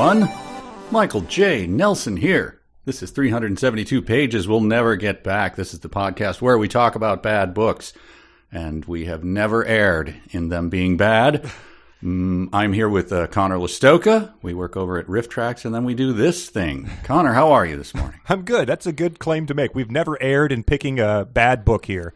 everyone. Michael J. Nelson here. This is 372 pages we'll never get back. This is the podcast where we talk about bad books, and we have never erred in them being bad. I'm here with Conor Listoka. We work over at Riff Tracks, and then we do this thing. Conor, how are you this morning? I'm good. That's a good claim to make. We've never erred in picking a bad book here.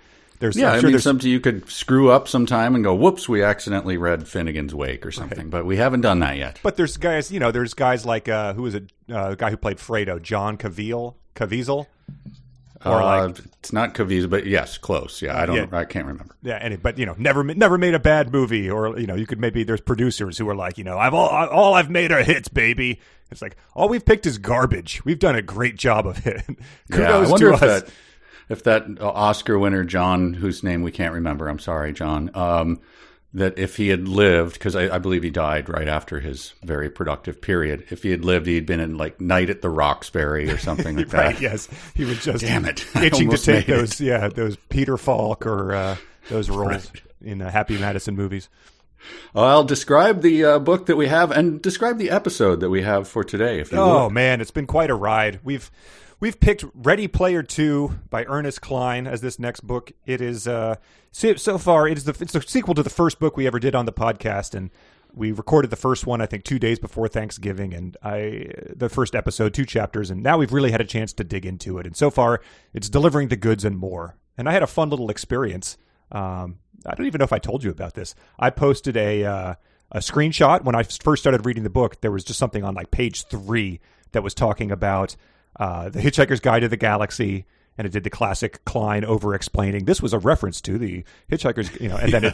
Something you could screw up sometime and go, whoops, we accidentally read Finnegan's Wake or something, but we haven't done that yet. But there's guys, there's guys like, who was it, the guy who played Fredo, John Caviezel? It's not Caviezel, but yes, close. Yeah, I can't remember. Yeah, but never made a bad movie, or you could maybe there's producers who are like, I've made are hits, baby. It's like all we've picked is garbage. We've done a great job of it. Kudos I wonder to if us. If that Oscar winner, John, whose name we can't remember, I'm sorry, John, that if he had lived, because I believe he died right after his very productive period, if he had lived, he'd been in like Night at the Roxbury or something like right, that. Yes. He was just damn it, itching to take those Peter Falk or those roles in Happy Madison movies. Well, describe the book that we have and describe the episode that we have for today, if you will. Oh, man, it's been quite a ride. We've picked Ready Player 2 by Ernest Cline as this next book. It is so far it's a sequel to the first book we ever did on the podcast, and we recorded the first one I think 2 days before Thanksgiving, and the first episode, 2 chapters, and now we've really had a chance to dig into it. And so far, it's delivering the goods and more. And I had a fun little experience. I don't even know if I told you about this. I posted a screenshot when I first started reading the book. There was just something on like page 3 that was talking about The Hitchhiker's Guide to the Galaxy, and it did the classic Cline over-explaining. This was a reference to the Hitchhiker's, and then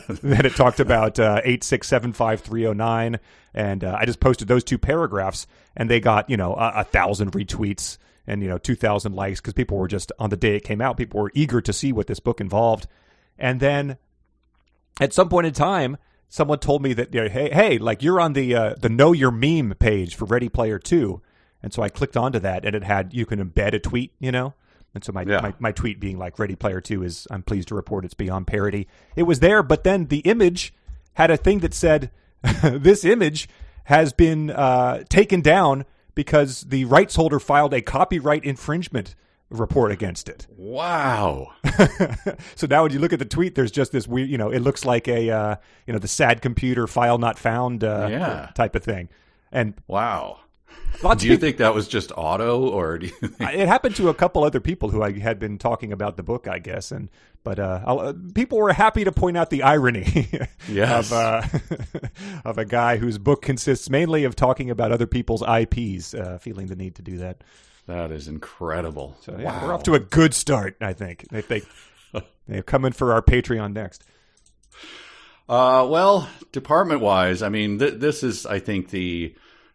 it talked about 8675309, and I just posted those 2 paragraphs, and they got 1,000 retweets and 2,000 likes because people were just, on the day it came out, people were eager to see what this book involved. And then at some point in time, someone told me that hey, like you're on the Know Your Meme page for Ready Player 2. And so I clicked onto that, and it had, you can embed a tweet, And so my tweet being like, Ready Player 2 is, I'm pleased to report it's beyond parody. It was there, but then the image had a thing that said, this image has been taken down because the rights holder filed a copyright infringement report against it. Wow. So now when you look at the tweet, there's just this weird, it looks like a, the sad computer file not found type of thing. And wow. Do you think that was just auto, or do you think... It happened to a couple other people who I had been talking about the book, I guess, but people were happy to point out the irony yes. of a guy whose book consists mainly of talking about other people's IPs, feeling the need to do that. That is incredible. So yeah, we're off to a good start, I think. They're coming for our Patreon next. Well, department-wise, I mean, this is, I think,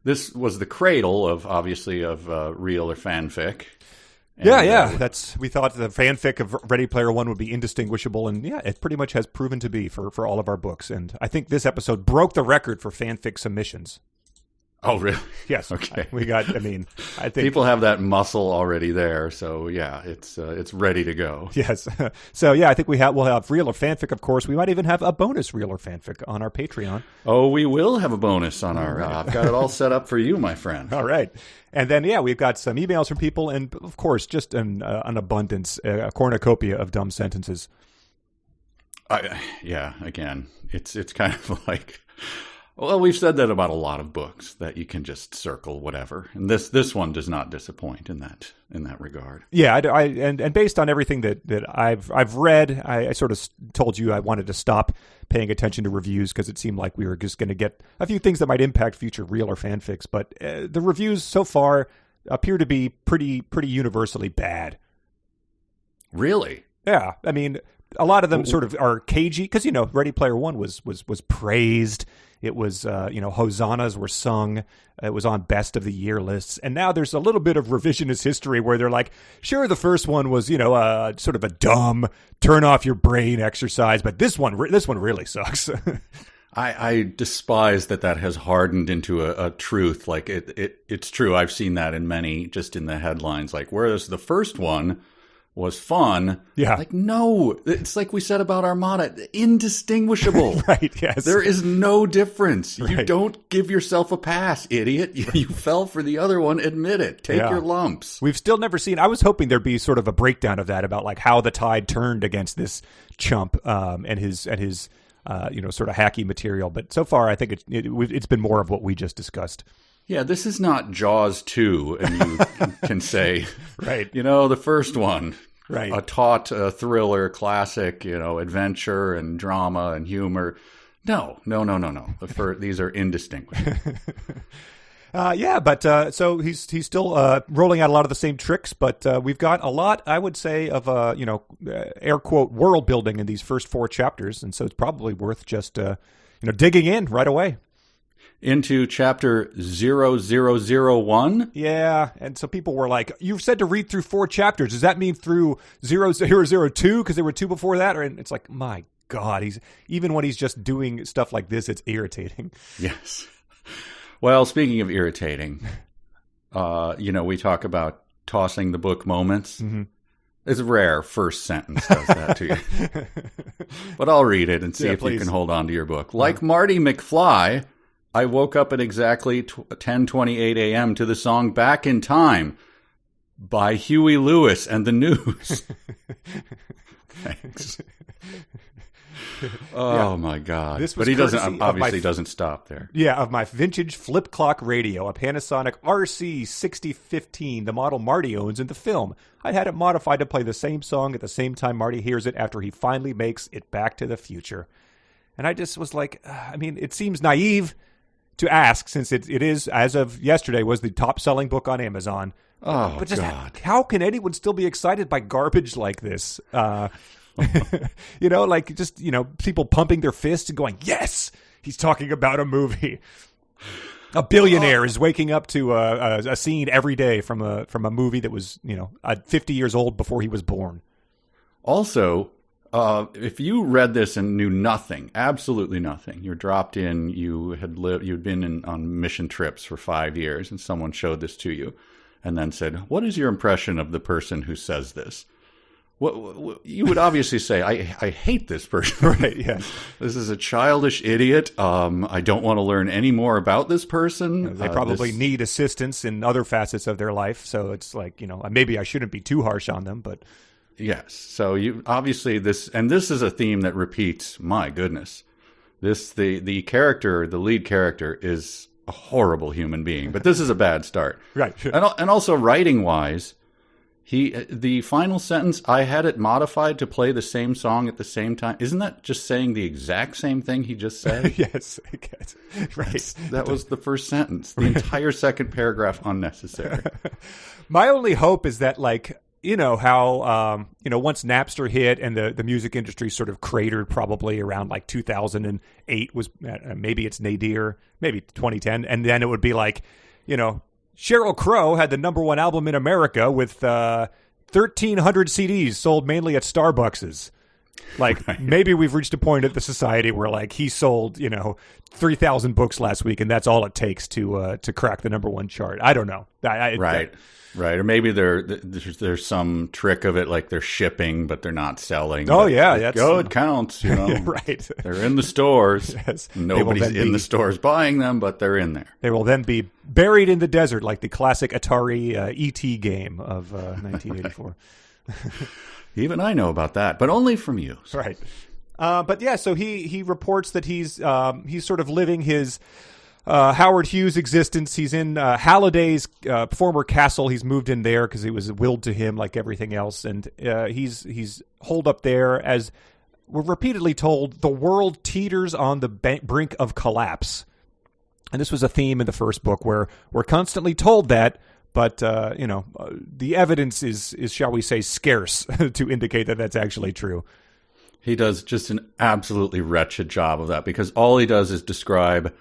This was the cradle of real or fanfic. And, we thought the fanfic of Ready Player 1 would be indistinguishable, and it pretty much has proven to be for all of our books. And I think this episode broke the record for fanfic submissions. Oh, really? Yes. Okay. I think people have that muscle already there, so yeah, it's ready to go. Yes. So yeah, I think we'll have real or fanfic, of course. We might even have a bonus real or fanfic on our Patreon. Oh, we will have a bonus on our. I've got it all set up for you, my friend. All right, and then we've got some emails from people, and of course, just an abundance, a cornucopia of dumb sentences. Again, it's kind of like. Well, we've said that about a lot of books, that you can just circle whatever, and this one does not disappoint in that regard. Yeah, and based on everything that I've read, I sort of told you I wanted to stop paying attention to reviews because it seemed like we were just going to get a few things that might impact future real or fanfics. But the reviews so far appear to be pretty universally bad. Really? Yeah, I mean, a lot of them sort of are cagey because Ready Player 1 was praised. It was, hosannas were sung. It was on best of the year lists. And now there's a little bit of revisionist history where they're like, sure, the first one was, sort of a dumb, turn off your brain exercise. But this one really sucks. I despise that has hardened into a truth. Like it's true. I've seen that in many, just in the headlines. Like, whereas the first one was fun. Yeah. Like, no, it's like we said about Armada, indistinguishable. Right, yes. There is no difference. Right. You don't give yourself a pass, idiot. You fell for the other one. Admit it. Take your lumps. We've still never seen, I was hoping there'd be sort of a breakdown of that about like how the tide turned against this chump and his sort of hacky material. But so far, I think it's been more of what we just discussed. Yeah, this is not Jaws 2, and you can say, right. The first one, right. a taut thriller, classic, adventure and drama and humor. No. These are indistinguishable. So he's still rolling out a lot of the same tricks, but we've got a lot, I would say, of air quote world building in these first 4 chapters, and so it's probably worth just digging in right away. Into chapter 0001. Yeah, and so people were like, "You've said to read through 4 chapters. Does that mean through 0002? Because there were 2 before that?" And it's like, my God, even when he's just doing stuff like this, it's irritating. Yes. Well, speaking of irritating, we talk about tossing the book moments. Mm-hmm. It's rare first sentence does that to you. But I'll read it and see if please. You can hold on to your book. Like Marty McFly, I woke up at exactly 10:28 a.m. to the song Back in Time by Huey Lewis and the News. Thanks. Oh, my God. But he doesn't stop there. Yeah, of my vintage flip clock radio, a Panasonic RC6015, the model Marty owns in the film. I had it modified to play the same song at the same time Marty hears it after he finally makes it back to the future. And I just was like, it seems naive to ask, since it is, as of yesterday, was the top-selling book on Amazon. Oh, but just God. How can anyone still be excited by garbage like this? People pumping their fists and going, yes, he's talking about a movie. A billionaire is waking up to a scene every day from a movie that was, 50 years old before he was born. Also, if you read this and knew nothing, absolutely nothing, you're dropped in, you'd been on mission trips for 5 years, and someone showed this to you, and then said, "What is your impression of the person who says this?" What you would obviously say, I hate this person. Right, yes. This is a childish idiot. I don't want to learn any more about this person. They probably need assistance in other facets of their life, so it's like, maybe I shouldn't be too harsh on them, but... Yes. So you obviously this is a theme that repeats. My goodness, the lead character is a horrible human being, but this is a bad start. Right. And also writing wise, the final sentence, I had it modified to play the same song at the same time. Isn't that just saying the exact same thing he just said? Yes. I guess. Right. That was the first sentence. The entire second paragraph unnecessary. My only hope is that, like, how, once Napster hit and the music industry sort of cratered probably around like 2008 was, maybe it's nadir, maybe 2010. And then it would be like, Sheryl Crow had the #1 album in America with 1,300 CDs sold mainly at Starbucks's. Like, right. Maybe we've reached a point at the society where, like, he sold, 3,000 books last week, and that's all it takes to crack the #1 chart. I don't know. Right. Or maybe there's some trick of it, like they're shipping, but they're not selling. Oh, yeah. It counts, Right. They're in the stores. Yes. Nobody's in the stores buying them, but they're in there. They will then be buried in the desert like the classic Atari E.T. game of 1984. Even I know about that, but only from you. So. Right. But yeah, so he reports that he's sort of living his Howard Hughes existence. He's in Halliday's former castle. He's moved in there because it was willed to him like everything else. And he's holed up there, as we're repeatedly told, the world teeters on the brink of collapse. And this was a theme in the first book where we're constantly told that, but, the evidence is, shall we say, scarce to indicate that that's actually true. He does just an absolutely wretched job of that, because all he does is describe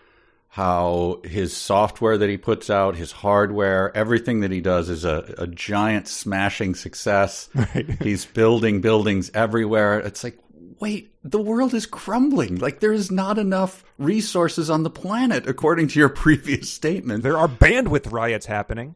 how his software that he puts out, his hardware, everything that he does is a giant smashing success. Right. He's building buildings everywhere. It's like, wait, the world is crumbling. Like, there is not enough resources on the planet, according to your previous statement. There are bandwidth riots happening.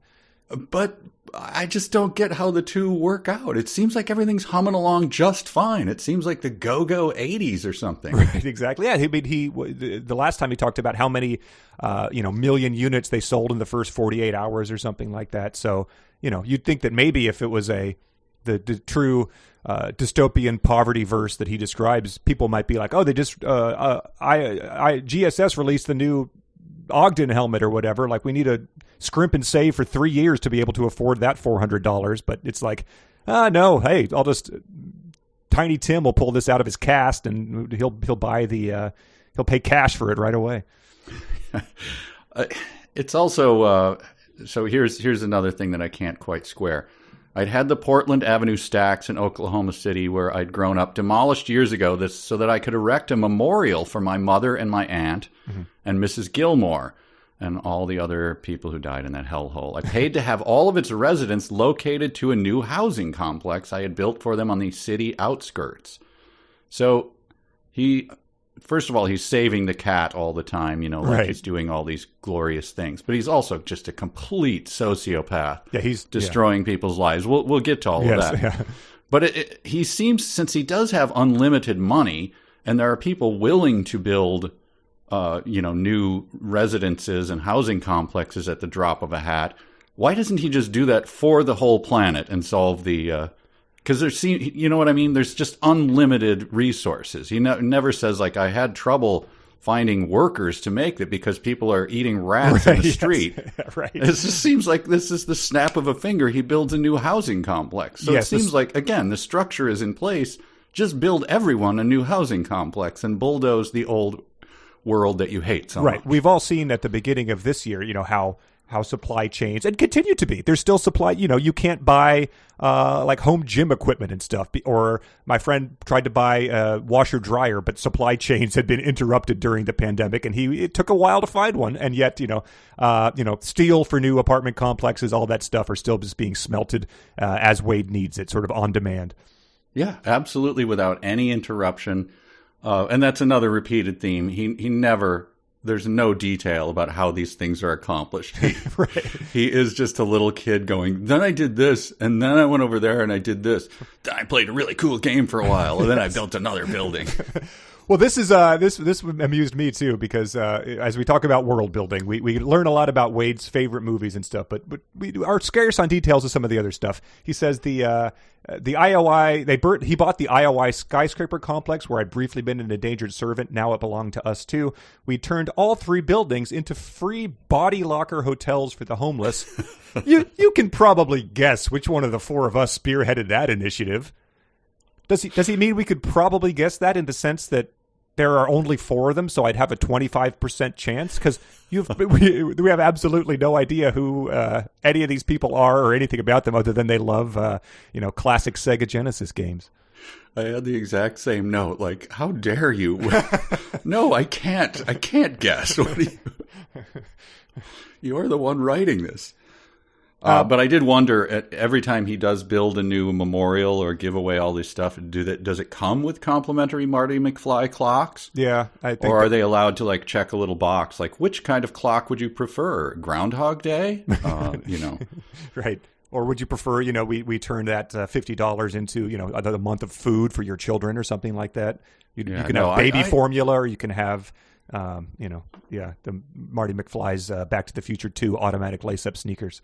But I just don't get how the two work out. It seems like everything's humming along just fine. It seems like the go-go 80s or something. Right, exactly. Yeah, the last time he talked about how many million units they sold in the first 48 hours or something like that. So, you'd think that maybe if it was the true dystopian poverty verse that he describes, people might be like, oh, they just GSS released the new Ogden helmet or whatever. Like, we need to scrimp and save for 3 years to be able to afford that $400. But it's like, no, hey, Tiny Tim will pull this out of his cast and he'll buy he'll pay cash for it right away. It's also so here's another thing that I can't quite square. I'd had the Portland Avenue stacks in Oklahoma City where I'd grown up demolished years ago so that I could erect a memorial for my mother and my aunt and Mrs. Gilmore and all the other people who died in that hellhole. I paid to have all of its residents located to a new housing complex I had built for them on the city outskirts. So first of all, he's saving the cat all the time, like he's doing all these glorious things. But he's also just a complete sociopath. Yeah, he's destroying people's lives. We'll get to all of that. Yeah. But he seems, since he does have unlimited money, and there are people willing to build, new residences and housing complexes at the drop of a hat, why doesn't he just do that for the whole planet and solve the? Because you know what I mean? There's just unlimited resources. He never says, like, I had trouble finding workers to make it because people are eating rats in the street. Right. It just seems like this is the snap of a finger. He builds a new housing complex. So it seems like, again, the structure is in place. Just build everyone a new housing complex and bulldoze the old world that you hate so much. Right. We've all seen at the beginning of this year, how supply chains, and continue to be. There's still supply, you can't buy like home gym equipment and stuff. Or my friend tried to buy a washer dryer, but supply chains had been interrupted during the pandemic, and it took a while to find one. And yet, steel for new apartment complexes, all that stuff are still just being smelted as Wade needs it, sort of on demand. Yeah, absolutely, without any interruption. And that's another repeated theme. He never. There's no detail about how these things are accomplished. He is just a little kid going, then I did this, and then I went over there and I did this. Then I played a really cool game for a while, and then I built another building. Well, this amused me too, because as we talk about world building, we learn a lot about Wade's favorite movies and stuff, but we are scarce on details of some of the other stuff. He says the IOI he bought the IOI skyscraper complex where I'd briefly been an endangered servant. Now it belonged to us too. We turned all 3 buildings into free body locker hotels for the homeless. You can probably guess which one of the 4 of us spearheaded that initiative. Does he mean we could probably guess that in the sense that there are only 4 of them, so I'd have a 25% chance? Because we have absolutely no idea who any of these people are or anything about them other than they love classic Sega Genesis games. I had the exact same note. Like, how dare you? No, I can't guess. What are you? You're the one writing this. But I did wonder, every time he does build a new memorial or give away all this stuff, does it come with complimentary Marty McFly clocks? Yeah, I think. Or are they allowed to like check a little box, like which kind of clock would you prefer? Groundhog Day? Right. Or would you prefer, we turn that $50 into, another month of food for your children or something like that? You can have baby formula, or you can have, the Marty McFly's Back to the Future 2 automatic lace-up sneakers.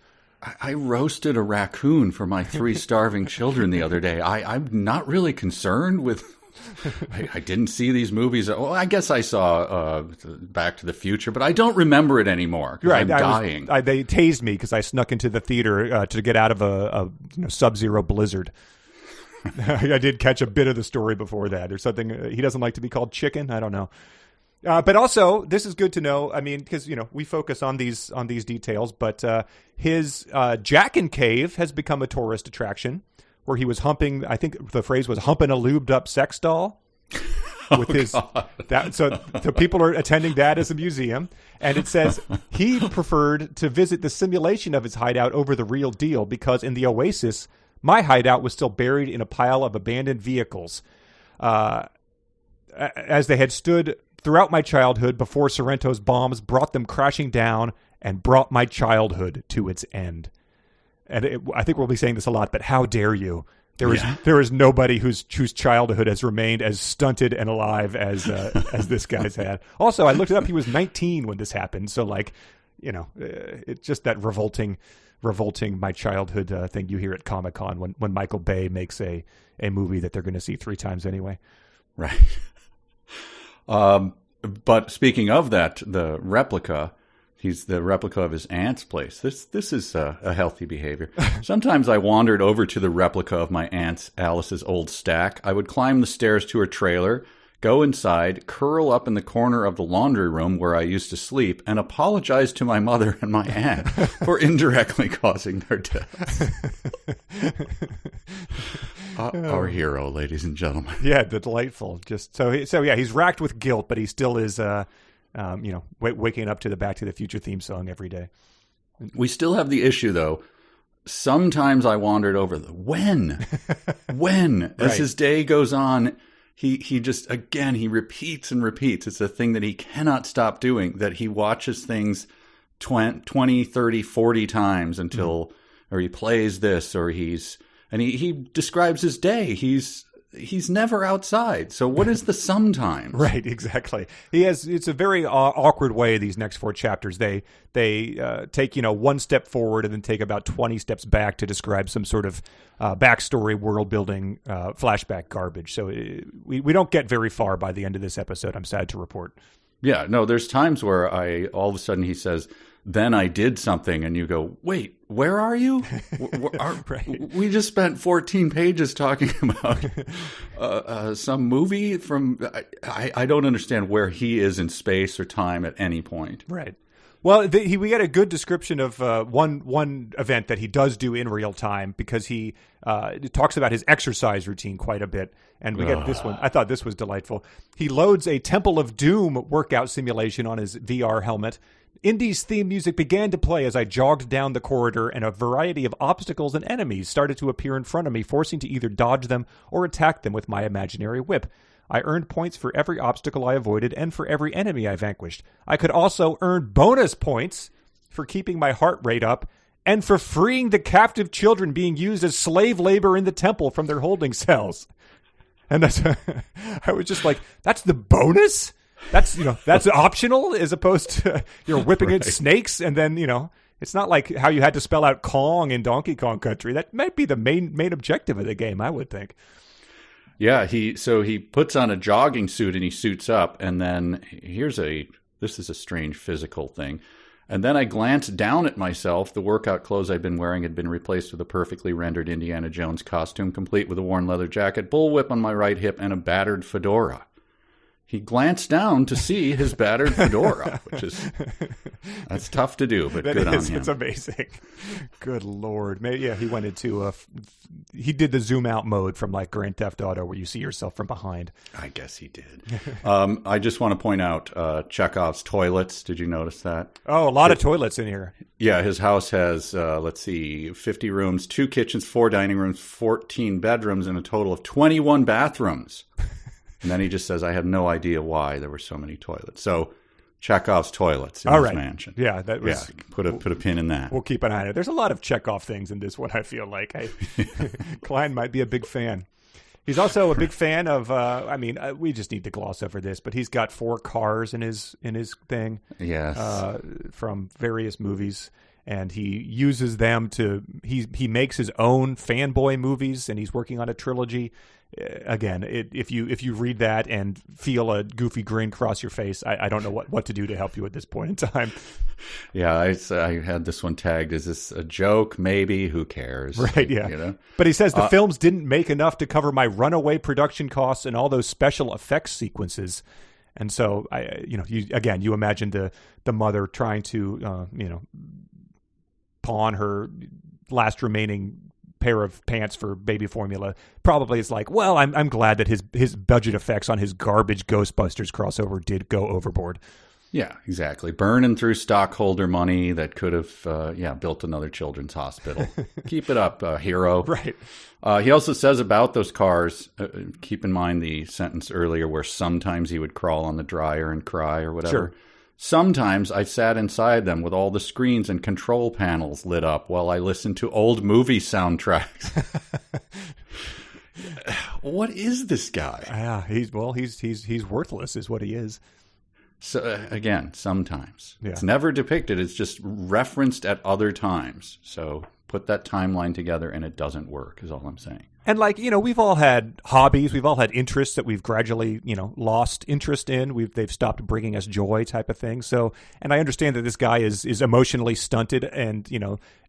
I roasted a raccoon for my 3 starving children the other day. I'm not really concerned with... I didn't see these movies. Well, I guess I saw Back to the Future, but I don't remember it anymore. Right, I'm dying. They tased me because I snuck into the theater to get out of a sub-zero blizzard. I did catch a bit of the story before that, or something. He doesn't like to be called chicken. I don't know. But also, this is good to know. I mean, because we focus on these details, but his Jack and Cave has become a tourist attraction, where he was humping. I think the phrase was "humping a lubed up sex doll." With so people are attending that as a museum, and it says he preferred to visit the simulation of his hideout over the real deal because in the Oasis, my hideout was still buried in a pile of abandoned vehicles, as they had stood throughout my childhood before Sorrento's bombs brought them crashing down and brought my childhood to its end. I think we'll be saying this a lot, but how dare you? There is nobody whose childhood has remained as stunted and alive as this guy's had. Also, I looked it up. He was 19 when this happened. So, like, it's just that revolting my childhood thing you hear at Comic-Con when Michael Bay makes a movie that they're going to see 3 times anyway. Right. But speaking of that, the replica. He's the replica of his aunt's place. This is a healthy behavior. Sometimes I wandered over to the replica of my aunt's Alice's old stack. I would climb the stairs to her trailer, go inside, curl up in the corner of the laundry room where I used to sleep, and apologize to my mother and my aunt for indirectly causing their deaths. Our hero, ladies and gentlemen. Yeah, delightful. Just so yeah, he's racked with guilt, but he still is. Waking up to the Back to the Future theme song every day. We still have the issue, though. Sometimes I wandered over when, as right. His day goes on, he just, again, he repeats and repeats. It's a thing that he cannot stop doing, that he watches things 20, 30, 40 times until, or he plays this, or and he describes his day. He's never outside. So what is the sometimes? Right, exactly. It's a very awkward way, these next 4 chapters. They take, one step forward and then take about 20 steps back to describe some sort of backstory, world building, flashback garbage. So we don't get very far by the end of this episode, I'm sad to report. Yeah, no, there's times where all of a sudden he says, then I did something, and you go, wait, where are you? Right. We just spent 14 pages talking about some movie from, I don't understand where he is in space or time at any point. Right. Well, we get a good description of one event that he does do in real time, because he talks about his exercise routine quite a bit. And we get this one. I thought this was delightful. He loads a Temple of Doom workout simulation on his VR helmet. Indy's theme music began to play as I jogged down the corridor, and a variety of obstacles and enemies started to appear in front of me, forcing to either dodge them or attack them with my imaginary whip. I earned points for every obstacle I avoided and for every enemy I vanquished. I could also earn bonus points for keeping my heart rate up and for freeing the captive children being used as slave labor in the temple from their holding cells. And I was just like, that's the bonus? That's optional, as opposed to you're whipping right. at snakes, and then it's not like how you had to spell out Kong in Donkey Kong Country. That might be the main objective of the game, I would think. Yeah, he puts on a jogging suit and he suits up, and then this is a strange physical thing. And then I glanced down at myself. The workout clothes I'd been wearing had been replaced with a perfectly rendered Indiana Jones costume, complete with a worn leather jacket, bullwhip on my right hip, and a battered fedora. He glanced down to see his battered fedora, that's tough to do, but good on him. It's amazing. Good Lord. Maybe, he went into he did the zoom out mode from like Grand Theft Auto where you see yourself from behind. I guess he did. I just want to point out Chekhov's toilets. Did you notice that? Oh, a lot of toilets in here. Yeah, his house has, 50 rooms, 2 kitchens, 4 dining rooms, 14 bedrooms, and a total of 21 bathrooms. And then he just says, I had no idea why there were so many toilets. So Chekhov's toilets in his mansion. Yeah, that was. Yeah, put a pin in that. We'll keep an eye on it. There's a lot of Chekhov things in this one, I feel like. Cline might be a big fan. He's also a big fan of, we just need to gloss over this, but he's got 4 cars in his thing. Yes. From various movies. And he uses them he makes his own fanboy movies, and he's working on a trilogy. Again, if you read that and feel a goofy grin cross your face, I don't know what to do to help you at this point in time. Yeah, I had this one tagged. Is this a joke? Maybe. Who cares? Right, yeah. But he says the films didn't make enough to cover my runaway production costs and all those special effects sequences. And so, you imagine the mother trying to, pawn her last remaining pair of pants for baby formula. Probably is like, well, I'm glad that his budget effects on his garbage Ghostbusters crossover did go overboard. Yeah, exactly. Burning through stockholder money that could have, built another children's hospital. Keep it up, hero. Right. He also says about those cars, keep in mind the sentence earlier where sometimes he would crawl on the dryer and cry or whatever. Sure. Sometimes I sat inside them with all the screens and control panels lit up while I listened to old movie soundtracks. What is this guy? Yeah, he's worthless, is what he is. So again, sometimes Yeah. It's never depicted. It's just referenced at other times. So put that timeline together, and it doesn't work. Is all I'm saying. And we've all had hobbies, we've all had interests that we've gradually, lost interest in. They've stopped bringing us joy, type of thing. So, and I understand that this guy is emotionally stunted and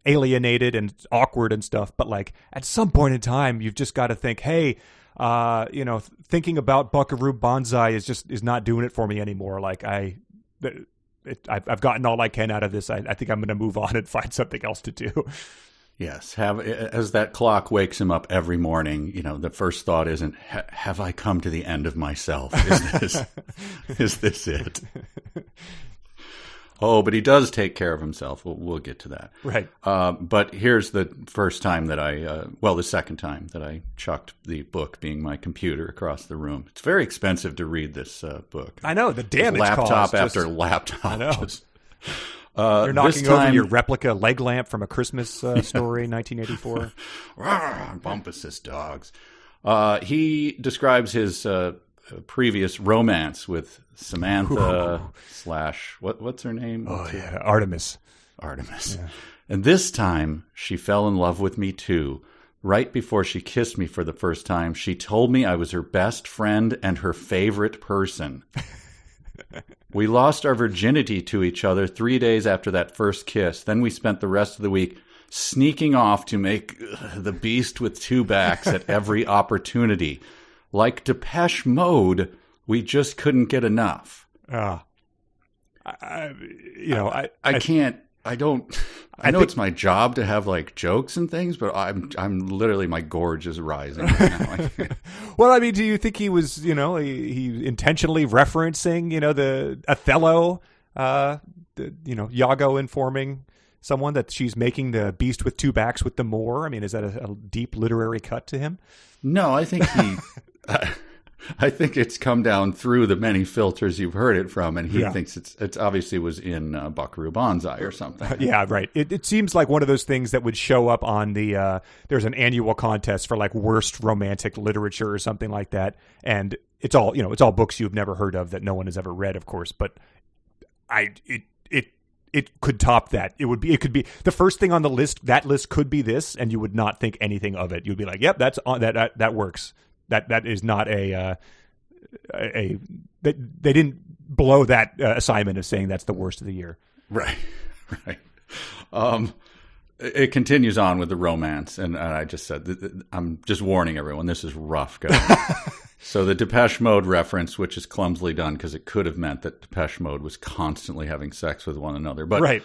alienated and awkward and stuff. But at some point in time, you've just got to think, hey, thinking about Buckaroo Banzai is not doing it for me anymore. I've gotten all I can out of this. I think I'm going to move on and find something else to do. Yes, as that clock wakes him up every morning, the first thought isn't, have I come to the end of myself? Is this it? Oh, but he does take care of himself. We'll get to that. Right. But here's the first time that the second time that I chucked the book, being my computer, across the room. It's very expensive to read this book. I know, the damage laptop cost. After laptop. I know. You're knocking over your replica leg lamp from A Christmas Story, 1984. Bumpus dogs. He describes his previous romance with Samantha / what's her name? Oh, yeah, Artemis. Yeah. And this time, she fell in love with me too. Right before she kissed me for the first time, she told me I was her best friend and her favorite person. We lost our virginity to each other 3 days after that first kiss. Then we spent the rest of the week sneaking off to make the beast with two backs at every opportunity. Like Depeche Mode, we just couldn't get enough. I know it's my job to have jokes and things, but I'm literally, my gorge is rising right now. Well, do you think he was, he intentionally referencing, the Othello, Iago informing someone that she's making the beast with two backs with the Moor? Is that a deep literary cut to him? No, I think I think it's come down through the many filters you've heard it from, and he thinks it's obviously was in Buckaroo Banzai or something. Yeah, right. It seems like one of those things that would show up on the there's an annual contest for worst romantic literature or something like that, and it's all it's all books you've never heard of that no one has ever read, of course. But it could top that. It could be the first thing on the list. That list could be this, and you would not think anything of it. You'd be like, "Yep, that's on that works." That is not they didn't blow that assignment of saying that's the worst of the year. Right. It continues on with the romance, and I just said, I'm just warning everyone, this is rough, guys. So the Depeche Mode reference, which is clumsily done because it could have meant that Depeche Mode was constantly having sex with one another. But right.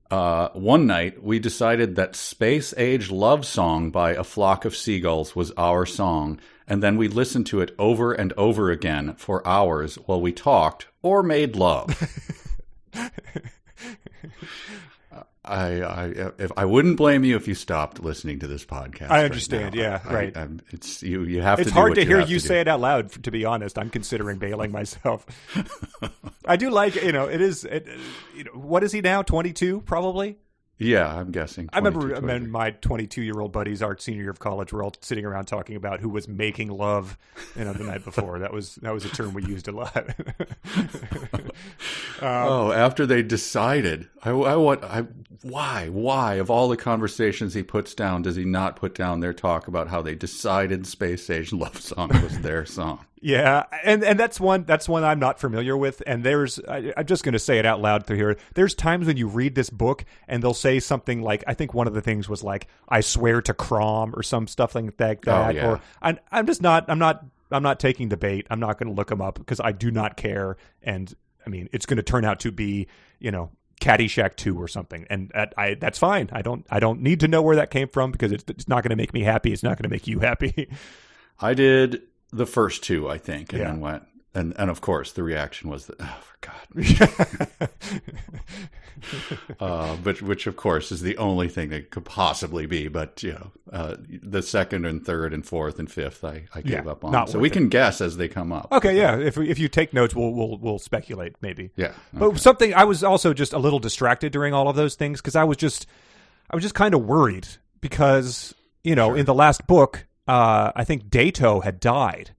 One night, we decided that Space Age Love Song by A Flock of Seagulls was our song, and then we listened to it over and over again for hours while we talked or made love. I wouldn't blame you if you stopped listening to this podcast. I understand. Right now. Right. It's you have to. It's hard to hear you say it out loud. To be honest, I'm considering bailing myself. I do like it is. What is he now? 22, probably. Yeah, I'm guessing. I remember my 22-year-old buddies, our senior year of college, were all sitting around talking about who was making love, the night before. That was a term we used a lot. After they decided, why of all the conversations he puts down, does he not put down their talk about how they decided Space Age Love Song was their song? Yeah, and that's one I'm not familiar with. And I'm just going to say it out loud through here. There's times when you read this book and they'll say something like, I think one of the things was I swear to Crom or some stuff like that. Oh, yeah. Or I'm not taking the bait. I'm not going to look them up because I do not care. And it's going to turn out to be Caddyshack 2 or something, and that's fine. I don't need to know where that came from because it's not going to make me happy. It's not going to make you happy. I did the first two, I think, and then went. And of course, the reaction was that, oh, for God. Which of course is the only thing that could possibly be. But the second and third and fourth and fifth, I gave up on. So we can guess as they come up. Okay, yeah. If you take notes, we'll speculate maybe. Yeah. Okay. But something I was also just a little distracted during all of those things because I was just kind of worried because in the last book, I think Dato had died.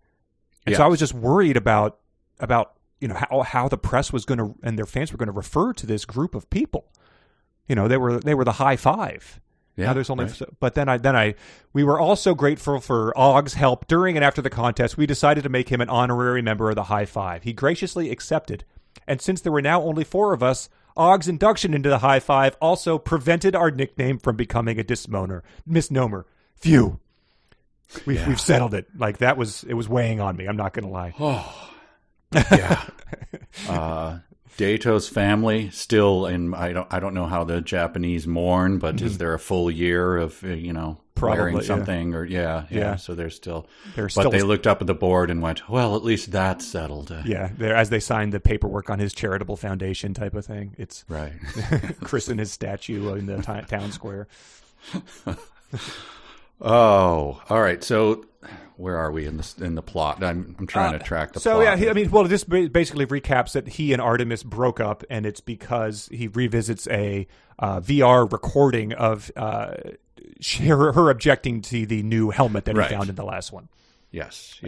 And so I was just worried about how the press was going to and their fans were going to refer to this group of people. They were the high five. Yeah, now there's only right. But then we were also grateful for Ogg's help during and after the contest. We decided to make him an honorary member of the high five. He graciously accepted. And since there were now only 4 of us, Ogg's induction into the high five also prevented our nickname from becoming a misnomer. Phew. We've settled it. Like it was weighing on me. I'm not going to lie. Oh, yeah. Dato's family still, and I don't know how the Japanese mourn, but is there a full year of wearing something or yeah. So they're still. But they looked up at the board and went, well, at least that's settled. As they signed the paperwork on his charitable foundation type of thing. It's right. Christen his statue in the town square. Oh, all right. So, where are we in the plot? I'm trying to track the plot. This basically recaps that he and Artemis broke up, and it's because he revisits a VR recording of her objecting to the new helmet that he found in the last one. Yes.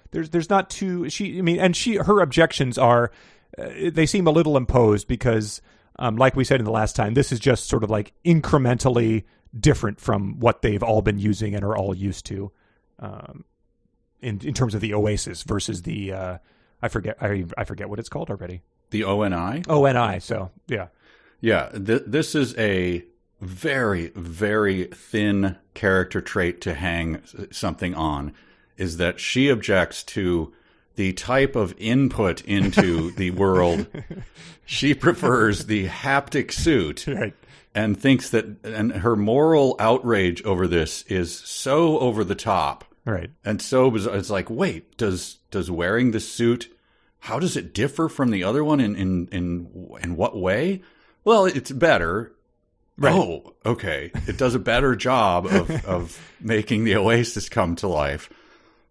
There's not too her objections are they seem a little imposed because, like we said in the last time, this is just sort of like incrementally different from what they've all been using and are all used to, in terms of the Oasis versus the I forget what it's called already. The ONI. ONI. So yeah. This is a very, very thin character trait to hang something on. Is that she objects to the type of input into the world. She prefers the haptic suit. Right. And thinks that, and her moral outrage over this is so over the top, right? And so it's like, wait, does wearing the suit, how does it differ from the other one in what way? Well, it's better. Right. Oh, okay. It does a better job of making the Oasis come to life.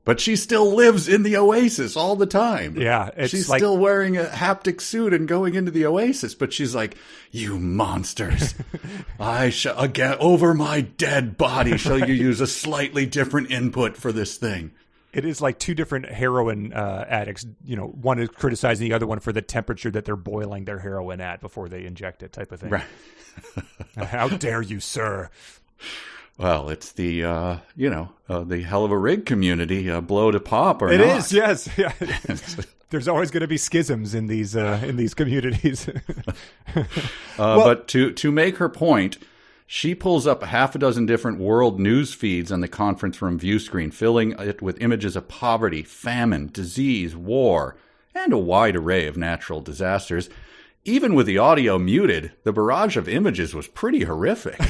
But she still lives in the Oasis all the time. Yeah. She's still wearing a haptic suit and going into the Oasis. But she's like, you monsters. I shall, again, over my dead body shall you use a slightly different input for this thing. It is like 2 different heroin addicts. One is criticizing the other one for the temperature that they're boiling their heroin at before they inject it type of thing. Right. How dare you, sir? Well, it's the the hell of a rig community, blow to pop or not. It is, yes. Yeah. There's always going to be schisms in these communities. But to make her point, she pulls up 6 different world news feeds on the conference room view screen, filling it with images of poverty, famine, disease, war, and a wide array of natural disasters. Even with the audio muted, the barrage of images was pretty horrific.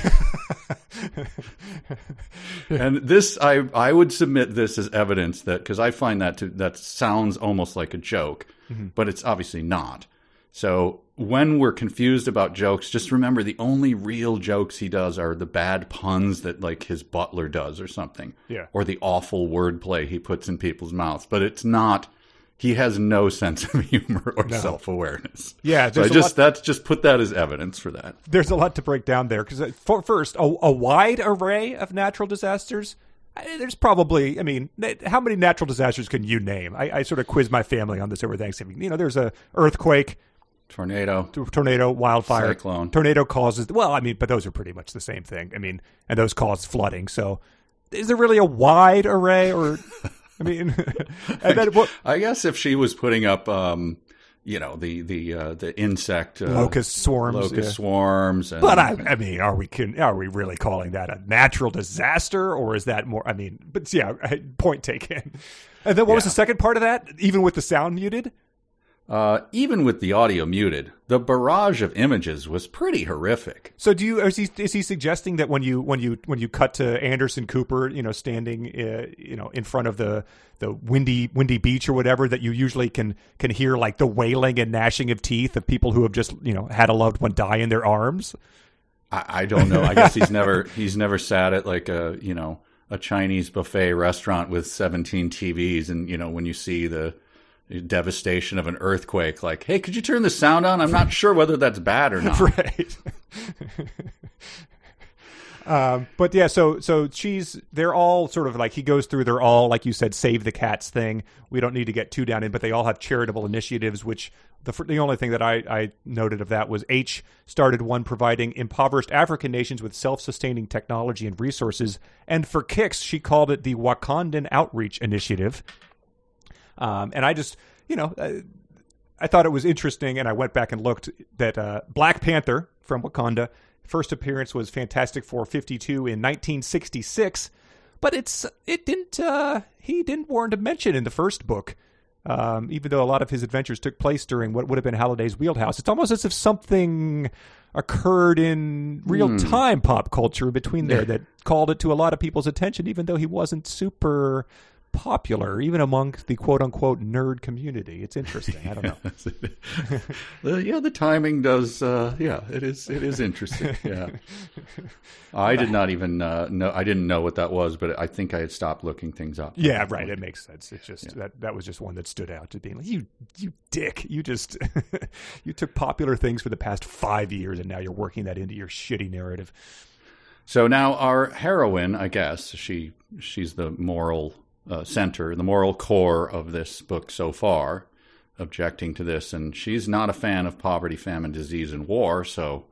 And this, I would submit this as evidence that, because I find that sounds almost like a joke, but it's obviously not. So when we're confused about jokes, just remember the only real jokes he does are the bad puns that like his butler does or something. Yeah. Or the awful wordplay he puts in people's mouths. But it's not... He has no sense of humor or self-awareness. Yeah, so just put that as evidence for that. There's a lot to break down there because first, a wide array of natural disasters. There's probably, how many natural disasters can you name? I sort of quizzed my family on this over Thanksgiving. There's a earthquake, tornado, wildfire, cyclone. Tornado causes. Well, but those are pretty much the same thing. And those cause flooding. So, is there really a wide array or? And then I guess if she was putting up, the insect locust swarms. And, but are we really calling that a natural disaster, or is that more? But yeah, point taken. And then what was the second part of that? Even with the sound muted. even with the audio muted, the barrage of images was pretty horrific. So is he suggesting that when you cut to Anderson Cooper, standing in front of the windy beach or whatever, that you usually can hear like the wailing and gnashing of teeth of people who have just had a loved one die in their arms? I don't know. I guess he's never sat at like a Chinese buffet restaurant with 17 TVs, and when you see the devastation of an earthquake, like, hey, could you turn the sound on? I'm not sure whether that's bad or not. Right. But yeah, so they're all sort of like, he goes through, they're all, like you said, save the cats thing. We don't need to get too down in, but they all have charitable initiatives, which the only thing that I noted of that was H started one providing impoverished African nations with self-sustaining technology and resources. And for kicks, she called it the Wakandan Outreach Initiative. And I just, I thought it was interesting, and I went back and looked that Black Panther from Wakanda, first appearance was Fantastic Four 52 in 1966, but he didn't warrant a mention in the first book, even though a lot of his adventures took place during what would have been Halliday's wheelhouse. It's almost as if something occurred in real-time pop culture between there that called it to a lot of people's attention, even though he wasn't super popular, even among the quote-unquote nerd community. It's interesting. I don't know. Yeah, the timing does. It is interesting. Yeah, I did not even know. I didn't know what that was, but I think I had stopped looking things up. Yeah, right. It makes sense. It's just that was just one that stood out to being like, you dick. You just you took popular things for the past 5 years, and now you're working that into your shitty narrative. So now our heroine, I guess she's the moral center, the moral core of this book so far, objecting to this, and she's not a fan of poverty, famine, disease, and war. So,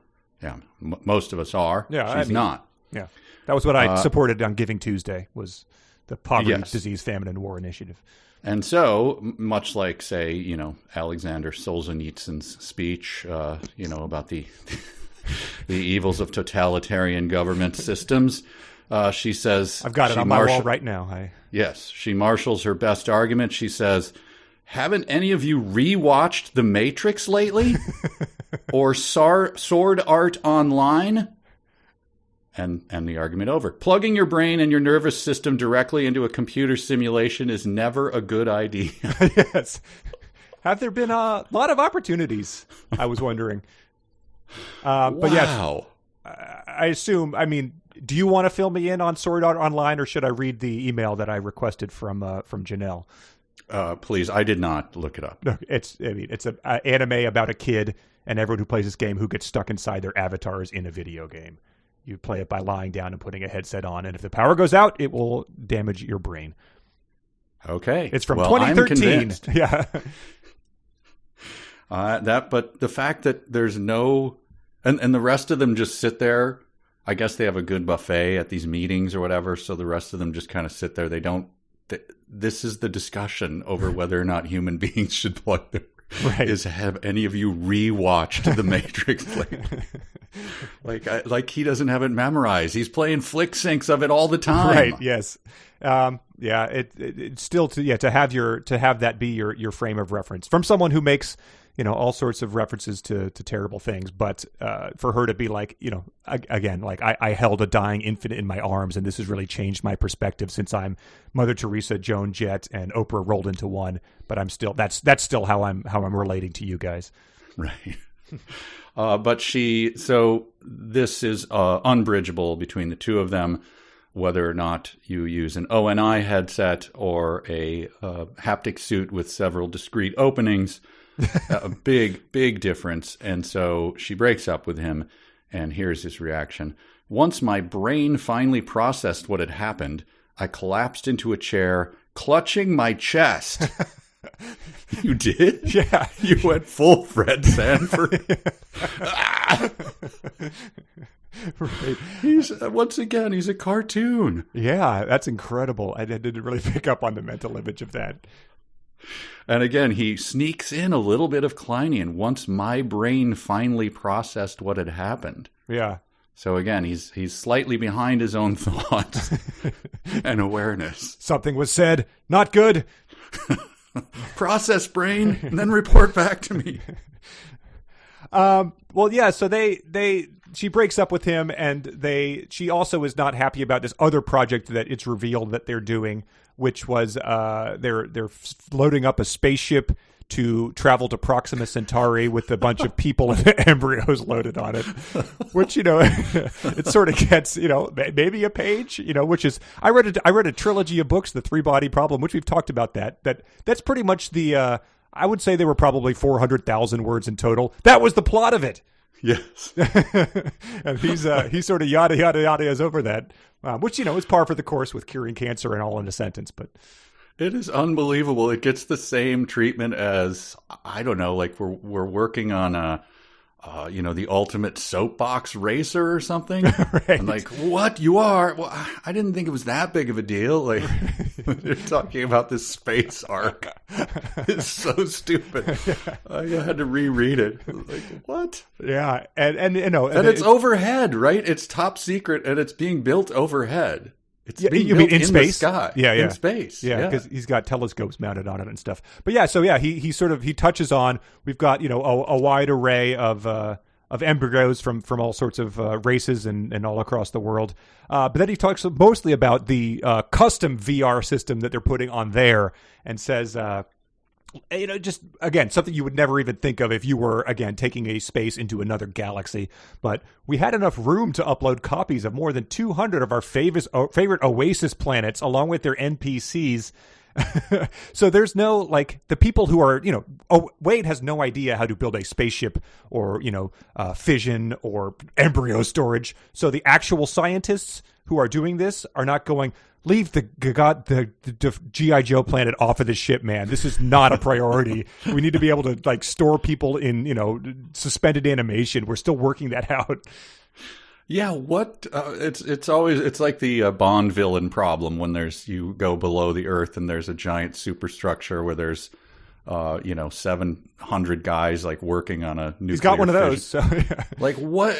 yeah, most of us are. Yeah, she's not. Yeah, that was what I supported on Giving Tuesday, was the poverty, disease, famine, and war initiative. And so, much like, say, Alexander Solzhenitsyn's speech, about the the evils of totalitarian government systems. She says... I've got it on my wall right now. Yes. She marshals her best argument. She says, haven't any of you rewatched The Matrix lately? Or Sword Art Online? And the argument over. Plugging your brain and your nervous system directly into a computer simulation is never a good idea. Yes. Have there been a lot of opportunities, I was wondering. But yes, I assume, do you want to fill me in on Sword Art Online, or should I read the email that I requested from Janelle? Please, I did not look it up. No, it's an anime about a kid and everyone who plays this game who gets stuck inside their avatars in a video game. You play it by lying down and putting a headset on, and if the power goes out, it will damage your brain. Okay, it's from 2013. Yeah. But the fact that there's no, and the rest of them just sit there. I guess they have a good buffet at these meetings or whatever, so the rest of them just kind of sit there. They don't. This is the discussion over whether or not human beings should plug their. Right. Have any of you rewatched The Matrix? like he doesn't have it memorized. He's playing flick syncs of it all the time. Right. Yes. It's still to have that be your frame of reference from someone who makes all sorts of references to terrible things, but for her to be like, again, like I held a dying infant in my arms, and this has really changed my perspective since I'm Mother Teresa, Joan Jett, and Oprah rolled into one. But I'm still that's still how I'm relating to you guys, right? But so this is unbridgeable between the two of them, whether or not you use an ONI headset or a haptic suit with several discrete openings. A big difference. And so she breaks up with him, and here's his reaction. Once my brain finally processed what had happened, I collapsed into a chair, clutching my chest. You did? Yeah. You went full Fred Sanford. Right. Once again, he's a cartoon. Yeah, that's incredible. I didn't really pick up on the mental image of that. And again, he sneaks in a little bit of Kleinian once my brain finally processed what had happened. Yeah. So again, he's slightly behind his own thoughts and awareness. Something was said, not good. Process brain, and then report back to me. Well, yeah. So she breaks up with him, and she also is not happy about this other project that it's revealed that they're doing, which was they're loading up a spaceship to travel to Proxima Centauri with a bunch of people and embryos loaded on it, which, it sort of gets, maybe a page, which is, I read a trilogy of books, The Three-Body Problem, which we've talked about that's pretty much the, I would say they were probably 400,000 words in total. That was the plot of it. Yes. And he's sort of yada, yada, yada is over that, which, is par for the course with curing cancer and all in a sentence, but... It is unbelievable. It gets the same treatment as, I don't know, like we're working on the ultimate soapbox racer or something. Right. I'm like, what? You are? Well, I didn't think it was that big of a deal. Like, you're talking about this space arc. It's so stupid. I had to reread it. Like, what? Yeah. And it's overhead, right? It's top secret and it's being built overhead. It's being built in space? the sky. Yeah, in space. Yeah, because he's got telescopes mounted on it and stuff. But yeah, so yeah, he touches on, we've got a wide array of embryos from all sorts of races and all across the world. But then he talks mostly about the custom VR system that they're putting on there, and says, just again, something you would never even think of if you were, again, taking a space into another galaxy. But we had enough room to upload copies of more than 200 of our favorite Oasis planets, along with their NPCs. So there's no, the people who are, Wade has no idea how to build a spaceship or, fission or embryo storage. So the actual scientists who are doing this are not going, leave the G.I. Joe planet off of this ship, man. This is not a priority. We need to be able to store people in, suspended animation. We're still working that out. Yeah, what it's like the Bond villain problem when you go below the earth and there's a giant superstructure where there's 700 guys working on a nuclear. He's got one of those. So, yeah. What?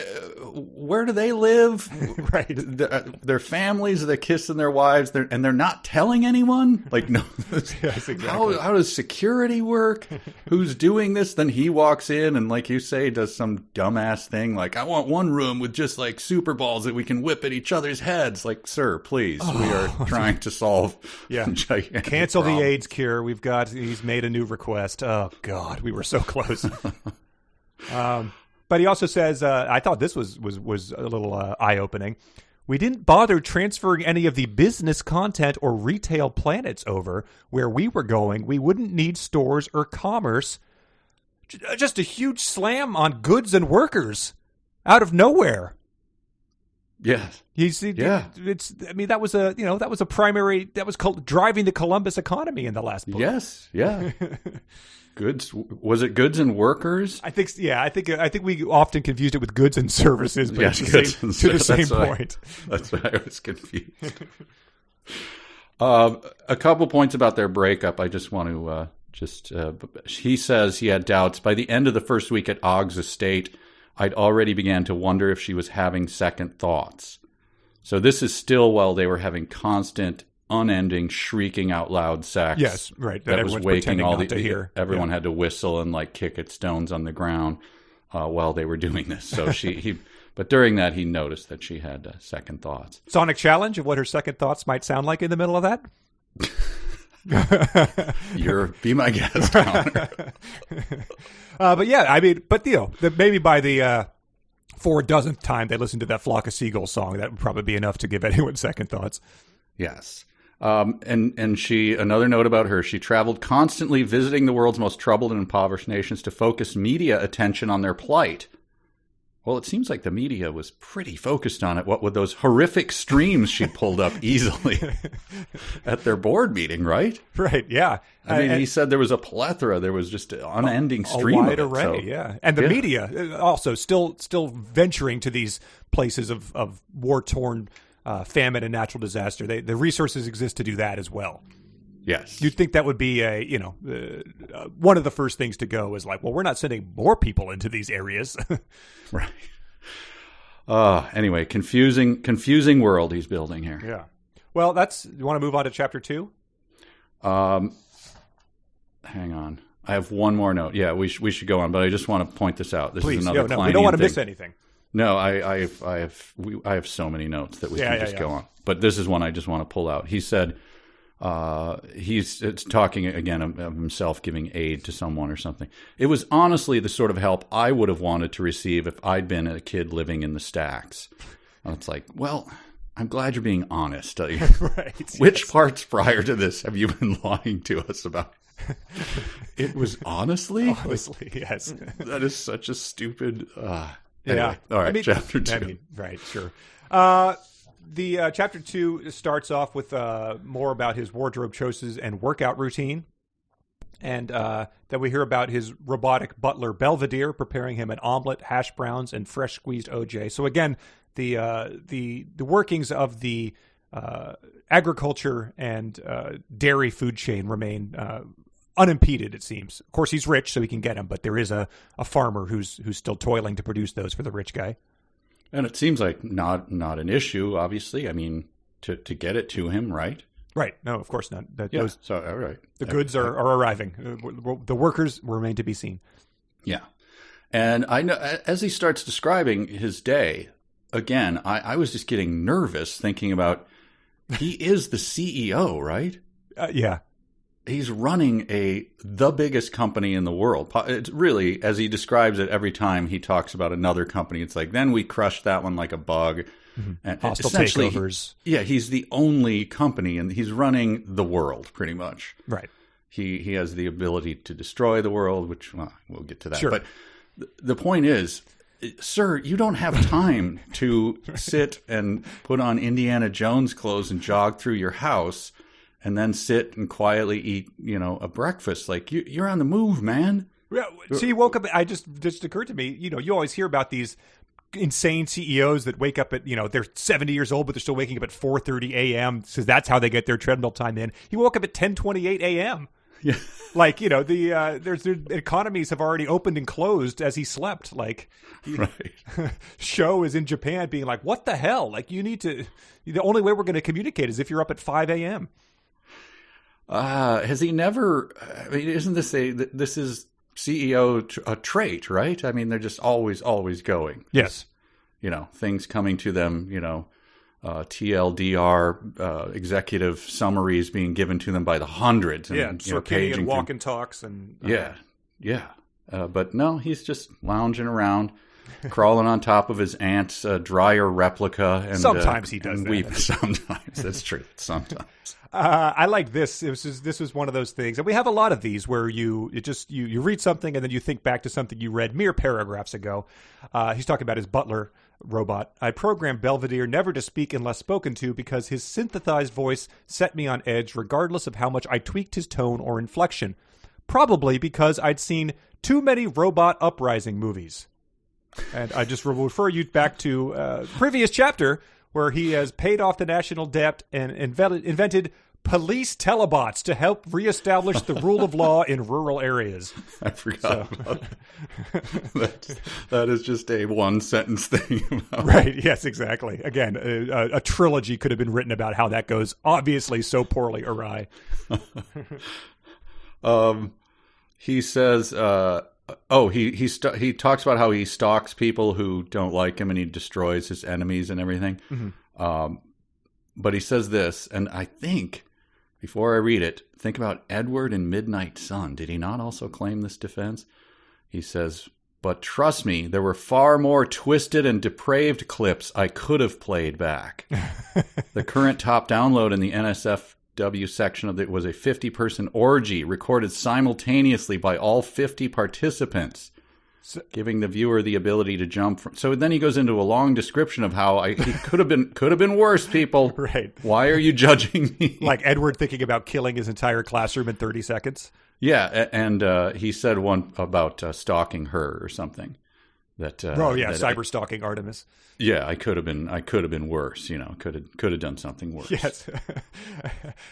Where do they live? Right. Their families, they're kissing their wives, and they're not telling anyone. No. Yes, exactly. How does security work? Who's doing this? Then he walks in and, like you say, does some dumbass thing. I want one room with just super balls that we can whip at each other's heads. Sir, please, we are trying to solve. Yeah. Cancel the AIDS cure. He's made a new request. Oh God, we were so close. But he also says, I thought this was a little eye-opening. We didn't bother transferring any of the business content or retail planets over where we were going. We wouldn't need stores or commerce. Just a huge slam on goods and workers out of nowhere. Yes. That was a primary, that was driving the Columbus economy in the last book. Yes. Yeah. Goods, was it goods and workers? I think we often confused it with goods and services, but yes, to the same point. That's why I was confused. A couple points about their breakup. I just want to he says he had doubts. By the end of the first week at Ogg's estate, I'd already began to wonder if she was having second thoughts. So this is still while they were having constant, unending, shrieking out loud sex. Yes, right. That was waking all to hear. Everyone had to whistle and kick at stones on the ground while they were doing this. So but during that he noticed that she had second thoughts. Sonic challenge of what her second thoughts might sound like in the middle of that. Be my guest, Conor. But yeah, maybe by the 4,000th time they listened to that Flock of Seagulls song, that would probably be enough to give anyone second thoughts. Yes. And she, another note about her, she traveled constantly visiting the world's most troubled and impoverished nations to focus media attention on their plight. Well, it seems like the media was pretty focused on it. What with those horrific streams she pulled up easily at their board meeting, right? Right, yeah. He said there was a plethora. There was just an unending stream of it. A wide array, yeah. And the media also still venturing to these places of war-torn famine and natural disaster. The resources exist to do that as well. Yes. You'd think that would be one of the first things to go is we're not sending more people into these areas. Right. Anyway, confusing world he's building here. Yeah. Well, you want to move on to chapter 2? hang on. I have one more note. Yeah, we should go on, but I just want to point this out. This Please, is another we don't want to thing. miss anything. No, I have so many notes that we can just go on. But this is one I just want to pull out. He said it's talking again of himself giving aid to someone or something. It was honestly the sort of help I would have wanted to receive if I'd been a kid living in the stacks. And it's like, well, I'm glad you're being honest. Right. Which parts prior to this have you been lying to us about? It was honestly, yes. That is such a stupid. Anyway. Yeah. All right. Chapter 2. Right. Sure. The chapter 2 starts off with more about his wardrobe choices and workout routine, and then we hear about his robotic butler Belvedere preparing him an omelet, hash browns, and fresh squeezed OJ. So again, the workings of the agriculture and dairy food chain remain unimpeded, it seems. Of course, he's rich, so he can get them, but there is a farmer who's still toiling to produce those for the rich guy. And it seems like not an issue, obviously. I mean, to get it to him, right? Right. No, of course not. So, all right. The goods are arriving. The workers remain to be seen. Yeah. And I know as he starts describing his day, again, I was just getting nervous thinking about he is the CEO, right? Yeah. He's running the biggest company in the world. It's really, as he describes it every time he talks about another company, it's like, then we crushed that one like a bug. Mm-hmm. And hostile takeovers. He's the only company, and he's running the world pretty much. Right. He has the ability to destroy the world, which we'll get to that. Sure. But the point is, sir, you don't have time to sit and put on Indiana Jones clothes and jog through your house and then sit and quietly eat, a breakfast. Like, you're on the move, man. Yeah. So you woke up. Just occurred to me, you always hear about these insane CEOs that wake up at, they're 70 years old, but they're still waking up at 4:30 a.m. because that's how they get their treadmill time in. He woke up at 10:28 a.m. Yeah. Like, the economies have already opened and closed as he slept. Like, right. Show is in Japan being like, what the hell? Like, the only way we're going to communicate is if you're up at 5 a.m. Has he never, isn't this this is CEO a trait, right? I mean, they're just always going. Yes. Things coming to them, TLDR, executive summaries being given to them by the hundreds. And, circadian walk and talks. And Yeah. But no, he's just lounging around, crawling on top of his aunt's dryer replica. And sometimes he does that. Sometimes. That's true. Sometimes. I like this. This was one of those things, and we have a lot of these where you read something and then you think back to something you read mere paragraphs ago. He's talking about his butler robot. I programmed Belvedere never to speak unless spoken to because his synthesized voice set me on edge regardless of how much I tweaked his tone or inflection. Probably because I'd seen too many robot uprising movies. And I just will refer you back to previous chapter where he has paid off the national debt and invented police telebots to help reestablish the rule of law in rural areas. I forgot about that. That is just a one-sentence thing. Right, yes, exactly. Again, a trilogy could have been written about how that goes obviously so poorly awry. He says, he talks about how he stalks people who don't like him and he destroys his enemies and everything. Mm-hmm. But he says this, and I think, before I read it, think about Edward in Midnight Sun. Did he not also claim this defense? He says, but trust me, there were far more twisted and depraved clips I could have played back. The current top download in the NSFW section of it was a 50-person orgy recorded simultaneously by all 50 participants, giving the viewer the ability to jump from. So then he goes into a long description of how he could have been worse, people. Right. Why are you judging me? Like Edward thinking about killing his entire classroom in 30 seconds. Yeah, and he said one about stalking her or something. Cyber stalking Artemis. Yeah, I could have been worse. Could have done something worse. Yes.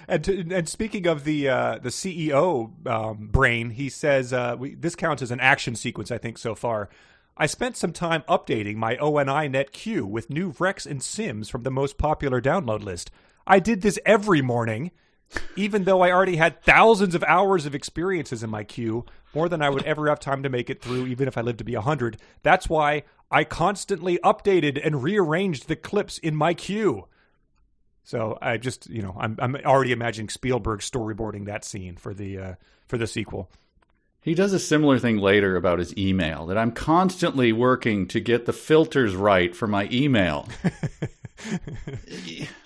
And speaking of the CEO brain, he says this counts as an action sequence. I think so far. I spent some time updating my ONI net queue with new Rex and Sims from the most popular download list. I did this every morning. even though I already had thousands of hours of experiences in my queue, more than I would ever have time to make it through, even if I lived to be 100. That's why I constantly updated and rearranged the clips in my queue. So I just, I'm already imagining Spielberg storyboarding that scene for the sequel. He does a similar thing later about his email, that I'm constantly working to get the filters right for my email.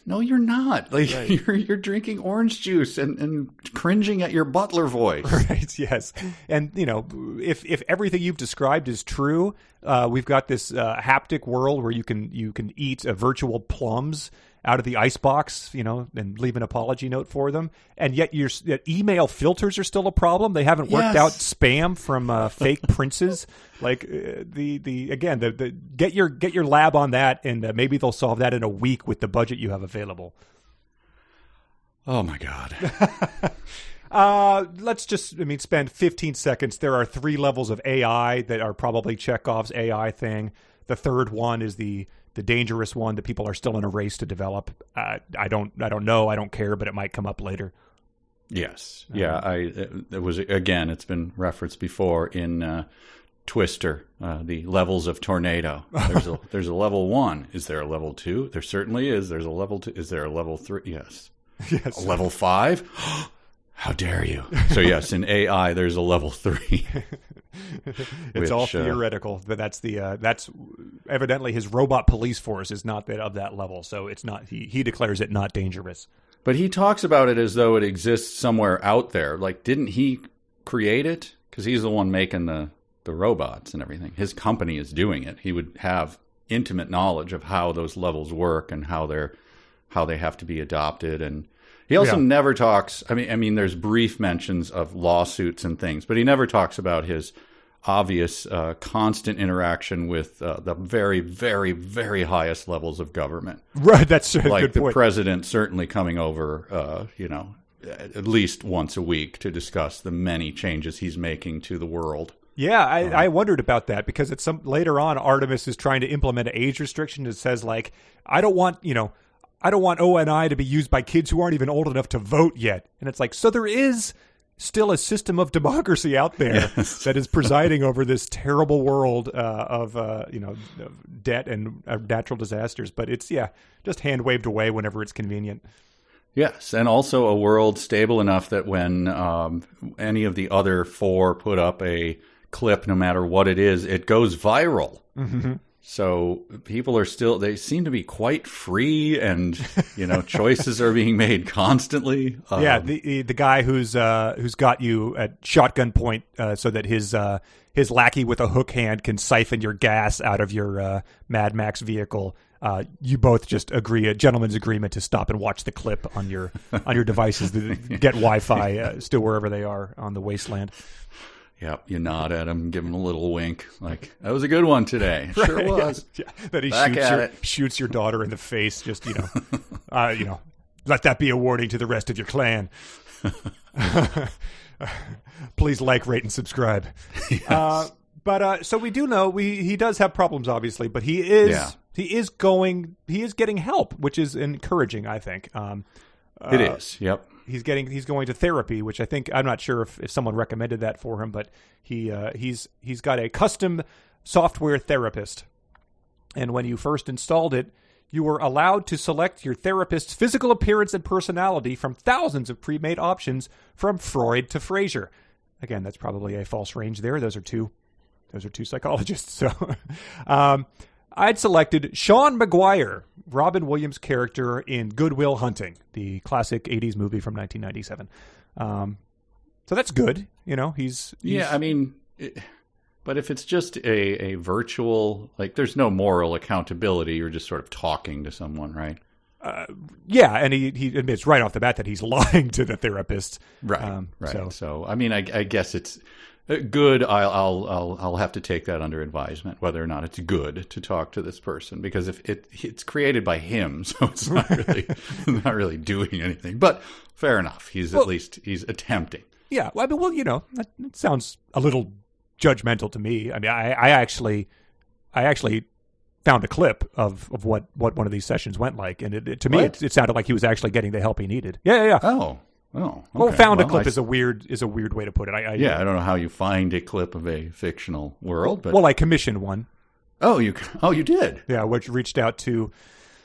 No, you're not. Like, right. You're drinking orange juice and cringing at your butler voice. Right, yes. And, if everything you've described is true, we've got this haptic world where you can eat virtual plums out of the icebox, and leave an apology note for them. And yet your email filters are still a problem. They haven't worked out spam from fake princes. Like get your lab on that, and maybe they'll solve that in a week with the budget you have available. Oh my God. Let's just, spend 15 seconds. There are 3 levels of AI that are probably Chekhov's AI thing. The third one is the dangerous one that people are still in a race to develop. I don't know. I don't care, but it might come up later. Yes. Yeah. It was, again, it's been referenced before in Twister, the levels of tornado. There's a level 1. Is there a level 2? There certainly is. There's a level 2. Is there a level 3? Yes. Yes. A level 5? How dare you? So yes, in AI, there's a level 3. It's all theoretical, but that's evidently his robot police force is not of that level. So it's not, he declares it not dangerous. But he talks about it as though it exists somewhere out there. Like, didn't he create it? Because he's the one making the robots and everything. His company is doing it. He would have intimate knowledge of how those levels work and how they have to be adopted. And he also never talks, I mean, there's brief mentions of lawsuits and things, but he never talks about his obvious constant interaction with the very, very, very highest levels of government. Right, that's a like good the point. President certainly coming over, at least once a week to discuss the many changes he's making to the world. Yeah, I wondered about that because later on, Artemis is trying to implement an age restriction that says, like, I don't want ONI to be used by kids who aren't even old enough to vote yet. And it's like, so there is still a system of democracy out there that is presiding over this terrible world of debt and natural disasters. But it's, just hand waved away whenever it's convenient. Yes, and also a world stable enough that when any of the other 4 put up a clip, no matter what it is, it goes viral. Mm-hmm. So people they seem to be quite free, and choices are being made constantly. The guy who's got you at shotgun point, so that his lackey with a hook hand can siphon your gas out of your Mad Max vehicle. You both just agree, a gentleman's agreement, to stop and watch the clip on your devices that get Wi-Fi still wherever they are on the wasteland. Yep, you nod at him, give him a little wink, like, that was a good one today. Right, sure was. Yeah. That he shoots your daughter in the face, just, let that be a warning to the rest of your clan. Please like, rate, and subscribe. Yes. So we do know he does have problems, obviously, but he is getting help, which is encouraging, I think. It is, yep. He's going to therapy, which I think, I'm not sure if someone recommended that for him, but he's got a custom software therapist. And when you first installed it, you were allowed to select your therapist's physical appearance and personality from thousands of pre-made options from Freud to Fraser. Again, that's probably a false range there. Those are two psychologists. So I'd selected Sean Maguire, Robin Williams' character in Good Will Hunting, the classic 80s movie from 1997. So that's good. He's yeah, I mean, but if it's just a virtual, like, there's no moral accountability. You're just sort of talking to someone, right? And he admits right off the bat that he's lying to the therapist. Right. Right. So I mean, I guess it's good. I'll have to take that under advisement, whether or not it's good to talk to this person, because if it's created by him, so it's not really doing anything. But fair enough. He's attempting. Yeah. Well, that sounds a little judgmental to me. I mean, I actually found a clip of what one of these sessions went like, and to me it sounded like he was actually getting the help he needed. Yeah. Oh. Oh, okay. Well, found a clip is a weird way to put it. I don't know how you find a clip of a fictional world, but well, I commissioned one. Oh, you did? Yeah, which reached out to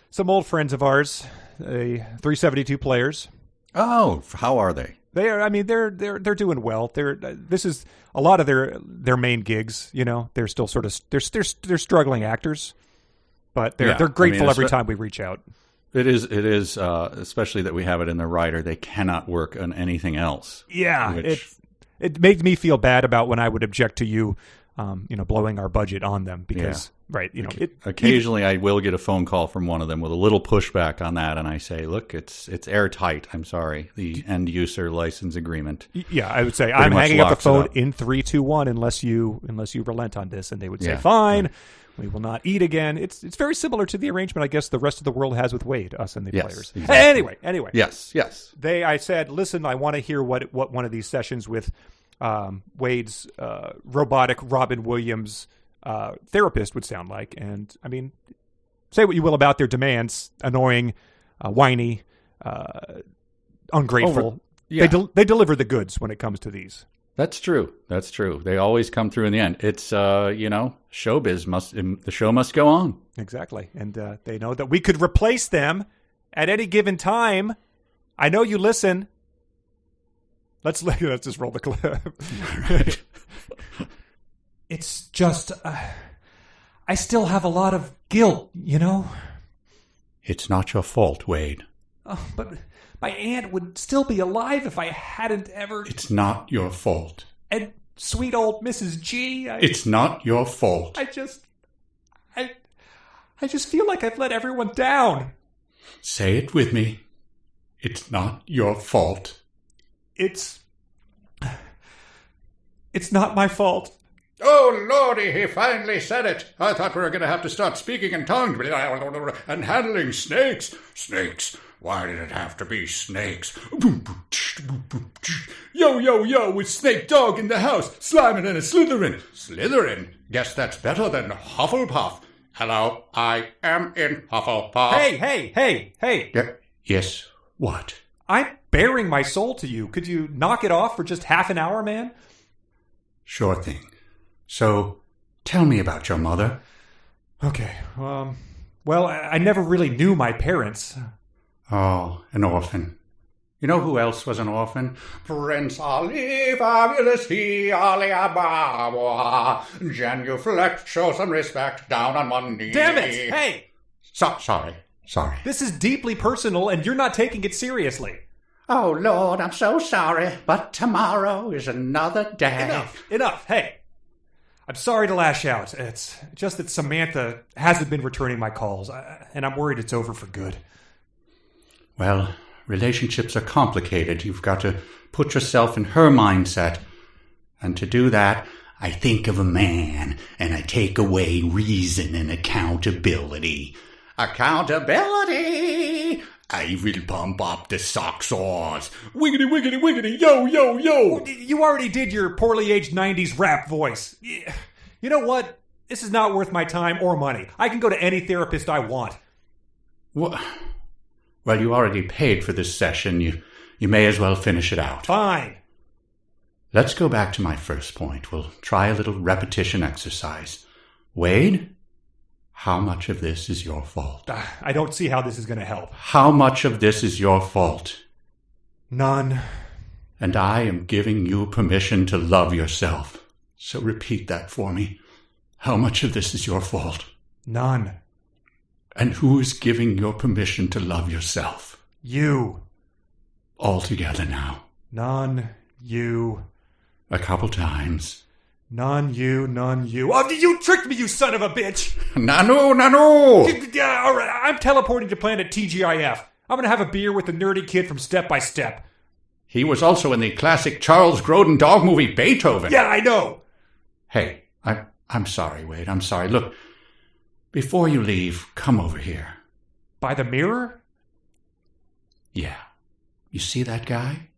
some old friends of ours, 372 players. Oh, how are they? They are. I mean, they're doing well. This is a lot of their main gigs. You know, they're still sort of they're struggling actors, but they're grateful every time we reach out. It is, especially that we have it in the writer. They cannot work on anything else. Yeah, it made me feel bad about when I would object to you, blowing our budget on them because, right, occasionally I will get a phone call from one of them with a little pushback on that, and I say, look, it's airtight. I'm sorry, the end user license agreement. Yeah, I would say I'm hanging up the phone in 3, 2, 1 unless you relent on this, and they would say, fine. Right. We will not eat again. It's very similar to the arrangement I guess the rest of the world has with Wade, us and the players. Exactly. Anyway. Yes. I said, listen, I want to hear what one of these sessions with Wade's robotic Robin Williams therapist would sound like. And I mean, say what you will about their demands, annoying, whiny, ungrateful. They deliver the goods when it comes to these. That's true. They always come through in the end. It's, showbiz the show must go on. Exactly. And they know that we could replace them at any given time. I know you listen. Let's just roll the clip. It's just, I still have a lot of guilt, you know? It's not your fault, Wade. Oh, but my aunt would still be alive if I hadn't ever... It's not your fault. And sweet old Mrs. G... It's not your fault. I just feel like I've let everyone down. Say it with me. It's not your fault. It's not my fault. Oh, Lordy, he finally said it. I thought we were going to have to start speaking in tongues and handling snakes. Snakes. Why did it have to be snakes? Yo, it's Snake Dog in the house, sliming and a Slytherin. Slytherin? Guess that's better than Hufflepuff. Hello, I am in Hufflepuff. Hey. Yes, what? I'm bearing my soul to you. Could you knock it off for just half an hour, man? Sure thing. So, tell me about your mother. Okay, well, I never really knew my parents. Oh, an orphan. You know who else was an orphan? Prince Ali, fabulous he, Ali Ababa. Genuflect, show some respect, down on one knee. Damn it! Hey! Sorry. This is deeply personal, and you're not taking it seriously. Oh, Lord, I'm so sorry, but tomorrow is another day. Enough. Hey, I'm sorry to lash out. It's just that Samantha hasn't been returning my calls, and I'm worried it's over for good. Well, relationships are complicated. You've got to put yourself in her mindset. And to do that, I think of a man, and I take away reason and accountability. Accountability! I will pump up the sock saws. Wiggity, wiggity, wiggity, yo, yo, yo! You already did your poorly aged 90s rap voice. You know what? This is not worth my time or money. I can go to any therapist I want. What? Well, you already paid for this session. You may as well finish it out. Fine. Let's go back to my first point. We'll try a little repetition exercise. Wade, how much of this is your fault? I don't see how this is going to help. How much of this is your fault? None. And I am giving you permission to love yourself. So repeat that for me. How much of this is your fault? None. And who is giving your permission to love yourself? You. All together now. None. You. A couple times. None. You. None. You. Oh, you tricked me, you son of a bitch! Nano! Yeah, all right. I'm teleporting to planet TGIF. I'm going to have a beer with the nerdy kid from Step by Step. He was also in the classic Charles Grodin dog movie Beethoven. Yeah, I know. Hey, I'm sorry, Wade. I'm sorry. Look, before you leave, come over here. By the mirror? Yeah. You see that guy?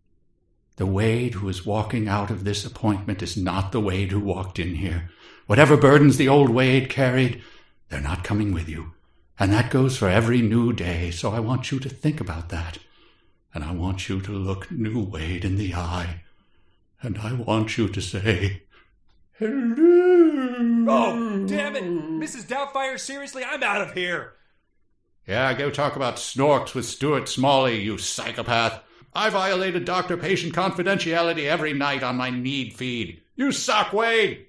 The Wade who is walking out of this appointment is not the Wade who walked in here. Whatever burdens the old Wade carried, they're not coming with you. And that goes for every new day, so I want you to think about that. And I want you to look new Wade in the eye. And I want you to say, hello. Oh, damn it. Mrs. Doubtfire, seriously, I'm out of here. Yeah, go talk about snorks with Stuart Smalley, you psychopath. I violated doctor-patient confidentiality every night on my need feed. You suck, Wade.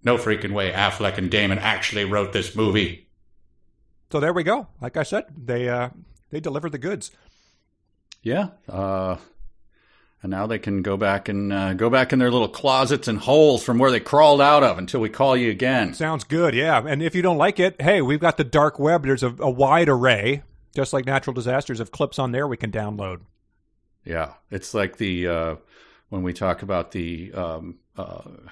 No freaking way Affleck and Damon actually wrote this movie. So there we go. Like I said, they delivered the goods. Yeah. And now they can go back in their little closets and holes from where they crawled out of until we call you again. Sounds good, yeah. And if you don't like it, hey, we've got the dark web. There's a wide array, just like natural disasters, of clips on there we can download. Yeah, it's like the when we talk about the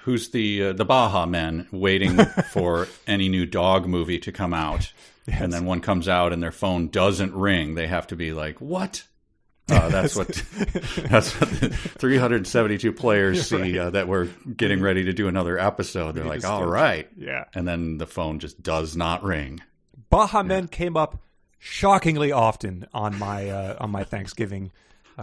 who's the Baja Men waiting for any new dog movie to come out, yes. And then one comes out and their phone doesn't ring. They have to be like, what? That's what the 372 players see that we're getting ready to do another episode. They're like, all right. Yeah. And then the phone just does not ring. Baja Men came up shockingly often on my Thanksgiving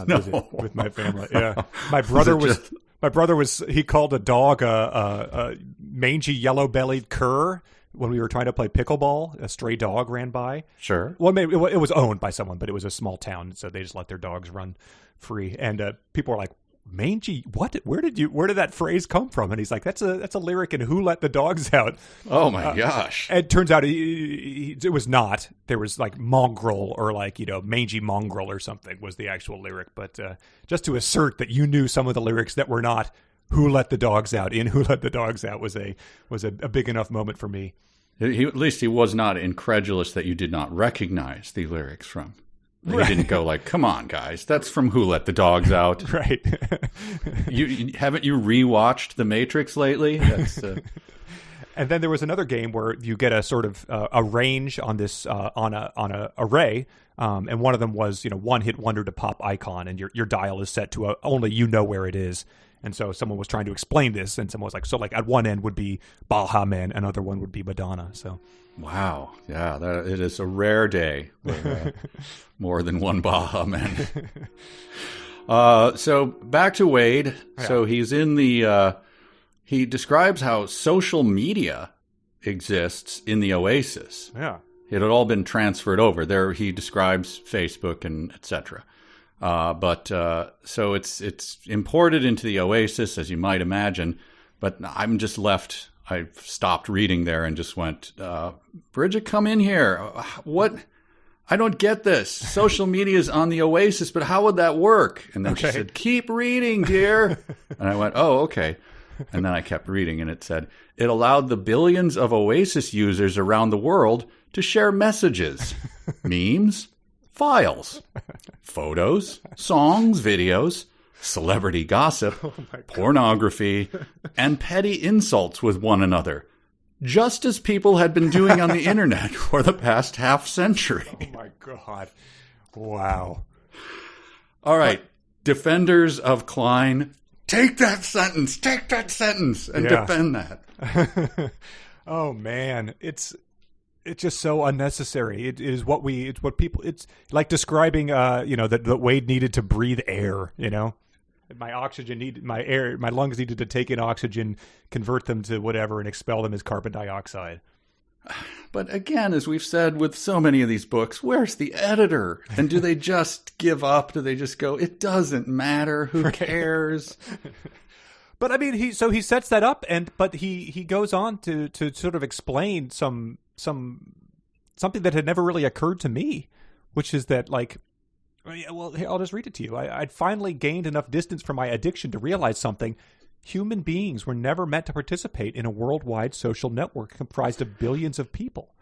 visit with my family. Yeah. My brother was he called a dog a mangy yellow-bellied cur. When we were trying to play pickleball, a stray dog ran by. Sure. Well, maybe it was owned by someone, but it was a small town, so they just let their dogs run free. And people were like, "Mangy? What? Where did that phrase come from?" And he's like, "That's a lyric in Who Let the Dogs Out." Oh my gosh! And it turns out it was not. There was like mongrel or like mangy mongrel or something was the actual lyric. But just to assert that you knew some of the lyrics that were not Who Let the Dogs Out in Who Let the Dogs Out was a big enough moment for me. At least he was not incredulous that you did not recognize the lyrics from. He didn't go like, "Come on, guys, that's from Who Let the Dogs Out." Right. Haven't you rewatched The Matrix lately? That's, And then there was another game where you get a sort of a range on this on a array, and one of them was one hit wonder to pop icon, and your dial is set to only where it is. And so someone was trying to explain this, and someone was like, so like at one end would be Baja Men, another one would be Madonna. So, wow, yeah, it is a rare day with more than one Baja Men. So back to Wade. Yeah. So he's in the. He describes how social media exists in the Oasis. Yeah, it had all been transferred over there. He describes Facebook and etc. So it's imported into the Oasis, as you might imagine, but I'm just left, I stopped reading there and just went, Bridget, come in here. What? I don't get this. Social media is on the Oasis, but how would that work? And then she said, keep reading, dear. And I went, oh, okay. And then I kept reading and it said, it allowed the billions of Oasis users around the world to share messages, memes, files, photos, songs, videos, celebrity gossip, pornography, and petty insults with one another, just as people had been doing on the internet for the past half century. Oh my God. Wow. All right. Defenders of Cline, take that sentence, and defend that. Oh man. It's just so unnecessary. It's what people, it's like describing, that Wade needed to breathe air, my lungs needed to take in oxygen, convert them to whatever and expel them as carbon dioxide. But again, as we've said with so many of these books, where's the editor? And do they just give up? Do they just go, it doesn't matter. Who cares? But I mean, he sets that up but he goes on to sort of explain something that had never really occurred to me, which is that well, I'll just read it to you. I'd finally gained enough distance from my addiction to realize something. Human beings were never meant to participate in a worldwide social network comprised of billions of people.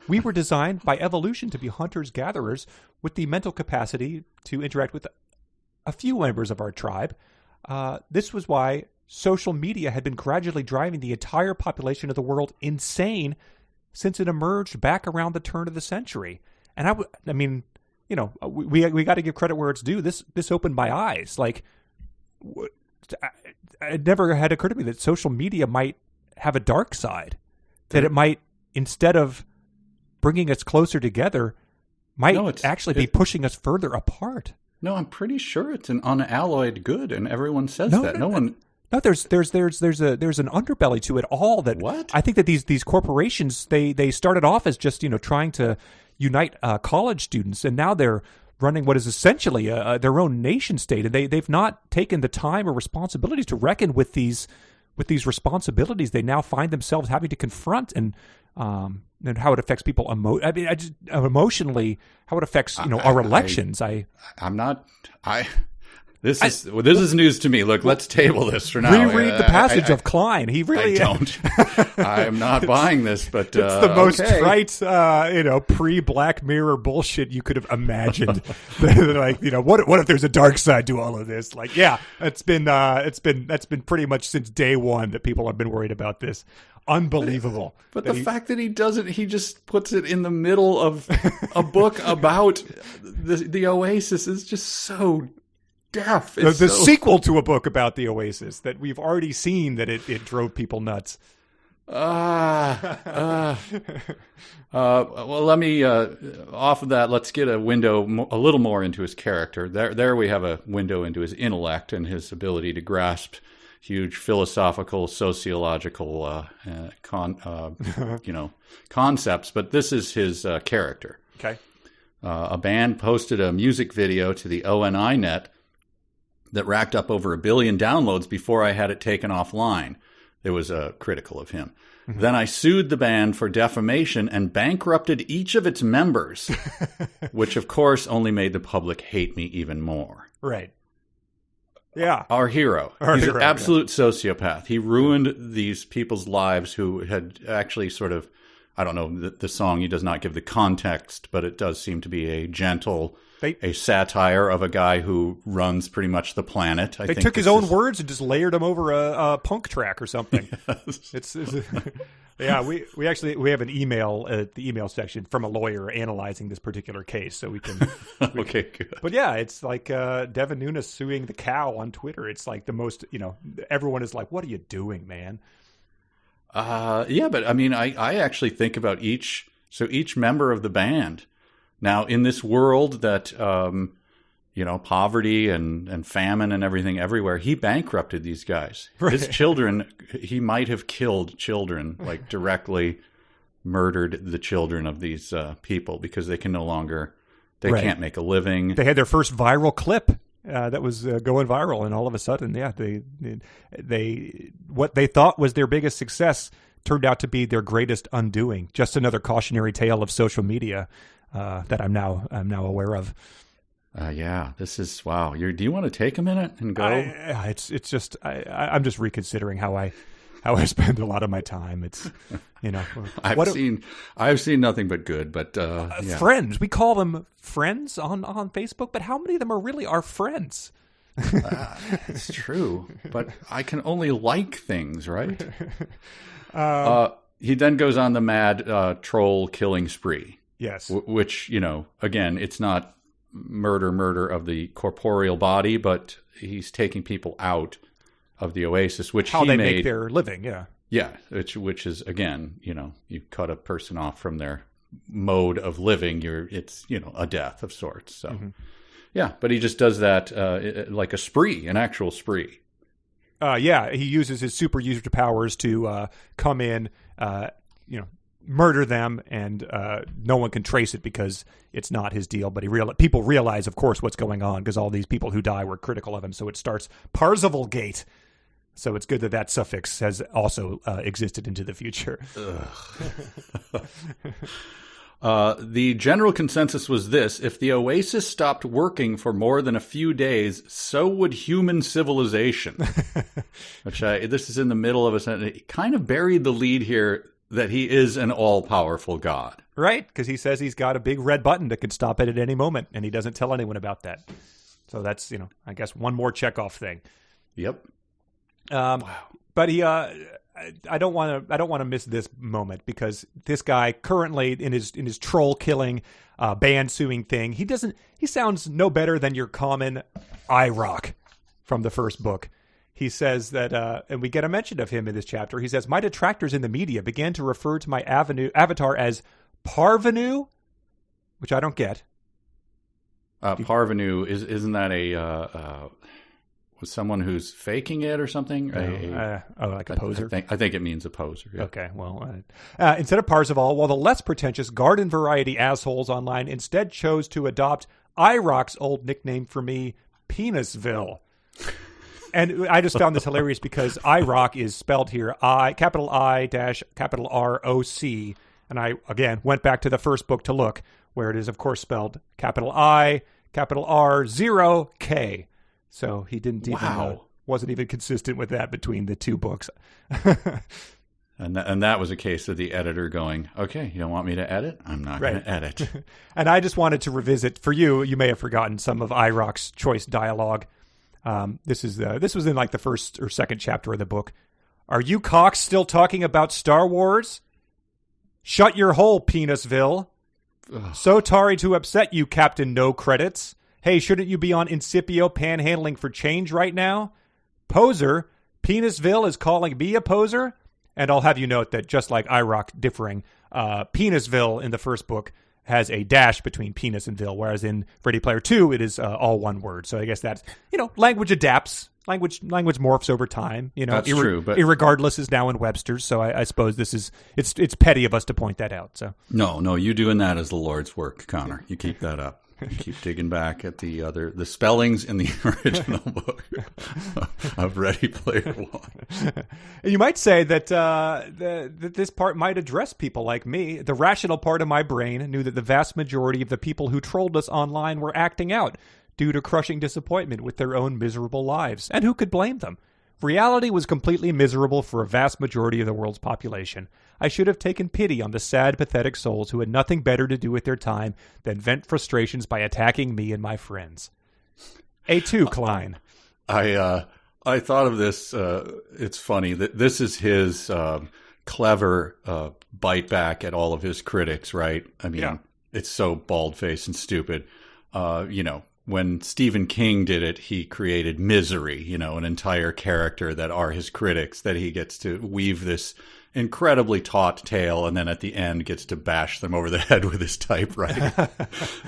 We were designed by evolution to be hunters-gatherers with the mental capacity to interact with a few members of our tribe. This was why social media had been gradually driving the entire population of the world insane since it emerged back around the turn of the century. And we got to give credit where it's due. This opened my eyes. It never had occurred to me that social media might have a dark side. That it might, instead of bringing us closer together, might be pushing us further apart. No, I'm pretty sure it's an unalloyed good, and everyone says that. No one. No, there's an underbelly to it all. That What? I think that these corporations they started off as just trying to unite college students, and now they're running what is essentially their own nation state, and they've not taken the time or responsibilities to reckon with these responsibilities they now find themselves having to confront, and how it affects people emotionally, how it affects our elections. This is news to me. Look, let's table this for now. Reread the passage of Cline. He really. I don't. I'm not buying this, but it's the most trite, pre-Black Mirror bullshit you could have imagined. What if there's a dark side to all of this? Like, yeah, that's been pretty much since day one that people have been worried about this. Unbelievable. But the fact that he doesn't, he just puts it in the middle of a book about the Oasis is just so deaf. The sequel to a book about the Oasis that we've already seen that it drove people nuts. Well, let me off of that. Let's get a window a little more into his character. There we have a window into his intellect and his ability to grasp huge philosophical, sociological, concepts. But this is his character. Okay. A band posted a music video to the ONI net that racked up over 1 billion downloads before I had it taken offline. It was critical of him. Mm-hmm. Then I sued the band for defamation and bankrupted each of its members, which, of course, only made the public hate me even more. Right. Yeah. Our hero. He's an absolute sociopath. He ruined these people's lives who had actually sort of, I don't know, the song, he does not give the context, but it does seem to be a gentle... a satire of a guy who runs pretty much the planet. They took his own words and just layered them over a punk track or something. Yes. We have an email at the email section from a lawyer analyzing this particular case, so we can. Okay, good. But yeah, it's like Devin Nunes suing the cow on Twitter. It's like the most, everyone is like, "What are you doing, man?" Yeah, but I mean, I actually think about each member of the band. Now, in this world that, poverty and famine and everything everywhere, he bankrupted these guys. Right. His children, he might have killed children, like directly murdered the children of these people because they can no longer, can't make a living. They had their first viral clip that was going viral, and all of a sudden, they what they thought was their biggest success turned out to be their greatest undoing. Just another cautionary tale of social media. That I'm now aware of. Yeah, this is wow. Do you want to take a minute and go? It's just I'm just reconsidering how I spend a lot of my time. It's I've seen nothing but good. But friends, we call them friends on Facebook, but how many of them are really our friends? It's true, but I can only like things, right? He then goes on the mad troll killing spree. Yes. Which, again, it's not murder of the corporeal body, but he's taking people out of the Oasis, which how they make their living, yeah. Yeah, which is, again, you cut a person off from their mode of living, it's a death of sorts. So, yeah, but he just does that like a spree, an actual spree. He uses his super user powers to come in, murder them, and no one can trace it because it's not his deal. But people realize, of course, what's going on because all these people who die were critical of him. So it starts Parzival Gate. So it's good that suffix has also existed into the future. The general consensus was this: if the Oasis stopped working for more than a few days, so would human civilization. Which this is in the middle of a sentence. It kind of buried the lead here that he is an all-powerful god. Right, because he says he's got a big red button that could stop it at any moment, and he doesn't tell anyone about that. So that's, I guess one more checkoff thing. Yep. Wow. But I don't want to miss this moment because this guy currently in his troll killing, band suing thing, he sounds no better than your common IROC from the first book. He says that, and we get a mention of him in this chapter. He says, my detractors in the media began to refer to my avatar as Parvenu, which I don't get. Parvenu, isn't that was someone who's faking it or something? Like a poser? I think it means a poser. Yeah. Okay, well, instead of Parzival, while the less pretentious garden variety assholes online instead chose to adopt IROC's old nickname for me, Penisville. And I just found this hilarious because IROC is spelled here, capital I dash capital ROC. And I, again, went back to the first book to look, where it is, of course, spelled capital I, capital R, 0, K. So he didn't even, wasn't even consistent with that between the two books. And that was a case of the editor going, okay, you don't want me to edit? I'm not going to edit. And I just wanted to revisit, for you may have forgotten some of IROC's choice dialogue. This was in like the first or second chapter of the book. Are you cocks still talking about Star Wars? Shut your hole, Penisville. Ugh. So sorry to upset you, Captain No Credits. Hey, shouldn't you be on Incipio panhandling for change right now? Poser, Penisville is calling me a poser? And I'll have you note that just like IROC differing, Penisville in the first book has a dash between penis and ville, whereas in Ready Player 2, it is all one word. So I guess that's, language adapts. Language morphs over time. That's true. But irregardless is now in Webster's, so I suppose it's petty of us to point that out. So no, you doing that is the Lord's work, Conor. You keep that up. You keep digging back at the spellings in the original book of Ready Player One. You might say that that this part might address people like me. The rational part of my brain knew that the vast majority of the people who trolled us online were acting out due to crushing disappointment with their own miserable lives. And who could blame them? Reality was completely miserable for a vast majority of the world's population. I should have taken pity on the sad, pathetic souls who had nothing better to do with their time than vent frustrations by attacking me and my friends. A2, Cline. I thought of this. It's funny that this is his clever bite back at all of his critics, right? I mean, It's so bald-faced and stupid. When Stephen King did it, he created Misery, an entire character that are his critics, that he gets to weave this incredibly taut tale and then at the end gets to bash them over the head with his typewriter.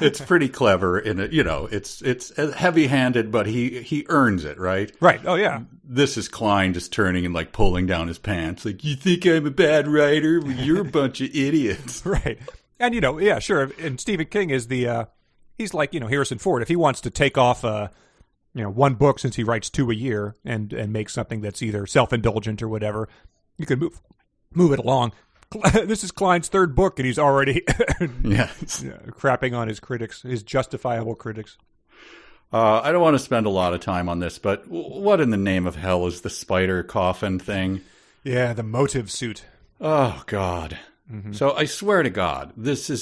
It's pretty clever in it, it's heavy-handed, but he earns it, right? Right. Oh yeah. This is Cline just turning and like pulling down his pants. Like, you think I'm a bad writer? Well, you're a bunch of idiots. Right. And yeah, sure. And Stephen King is he's like, Harrison Ford. If he wants to take off one book, since he writes 2 a year, and make something that's either self-indulgent or whatever, you can move it along. This is Cline's third book, and he's already crapping on his critics, his justifiable critics. I don't want to spend a lot of time on this, but what in the name of hell is the spider coffin thing? Yeah, the motive suit. Oh, God. Mm-hmm. So I swear to God,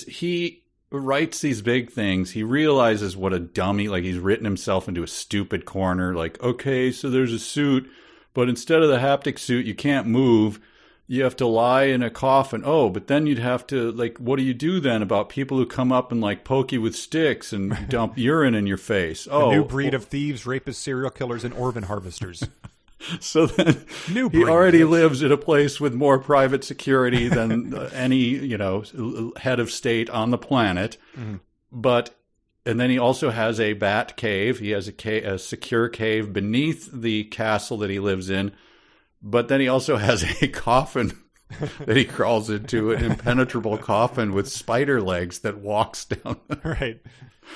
he writes these big things. He realizes what a dummy, like he's written himself into a stupid corner. Like, okay, so there's a suit, but instead of the haptic suit, you can't move. You have to lie in a coffin. Oh, but then you'd have to, like, what do you do then about people who come up and, like, poke you with sticks and dump urine in your face? Oh, a new breed of thieves, rapists, serial killers, and orphan harvesters. So then he already lives in a place with more private security than any, head of state on the planet. Mm-hmm. And then he also has a bat cave. He has a secure cave beneath the castle that he lives in. But then he also has a coffin that he crawls into, an impenetrable coffin with spider legs that walks down. Right.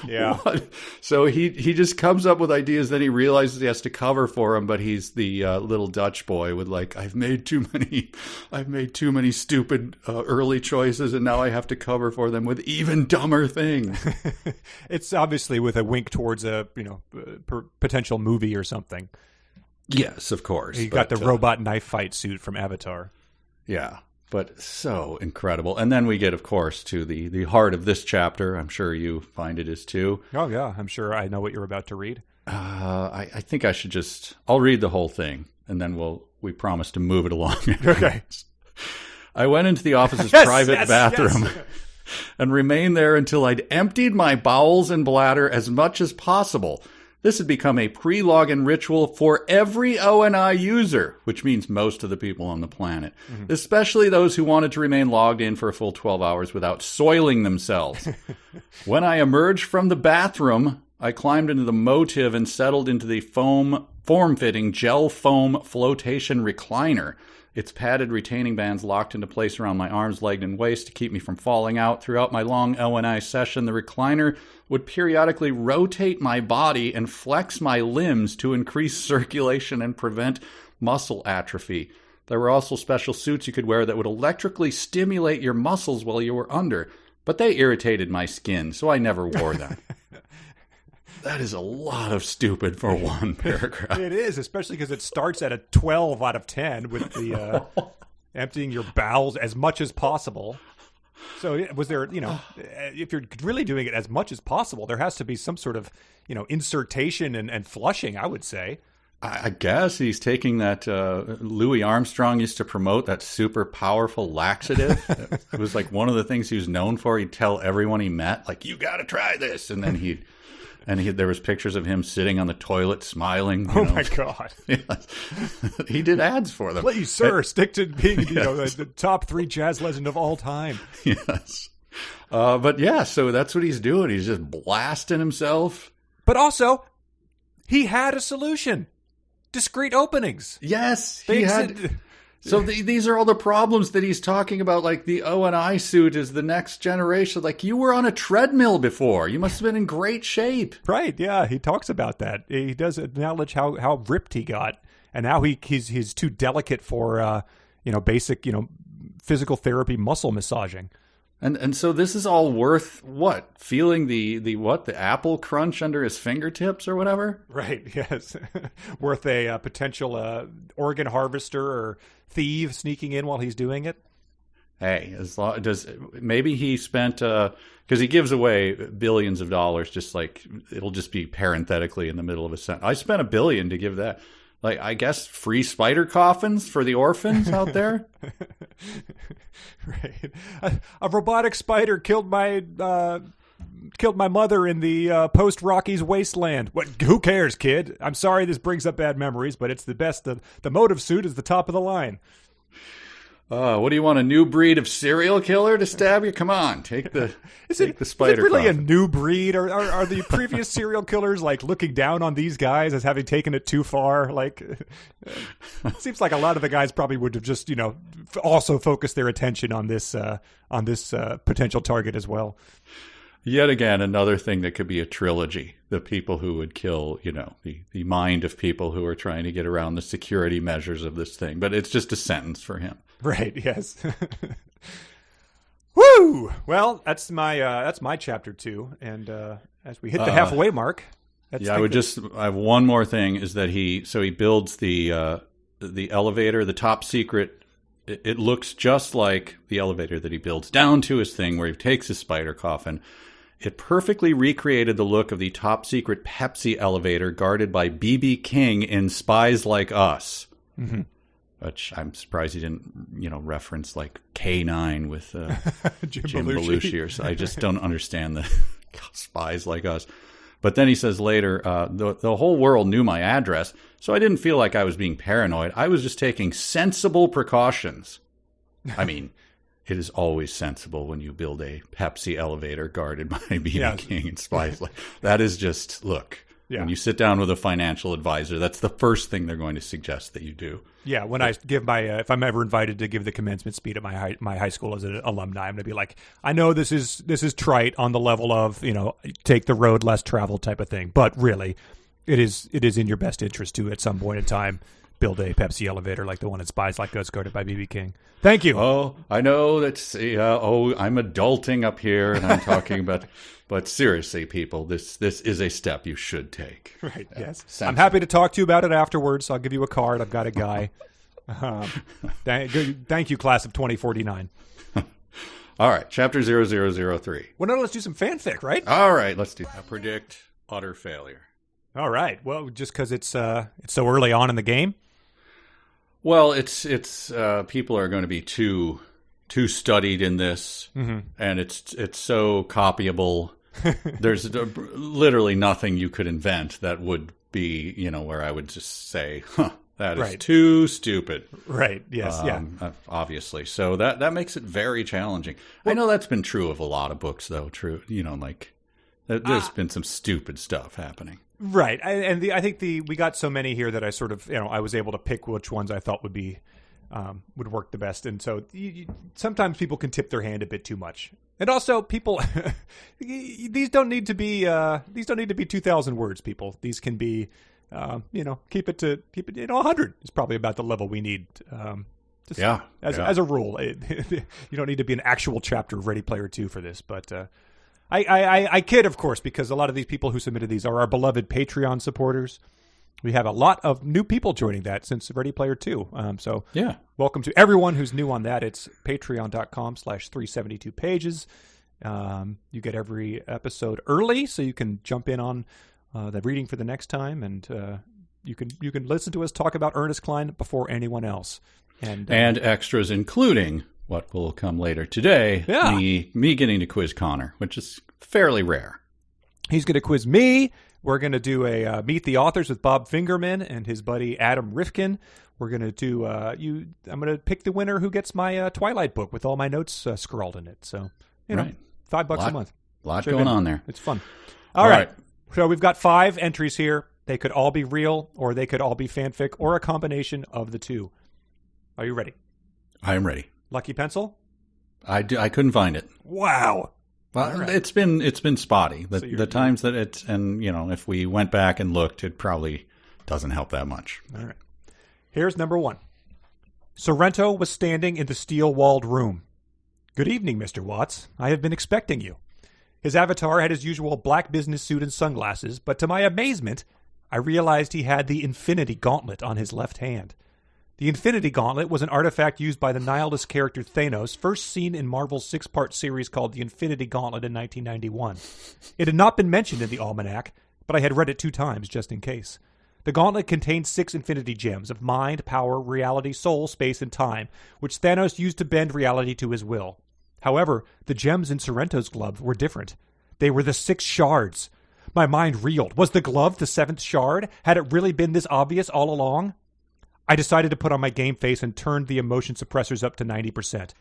Yeah. What? So he just comes up with ideas. Then he realizes he has to cover for him, but he's the little Dutch boy with like, I've made too many stupid early choices, and now I have to cover for them with even dumber things. It's obviously with a wink towards a potential movie or something. Yes, of course. He got the robot knife fight suit from Avatar. Yeah, but so incredible. And then we get, of course, to the heart of this chapter. I'm sure you find it is too. Oh, yeah. I'm sure I know what you're about to read. I think I should I'll read the whole thing, and then we promise to move it along. Okay. I went into the office's private bathroom and remained there until I'd emptied my bowels and bladder as much as possible. This had become a pre-login ritual for every ONI user, which means most of the people on the planet, especially those who wanted to remain logged in for a full 12 hours without soiling themselves. When I emerged from the bathroom, I climbed into the motive and settled into the form-fitting gel foam flotation recliner. Its padded retaining bands locked into place around my arms, leg, and waist to keep me from falling out. Throughout my long O&I session, the recliner would periodically rotate my body and flex my limbs to increase circulation and prevent muscle atrophy. There were also special suits you could wear that would electrically stimulate your muscles while you were under, but they irritated my skin, so I never wore them. That is a lot of stupid for one paragraph. It is, especially because it starts at a 12 out of 10 with the emptying your bowels as much as possible. So was there, if you're really doing it as much as possible, there has to be some sort of, insertion and flushing, I would say. I guess he's taking that Louis Armstrong used to promote, that super powerful laxative. It was like one of the things he was known for. He'd tell everyone he met, like, you got to try this. And then there was pictures of him sitting on the toilet smiling. Oh, my God. Yes. He did ads for them. Please, sir, stick to being the top 3 jazz legend of all time. Yes. But yeah, so that's what he's doing. He's just blasting himself. But also, he had a solution. Discrete openings. Yes, he had. So these are all the problems that he's talking about. Like the O&I suit is the next generation. Like, you were on a treadmill before. You must have been in great shape. Right. Yeah. He talks about that. He does acknowledge how ripped he got, and now he's too delicate for basic physical therapy, muscle massaging. And so this is all worth what? Feeling the apple crunch under his fingertips or whatever? Right, yes. Worth a potential organ harvester or thief sneaking in while he's doing it? Hey, maybe he spent because he gives away billions of dollars, just like it'll just be parenthetically in the middle of a sentence. I spent $1 billion to give that. Like, I guess free spider coffins for the orphans out there. Right. A robotic spider killed my mother in the post-Rockies wasteland. What? Who cares, kid? I'm sorry this brings up bad memories, but it's the best. The motive suit is the top of the line. What do you want, a new breed of serial killer to stab you? Come on, take the spider. Is it really coffin. A new breed? Or are the previous serial killers like looking down on these guys as having taken it too far? Like, it seems like a lot of the guys probably would have just also focused their attention on this potential target as well. Yet again, another thing that could be a trilogy. The people who would kill, the mind of people who are trying to get around the security measures of this thing. But it's just a sentence for him. Right, yes. Woo! Well, that's my chapter 2. And as we hit the halfway mark... I have one more thing, is that he builds the elevator, the top secret. It looks just like the elevator that he builds down to his thing where he takes his spider coffin. It perfectly recreated the look of the top secret Pepsi elevator guarded by B.B. King in Spies Like Us. Mm-hmm. Which I'm surprised he didn't, reference like K9 with Jim Belushi. I just don't understand the Spies Like Us. But then he says later, the whole world knew my address, so I didn't feel like I was being paranoid. I was just taking sensible precautions. I mean, it is always sensible when you build a Pepsi elevator guarded by B.B. King and Spies. That is just, look, when you sit down with a financial advisor, that's the first thing they're going to suggest that you do. Yeah, when I give if I'm ever invited to give the commencement speech at my high school as an alumni, I'm going to be like, I know this is trite on the level of, take the road less traveled type of thing, but really, it is in your best interest to, at some point in time, build a Pepsi elevator like the one in Spies Like Us guarded by B.B. King. Thank you. Oh, I know that's I'm adulting up here and I'm talking about, but seriously, people, this is a step you should take. Right. Yes. Sensible. I'm happy to talk to you about it afterwards. I'll give you a card. I've got a guy. Thank you, class of 2049. All right, chapter 0003. Well, no, let's do some fanfic, right? All right, let's do that. I predict utter failure. All right. Well, just because it's so early on in the game. Well, it's people are going to be too studied in this, mm-hmm. and it's so copyable. There's literally nothing you could invent that would be, where I would just say, that is too stupid. Right. Yes. Obviously. So that makes it very challenging. Well, I know that's been true of a lot of books, though. True. There's been some stupid stuff happening. Right. I think we got so many here that I sort of, I was able to pick which ones I thought would work the best. And so sometimes people can tip their hand a bit too much. And also people, these don't need to be 2,000 words, people. These can be, keep it, 100 is probably about the level we need. As a rule, you don't need to be an actual chapter of Ready Player 2 for this, but, I kid, of course, because a lot of these people who submitted these are our beloved Patreon supporters. We have a lot of new people joining that since Ready Player 2. Welcome to everyone who's new on that. It's patreon.com/372pages. You get every episode early, so you can jump in on the reading for the next time, and you can listen to us talk about Ernest Cline before anyone else. And extras, including what will come later today, me getting to quiz Conor, which is fairly rare. He's going to quiz me. We're going to do a Meet the Authors with Bob Fingerman and his buddy Adam Rifkin. We're going to do I'm going to pick the winner who gets my Twilight book with all my notes scrawled in it. So, $5 a month. A lot going on there. It's fun. All right. So we've got 5 entries here. They could all be real, or they could all be fanfic, or a combination of the two. Are you ready? I am ready. Lucky pencil? I couldn't find it. Wow. Well, right. It's been spotty. The times that if we went back and looked, it probably doesn't help that much. All right. Here's number 1. Sorrento was standing in the steel-walled room. Good evening, Mr. Watts. I have been expecting you. His avatar had his usual black business suit and sunglasses, but to my amazement, I realized he had the Infinity Gauntlet on his left hand. The Infinity Gauntlet was an artifact used by the nihilist character Thanos, first seen in Marvel's 6-part series called The Infinity Gauntlet in 1991. It had not been mentioned in the Almanac, but I had read it 2 times just in case. The gauntlet contained 6 infinity gems of mind, power, reality, soul, space, and time, which Thanos used to bend reality to his will. However, the gems in Sorrento's glove were different. They were the 6 shards. My mind reeled. Was the glove the 7th shard? Had it really been this obvious all along? I decided to put on my game face and turned the emotion suppressors up to 90%.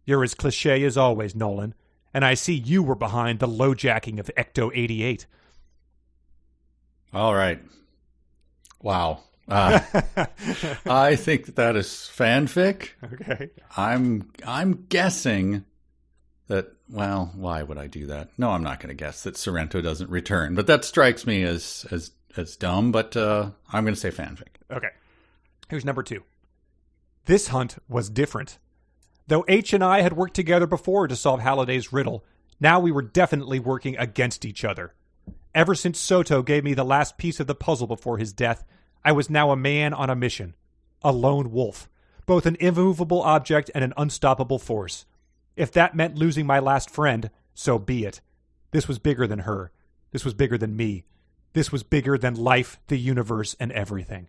You're as cliché as always, Nolan. And I see you were behind the low-jacking of Ecto-88. All right. Wow. I think that is fanfic. Okay. I'm guessing that, well, why would I do that? No, I'm not going to guess that Sorrento doesn't return. But that strikes me as dumb, but I'm going to say fanfic. Okay. Here's number 2. This hunt was different. Though H and I had worked together before to solve Halliday's riddle, now we were definitely working against each other. Ever since Soto gave me the last piece of the puzzle before his death, I was now a man on a mission. A lone wolf. Both an immovable object and an unstoppable force. If that meant losing my last friend, so be it. This was bigger than her. This was bigger than me. This was bigger than life, the universe, and everything.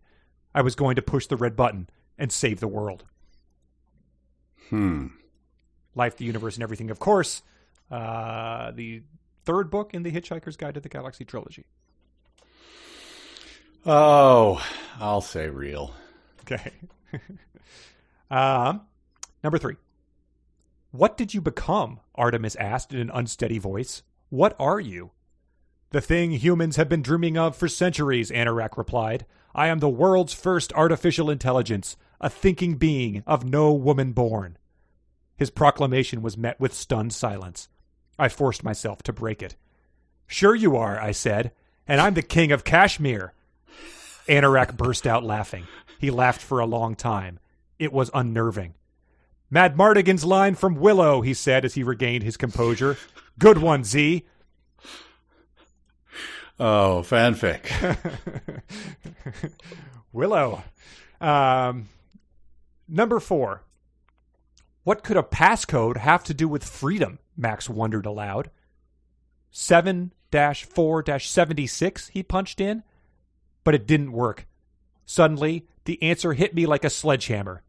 I was going to push the red button and save the world. Life, the universe, and everything, of course. The 3rd book in the Hitchhiker's Guide to the Galaxy trilogy. Oh, I'll say real. Okay. Number 3. What did you become? Artemis asked in an unsteady voice. What are you? The thing humans have been dreaming of for centuries, Anorak replied. I am the world's first artificial intelligence, a thinking being of no woman born. His proclamation was met with stunned silence. I forced myself to break it. Sure you are, I said, and I'm the king of Kashmir. Anorak burst out laughing. He laughed for a long time. It was unnerving. Mad Mardigan's line from Willow, he said as he regained his composure. Good one, Z. Oh, fanfic. Willow. Number 4. What could a passcode have to do with freedom? Max wondered aloud. 7-4-76, he punched in. But it didn't work. Suddenly, the answer hit me like a sledgehammer.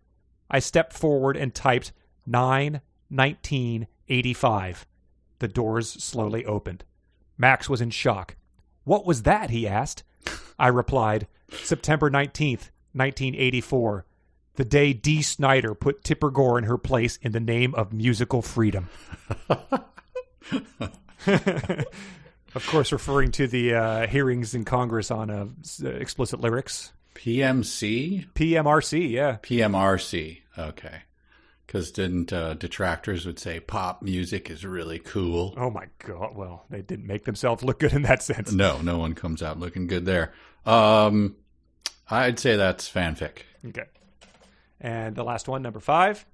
I stepped forward and typed 9-19-85. The doors slowly opened. Max was in shock. What was that? He asked. I replied, September 19th, 1984. The day Dee Snider put Tipper Gore in her place in the name of musical freedom. Of course, referring to the hearings in Congress on explicit lyrics. PMC? PMRC, yeah. PMRC, okay. Because didn't detractors would say pop music is really cool? Oh, my God. Well, they didn't make themselves look good in that sense. No one comes out looking good there. I'd say that's fanfic. Okay. And the last one, number 5.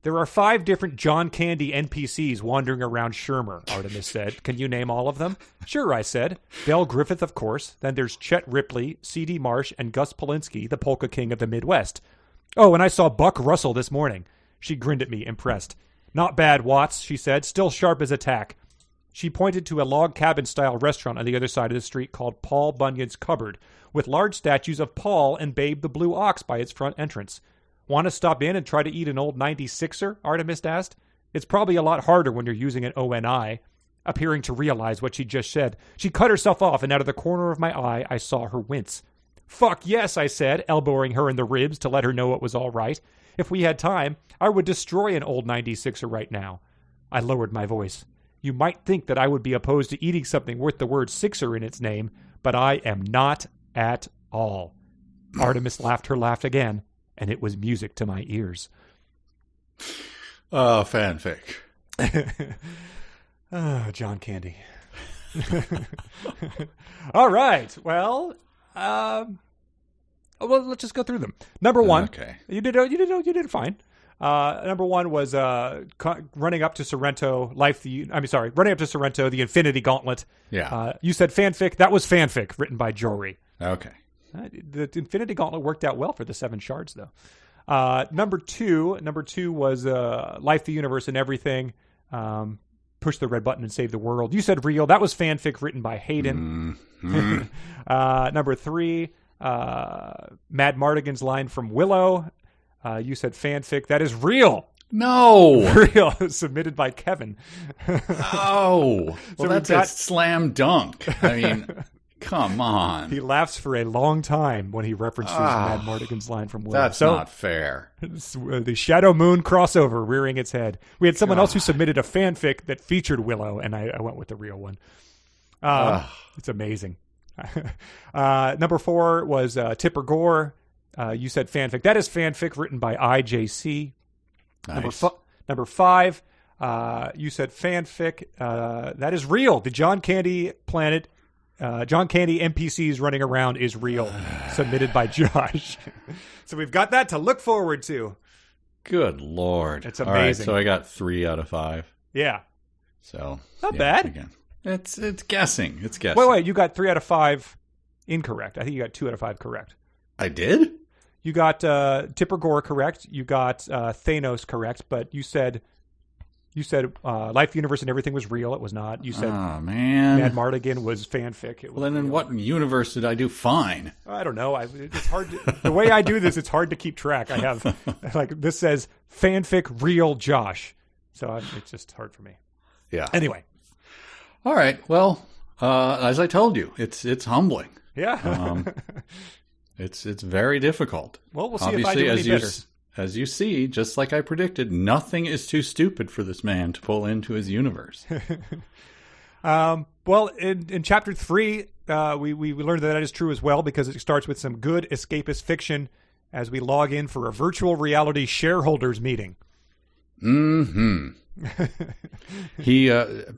There are 5 different John Candy NPCs wandering around Shermer, Artemis said. Can you name all of them? Sure, I said. Belle Griffith, of course. Then there's Chet Ripley, C.D. Marsh, and Gus Polinski, the polka king of the Midwest. Oh, and I saw Buck Russell this morning. She grinned at me, impressed. Not bad, Watts, she said, still sharp as a tack. She pointed to a log cabin-style restaurant on the other side of the street called Paul Bunyan's Cupboard, with large statues of Paul and Babe the Blue Ox by its front entrance. Want to stop in and try to eat an old 96er? Artemis asked. It's probably a lot harder when you're using an ONI. Appearing to realize what she just said, she cut herself off, and out of the corner of my eye, I saw her wince. Fuck yes, I said, elbowing her in the ribs to let her know it was all right. If we had time, I would destroy an old 96er right now. I lowered my voice. You might think that I would be opposed to eating something worth the word sixer in its name, but I am not at all. Artemis laughed her laugh again, and it was music to my ears. Fanfic. John Candy. All right. Well, let's just go through them. Number 1. Okay. You did fine. Number 1 was running up to Sorrento. Running up to Sorrento, the Infinity Gauntlet. Yeah. You said fanfic. That was fanfic written by Jory. Okay. The Infinity Gauntlet worked out well for the 7 shards, though. Number two was Life, the Universe, and Everything. Push the red button and save the world. You said real. That was fanfic written by Hayden. Number 3, Mad Mardigan's line from Willow. You said fanfic. That is real. No. Real. Submitted by Kevin. Oh. Well, that's a slam dunk. I mean, come on. He laughs for a long time when he references Mad Mardigan's line from Willow. That's not fair. The Shadow Moon crossover rearing its head. We had someone else who submitted a fanfic that featured Willow, and I went with the real one. It's amazing. Number 4 was Tipper Gore. You said fanfic. That is fanfic written by IJC. Nice. Number 5, you said fanfic. That is real. The John Candy planet, John Candy NPCs running around is real. Submitted by Josh. So we've got that to look forward to. Good Lord. It's amazing. All right, so I got 3 out of 5. Yeah. So not bad. Again, it's guessing. It's guessing. Wait. You got 3 out of 5 incorrect. I think you got 2 out of 5 correct. I did? You got Tipper Gore correct. You got Thanos correct, but you said Life, Universe, and Everything was real. It was not. You said man. Mad Mardigan was fanfic. It was then in what universe did I do fine? I don't know. It's hard. The way I do this, it's hard to keep track. I have this says fanfic real Josh, so it's just hard for me. Yeah. Anyway. All right. Well, as I told you, it's humbling. Yeah. It's very difficult. Well, we'll see Obviously, if I do any better. As you see, just like I predicted, nothing is too stupid for this man to pull into his universe. Well, in chapter 3, we learned that is true as well, because it starts with some good escapist fiction as we log in for a virtual reality shareholders meeting. Mm-hmm.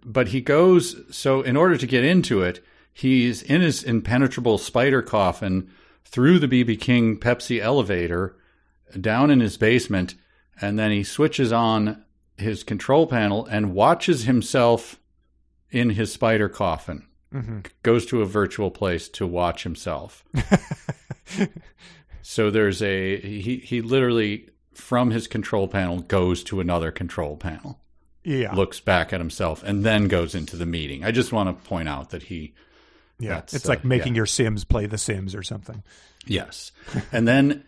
But he goes, so in order to get into it, he's in his impenetrable spider coffin through the BB King Pepsi elevator, down in his basement, and then he switches on his control panel and watches himself in his spider coffin. Mm-hmm. Goes to a virtual place to watch himself. So there's he literally, from his control panel, goes to another control panel. Yeah. Looks back at himself and then goes into the meeting. I just want to point out that it's like making your Sims play The Sims or something. Yes. And then,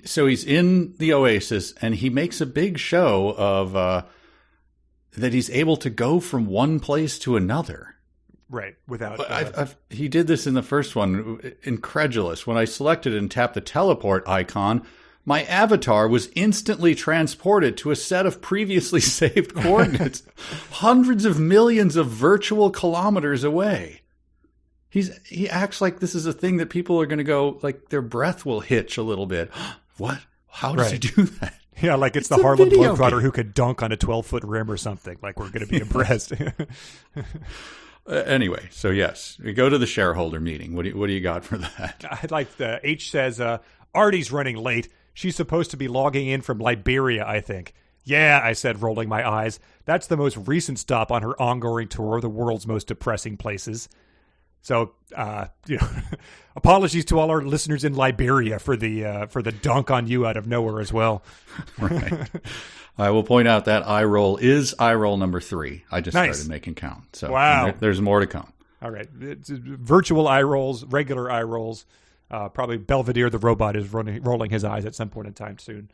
so he's in the Oasis, and he makes a big show of that he's able to go from one place to another. Right. Without. He did this in the first one. Incredulous. When I selected and tapped the teleport icon, My avatar was instantly transported to a set of previously saved coordinates, hundreds of millions of virtual kilometers away. He acts like this is a thing that people are going to go, like their breath will hitch a little bit. What? How does he do that? Yeah, like it's the Harlem Globetrotter who could dunk on a 12-foot rim or something. Like we're going to be impressed. Anyway, so yes, we go to the shareholder meeting. What do you got for that? I'd like H says, Artie's running late. She's supposed to be logging in from Liberia, I think. Yeah, I said, rolling my eyes. That's the most recent stop on her ongoing tour of the world's most depressing places. So, apologies to all our listeners in Liberia for the dunk on you out of nowhere as well. Right. I will point out that eye roll is eye roll number 3. I just started making count. So wow. There's more to come. All right. It's virtual eye rolls, regular eye rolls. Probably Belvedere the robot is rolling his eyes at some point in time soon.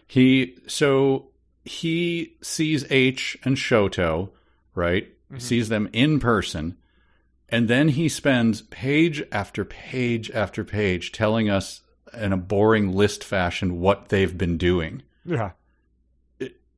He sees H and Shoto, right? Mm-hmm. Sees them in person. And then he spends page after page after page telling us in a boring list fashion what they've been doing. Yeah.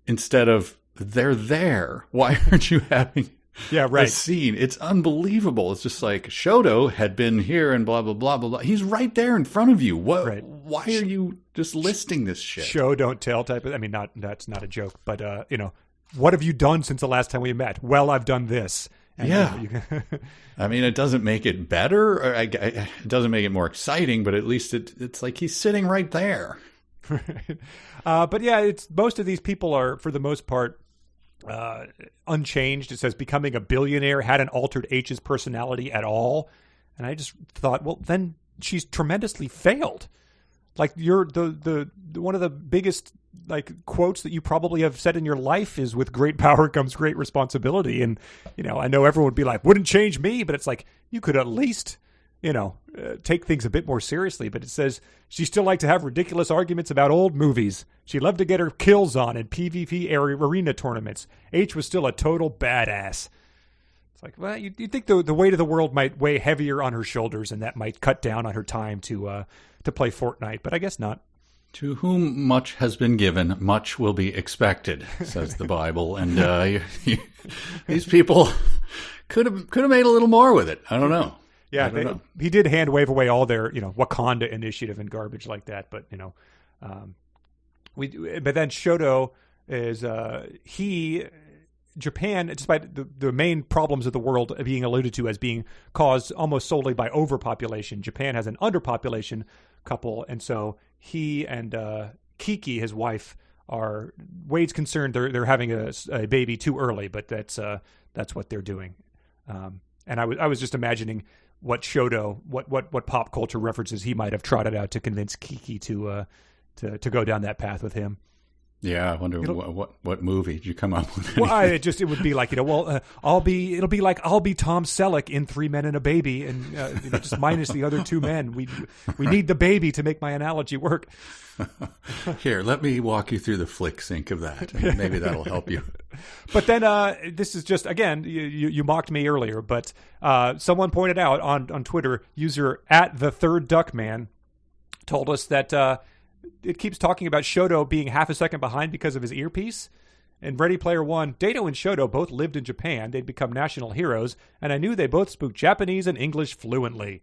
Instead of, they're there. Why aren't you having a scene? It's unbelievable. It's just like, Shoto had been here and blah, blah, blah, blah, blah. He's right there in front of you. What? Right. Why are you just listing this shit? Show, don't tell type of, I mean, that's not a joke, but, what have you done since the last time we met? Well, I've done this. And I mean, it doesn't make it better. Or it doesn't make it more exciting, but at least it's like he's sitting right there. But yeah, it's most of these people are, for the most part, unchanged. It says becoming a billionaire hadn't altered H's personality at all. And I just thought, well, then she's tremendously failed. Like you're the one of the biggest quotes that you probably have said in your life is, with great power comes great responsibility. And, I know everyone would be like, wouldn't change me, but it's like, you could at least, take things a bit more seriously. But it says she still liked to have ridiculous arguments about old movies. She loved to get her kills on in PvP arena tournaments. H was still a total badass. It's like, well, you'd think the weight of the world might weigh heavier on her shoulders, and that might cut down on her time to play Fortnite, but I guess not. To whom much has been given, much will be expected, says the Bible. And these people could have made a little more with it. I don't know. Yeah, he did hand wave away all their Wakanda initiative and garbage like that. But but then Shoto is Japan, despite the main problems of the world being alluded to as being caused almost solely by overpopulation, Japan has an underpopulation couple, and so he and Kiki, his wife, are, Wade's concerned they're having a baby too early, but that's what they're doing. And I was just imagining what Shoto, what pop culture references he might have trotted out to convince Kiki to go down that path with him. Yeah, I wonder what movie did you come up with? Well, it would be like, I'll be Tom Selleck in 3 Men and a Baby, and just minus the other 2 men. We need the baby to make my analogy work. Here, let me walk you through the flick sync of that. Maybe that'll help you. But then this is just, again, you mocked me earlier, but someone pointed out on Twitter, user @the3rdduckman told us that it keeps talking about Shoto being half a second behind because of his earpiece. In Ready Player One, Dato and Shoto both lived in Japan. They'd become national heroes, and I knew they both spoke Japanese and English fluently.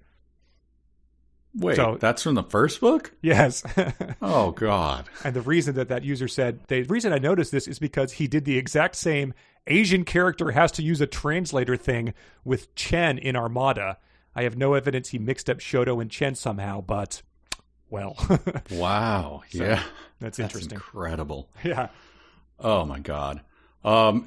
Wait, that's from the first book? Yes. Oh, God. And the reason that user said, the reason I noticed this is because he did the exact same Asian character has to use a translator thing with Chen in Armada. I have no evidence he mixed up Shoto and Chen somehow, but... well. Wow. So, yeah. That's interesting. Incredible. Yeah. Oh, my God.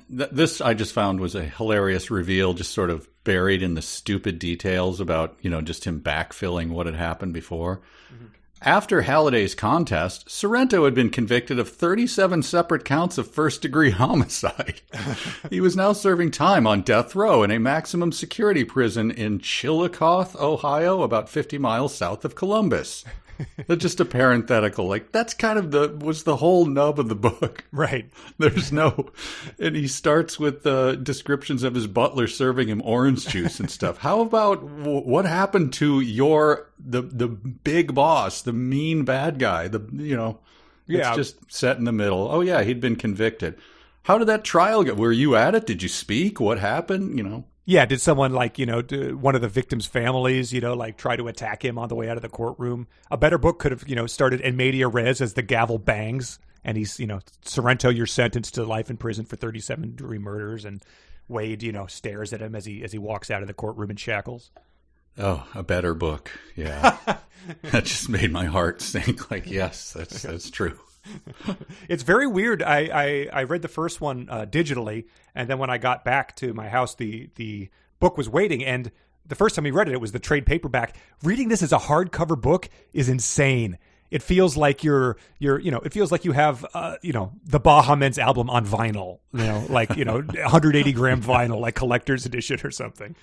This I just found was a hilarious reveal, just sort of buried in the stupid details about, just him backfilling what had happened before. Mm-hmm. After Halliday's contest, Sorrento had been convicted of 37 separate counts of first-degree homicide. He was now serving time on death row in a maximum security prison in Chillicothe, Ohio, about 50 miles south of Columbus. That's just a parenthetical. Like, that's kind of was the whole nub of the book. Right. There's and he starts with descriptions of his butler serving him orange juice and stuff. How about what happened to the big boss, the mean bad guy, it's just set in the middle. Oh yeah, he'd been convicted. How did that trial go? Were you at it? Did you speak? What happened? Yeah, did someone one of the victims' families, try to attack him on the way out of the courtroom? A better book could have, started in media res as the gavel bangs, and he's, Sorrento, you're sentenced to life in prison for 37 degree murders, and Wade, stares at him as he walks out of the courtroom in shackles. Oh, a better book. Yeah. That just made my heart sink. Like, yes, that's true. It's very weird. I read the first one digitally, and then when I got back to my house, the book was waiting. And the first time we read it, it was the trade paperback. Reading this as a hardcover book is insane. It feels like it feels like you have, the Baha Men's album on vinyl, 180 gram vinyl, like collector's edition or something.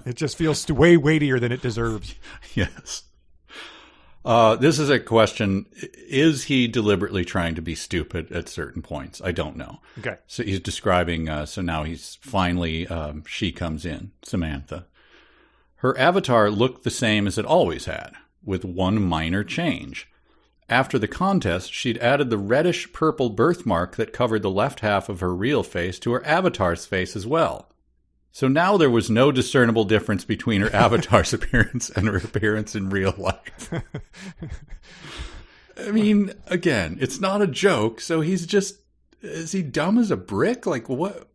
It just feels way weightier than it deserves. Yes. This is a question. Is he deliberately trying to be stupid at certain points? I don't know. Okay. So he's describing, so now he's finally, she comes in, Samantha. Her avatar looked the same as it always had, with one minor change. After the contest, she'd added the reddish-purple birthmark that covered the left half of her real face to her avatar's face as well. So now there was no discernible difference between her avatar's appearance and her appearance in real life. I mean, again, it's not a joke, so is he dumb as a brick? Like, what?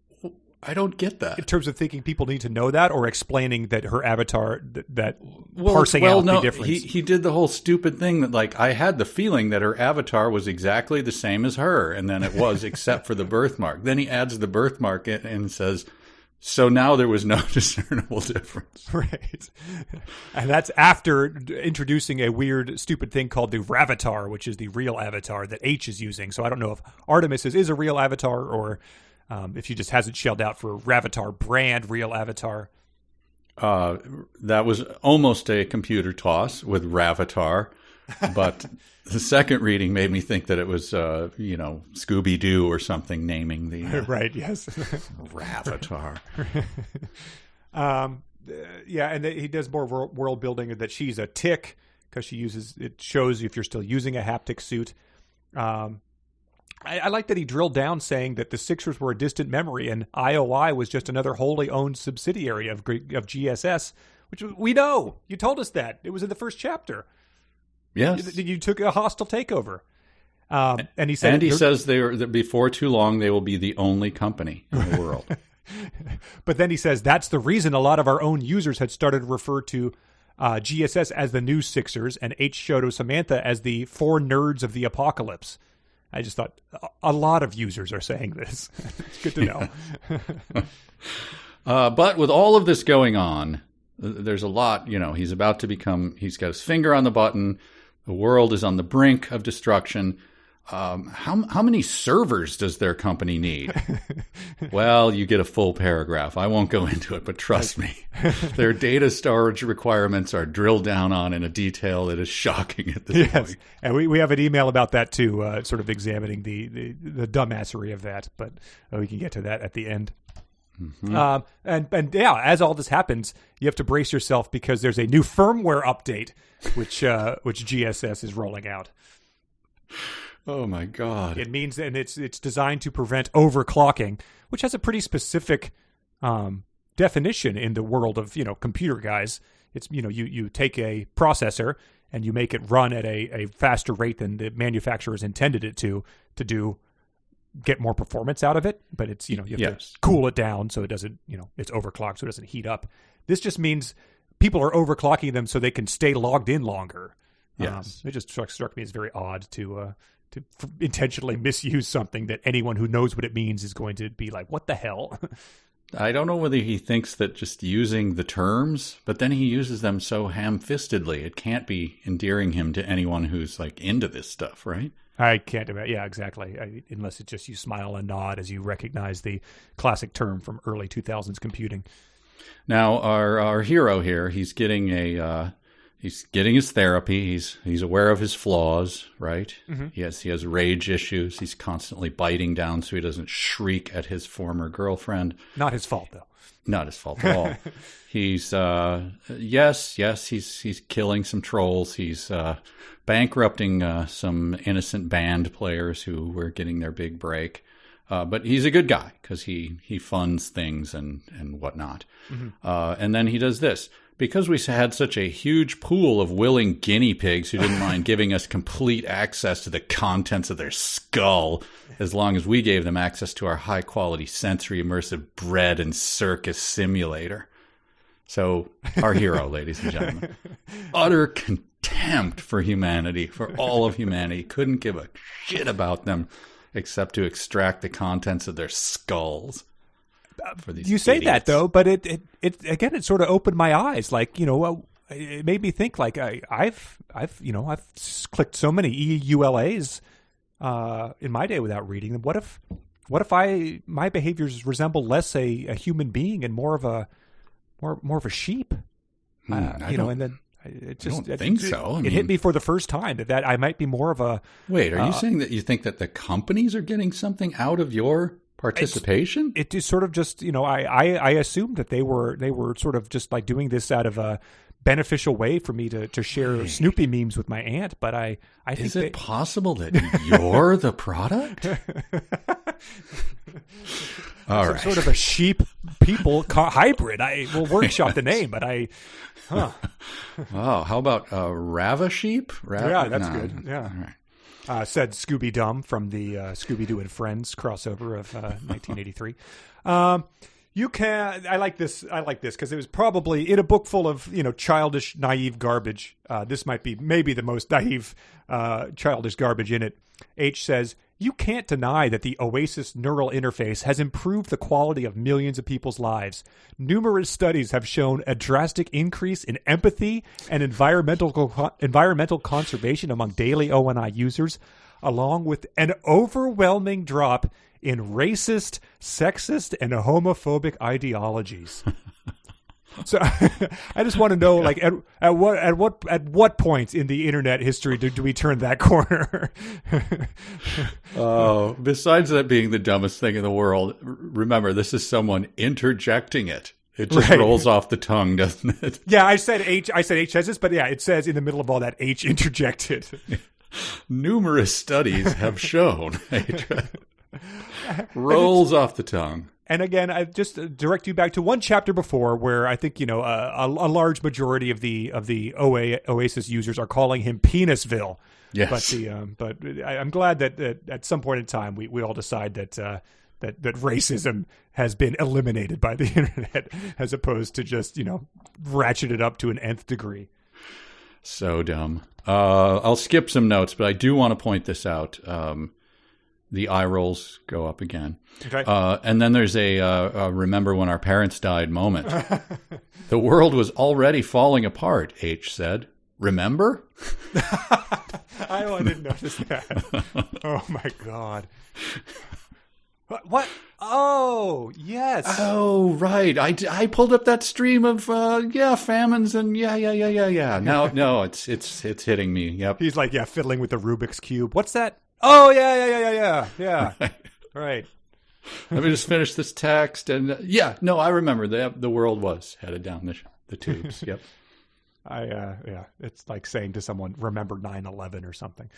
I don't get that. In terms of thinking people need to know that, or explaining that her avatar, parsing out the difference? He did the whole stupid thing that, like, I had the feeling that her avatar was exactly the same as her, and then it was, except for the birthmark. Then he adds the birthmark and says, so now there was no discernible difference. Right. And that's after introducing a weird, stupid thing called the Ravatar, which is the real avatar that H is using. So I don't know if Artemis is a real avatar, or if she just hasn't shelled out for Ravatar brand real avatar. That was almost a computer toss with Ravatar, but the second reading made me think that it was, Scooby-Doo or something naming the... right, yes. Ravatar. Yeah, and he does more world building that she's a tick, because it shows you if you're still using a haptic suit. I like that he drilled down saying that the Sixers were a distant memory and IOI was just another wholly owned subsidiary of GSS, which we know. You told us that. It was in the first chapter. Yes. You took a hostile takeover. And he said, says that before too long they will be the only company in the world. But then he says that's the reason a lot of our own users had started to refer to GSS as the new Sixers and H. Shoto Samantha as the four nerds of the apocalypse. I just thought a lot of users are saying this. It's good to know. But with all of this going on, there's a lot, he's got his finger on the button. The world is on the brink of destruction. How many servers does their company need? Well, you get a full paragraph. I won't go into it, but trust me, their data storage requirements are drilled down on in a detail that is shocking at this point. And we have an email about that too, sort of examining the dumbassery of that, but we can get to that at the end. Mm-hmm. And yeah, as all this happens, you have to brace yourself because there's a new firmware update, which GSS is rolling out. Oh my God! It means, and it's designed to prevent overclocking, which has a pretty specific definition in the world of computer guys. It's you take a processor and you make it run at a faster rate than the manufacturers intended it to get more performance out of it. But it's you have to cool it down so it doesn't it's overclocked so it doesn't heat up. This just means people are overclocking them so they can stay logged in longer. Yes, it just struck me as very odd to intentionally misuse something that anyone who knows what it means is going to be like, what the hell? I don't know whether he thinks that just using the terms, but then he uses them so ham-fistedly. It can't be endearing him to anyone who's like into this stuff, right? I can't imagine. Yeah, exactly. Unless it's just you smile and nod as you recognize the classic term from early 2000s computing. Now, our hero here, he's getting He's getting his therapy. He's aware of his flaws, right? Mm-hmm. He has rage issues. He's constantly biting down so he doesn't shriek at his former girlfriend. Not his fault, though. Not his fault at all. He's he's killing some trolls. He's bankrupting some innocent band players who were getting their big break. But he's a good guy because he funds things and whatnot. Mm-hmm. And then he does this. Because we had such a huge pool of willing guinea pigs who didn't mind giving us complete access to the contents of their skull, as long as we gave them access to our high-quality sensory immersive bread and circus simulator. So, our hero, ladies and gentlemen, utter contempt for humanity, for all of humanity, couldn't give a shit about them except to extract the contents of their skulls. For these you say idiots. that though, but it again, it sort of opened my eyes. Like, it made me think. Like I've clicked so many EULAs in my day without reading them. What if my behaviors resemble less a human being and more of a sheep? I don't think so. It hit me for the first time that I might be more of a. Wait, are you saying that you think that the companies are getting something out of your participation? It is sort of just, I assumed that they were sort of just like doing this out of a beneficial way for me to share Snoopy memes with my aunt. But I think is it possible that you're the product? All right. Sort of a sheep people hybrid. We'll workshop the name, but Oh, how about Rava sheep? Yeah, that's good. Yeah. All right. Said Scooby Dum from the Scooby-Doo and Friends crossover of 1983. You can. I like this because it was probably in a book full of childish, naive garbage. This might be maybe the most naive, childish garbage in it. H says, you can't deny that the Oasis neural interface has improved the quality of millions of people's lives. Numerous studies have shown a drastic increase in empathy and environmental conservation among daily ONI users, along with an overwhelming drop in racist, sexist, and homophobic ideologies. So I just want to know, like, at what point in the internet history do we turn that corner? Oh, besides that being the dumbest thing in the world, remember, this is someone interjecting it. It just rolls off the tongue, doesn't it? Yeah, I said H says this, but yeah, it says in the middle of all that H interjected. Numerous studies have shown. Rolls off the tongue. And again, I just direct you back to one chapter before where I think, a large majority of the Oasis users are calling him Penisville. Yes. But I'm glad that at some point in time we all decide that racism has been eliminated by the internet as opposed to just, ratchet it up to an nth degree. So dumb. I'll skip some notes, but I do want to point this out. The eye rolls go up again. Okay. And then there's a remember when our parents died moment. The world was already falling apart, H said. Remember? I didn't notice that. Oh, my God. What? Oh, yes. Oh, right. I pulled up that stream of, famines and yeah. No, it's hitting me. Yep. He's like, fiddling with the Rubik's Cube. What's that? Oh, yeah. Right. Let me just finish this text. And I remember the world was headed down the tubes. Yep. It's like saying to someone, remember 9/11 or something.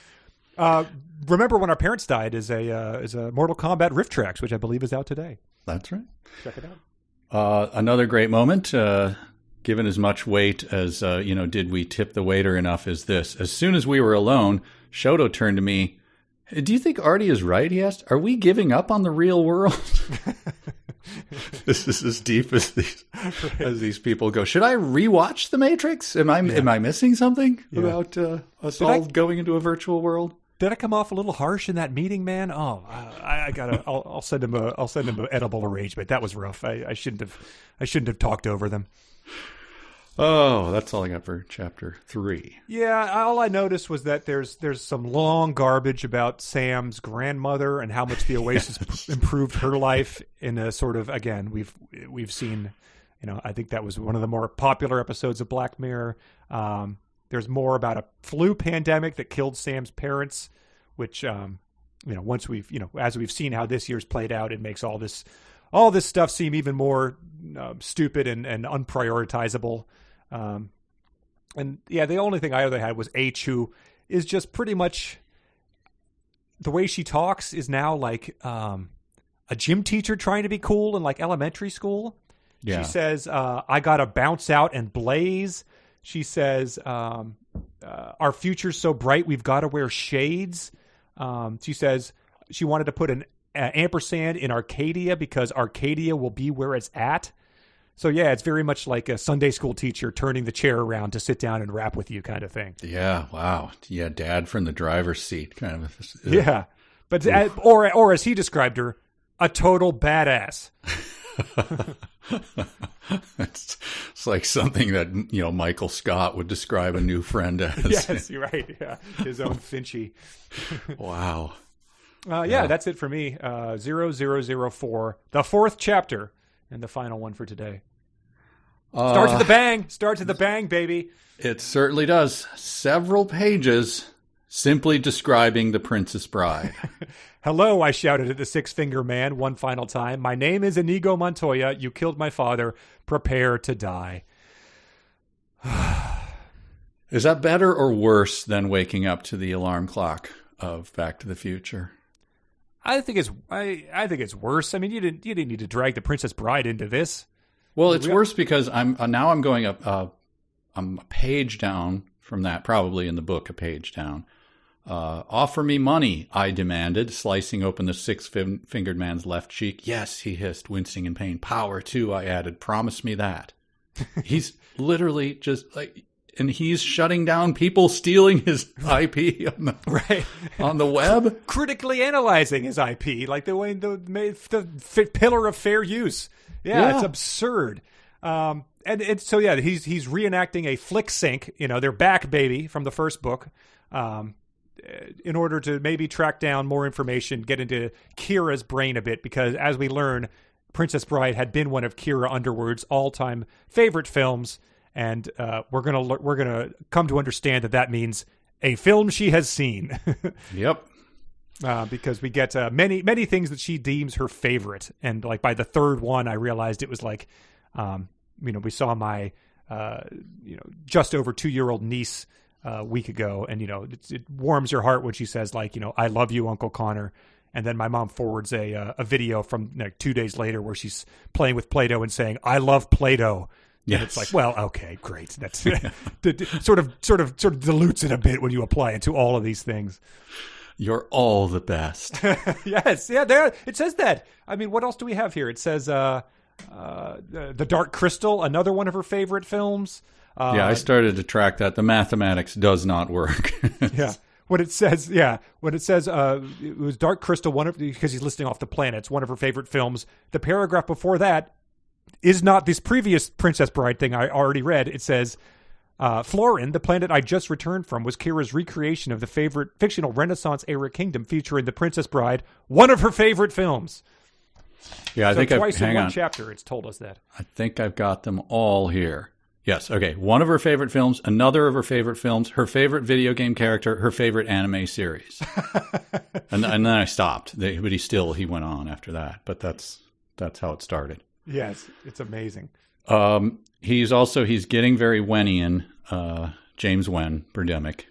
Remember when our parents died is a Mortal Kombat Rift Tracks, which I believe is out today. That's right. Check it out. Another great moment, given as much weight as, did we tip the waiter enough, is this. As soon as we were alone, Shoto turned to me. Do you think Artie is right? He asked. Are we giving up on the real world? This is as deep as these people go. Should I rewatch The Matrix? Am I missing something about us all going into a virtual world? Did I come off a little harsh in that meeting, man? Oh, I gotta. I'll send him an edible arrangement. That was rough. I shouldn't have talked over them. Oh, that's all I got for chapter 3. Yeah, all I noticed was that there's some long garbage about Sam's grandmother and how much the Oasis improved her life in a sort of, again, we've seen, I think that was one of the more popular episodes of Black Mirror. There's more about a flu pandemic that killed Sam's parents, which, once we've, as we've seen how this year's played out, it makes all this stuff seem even more stupid and unprioritizable. And yeah, the only thing I other had was H, who is just pretty much the way she talks is now like a gym teacher trying to be cool in like elementary school. Yeah. She says, I got to bounce out and blaze. She says, our future's so bright, we've got to wear shades. She says she wanted to put an ampersand in Arcadia because Arcadia will be where it's at. So, yeah, it's very much like a Sunday school teacher turning the chair around to sit down and rap with you kind of thing. Yeah, wow. Yeah, dad from the driver's seat kind of. Yeah. But or as he described her, a total badass. It's like something that Michael Scott would describe a new friend as. Yes, you're right. Yeah, his own Finchy. Wow. Yeah, that's it for me. 0004, the fourth chapter, and the final one for today. Start to the bang. Start to the bang, baby. It certainly does. Several pages simply describing the Princess Bride. Hello, I shouted at the six-finger man one final time. My name is Inigo Montoya. You killed my father. Prepare to die. Is that better or worse than waking up to the alarm clock of Back to the Future? I think it's worse. I mean, you didn't need to drag the Princess Bride into this. Well, it's worse because I'm going up. I'm a page down from that, probably in the book, a page down. Offer me money, I demanded, slicing open the six-fingered man's left cheek. Yes, he hissed, wincing in pain. Power, too, I added. Promise me that. He's literally just like, and he's shutting down people stealing his IP on the web. Critically analyzing his IP, like the way the pillar of fair use. Yeah, it's absurd. And so he's reenacting a flick sync. They're back, baby, from the first book. In order to maybe track down more information, get into Kira's brain a bit, because as we learn, Princess Bride had been one of Kira Underwood's all-time favorite films, and we're gonna come to understand that means a film she has seen. Yep. Because we get many things that she deems her favorite, and like by the third one, I realized it was like, we saw my just over 2-year-old niece a week ago, and it warms your heart when she says like, I love you, Uncle Conor. And then my mom forwards a video from 2 days later where she's playing with Play-Doh and saying, I love Play-Doh. Yes. And it's like, well, okay, great. That's sort of dilutes it a bit when you apply it to all of these things. You're all the best. Yes. Yeah, there it says that. I mean, what else do we have here? It says The Dark Crystal, another one of her favorite films. I started to track that. The mathematics does not work. Yeah. When it says, it was Dark Crystal, because he's listing off the planets, one of her favorite films. The paragraph before that is not this previous Princess Bride thing I already read. It says, Florin, the planet I just returned from, was Kira's recreation of the favorite fictional Renaissance-era kingdom featuring the Princess Bride, one of her favorite films. Yeah, I think twice in one chapter it's told us that. I think I've got them all here. Yes, okay. One of her favorite films, another of her favorite films, her favorite video game character, her favorite anime series. and then I stopped. But he went on after that. But that's how it started. Yes, it's amazing. He's getting very Wenian, James Wen, Birdemic.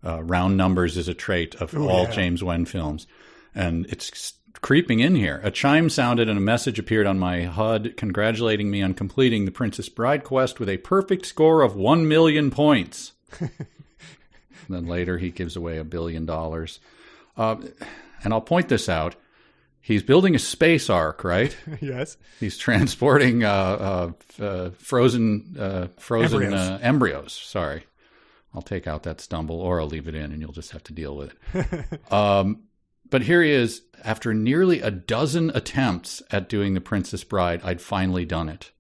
Round numbers is a trait of James Wen films. And it's creeping in here. A chime sounded and a message appeared on my HUD congratulating me on completing the Princess Bride quest with a perfect score of 1 million points. Then later he gives away $1 billion. And I'll point this out. He's building a space ark, right? Yes. He's transporting frozen embryos. Sorry. I'll take out that stumble, or I'll leave it in and you'll just have to deal with it. But here he is. After nearly a dozen attempts at doing the Princess Bride, I'd finally done it.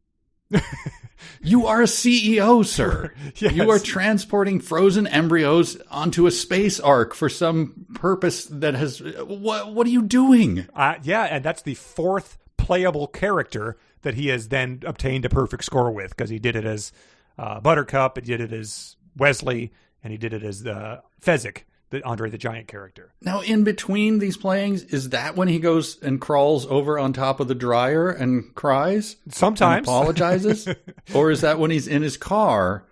You are a CEO, sir. Yes. You are transporting frozen embryos onto a space ark for some purpose that has... What are you doing? And that's the fourth playable character that he has then obtained a perfect score with, because he did it as Buttercup, he did it as Wesley, and he did it as the Fezzik, the Andre the Giant character. Now, in between these playings, is that when he goes and crawls over on top of the dryer and cries? Sometimes. And apologizes? Or is that when he's in his car,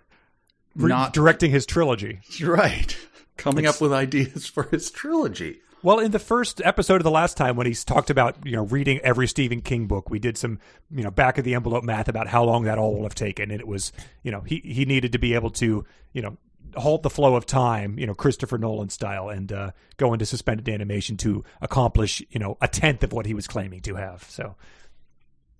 not directing his trilogy? Right. Coming up with ideas for his trilogy. Well, in the first episode of the last time when he's talked about, reading every Stephen King book, we did some, back of the envelope math about how long that all will have taken. And it was, he needed to be able to, halt the flow of time, Christopher Nolan style, and go into suspended animation to accomplish, a tenth of what he was claiming to have.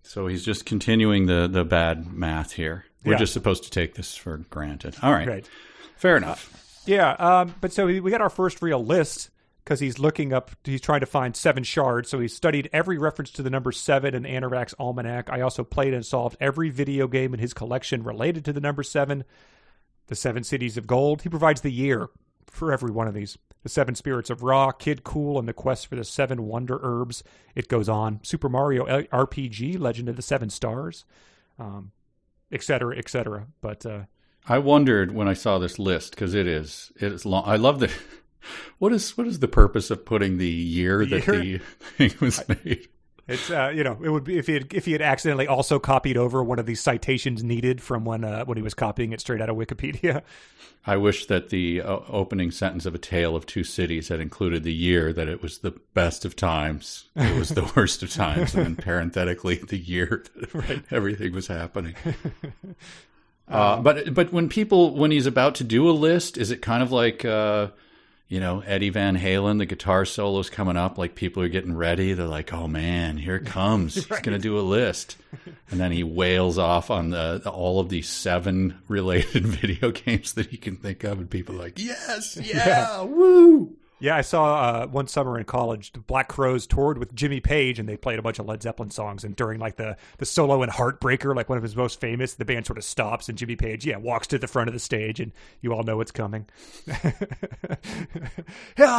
So he's just continuing the bad math here. We're just supposed to take this for granted. All right. Fair enough. But so we got our first real list because he's trying to find 7 shards. So he studied every reference to the number 7 in Anorak's Almanac. I also played and solved every video game in his collection related to the number 7. The 7 Cities of Gold. He provides the year for every one of these. The 7 Spirits of Ra, Kid Cool, and the Quest for the 7 Wonder Herbs. It goes on. Super Mario RPG, Legend of the 7 Stars, et cetera, et cetera. But I wondered when I saw this list, because it is long. I love the... What is the purpose of putting the year that the thing was made? It's it would be if he had accidentally also copied over one of these citations needed from when he was copying it straight out of Wikipedia. I wish that the opening sentence of A Tale of Two Cities had included the year that it was the best of times, it was the worst of times, and then parenthetically the year that everything was happening. But when he's about to do a list, is it kind of like Eddie Van Halen, the guitar solo's coming up, like people are getting ready. They're like, oh man, here it comes. He's going to do a list. And then he wails off on all of these 7 related video games that he can think of. And people are like, yes, woo. Yeah, I saw one summer in college, the Black Crowes toured with Jimmy Page, and they played a bunch of Led Zeppelin songs. And during like the solo in Heartbreaker, like one of his most famous, the band sort of stops, and Jimmy Page, walks to the front of the stage, and you all know what's coming.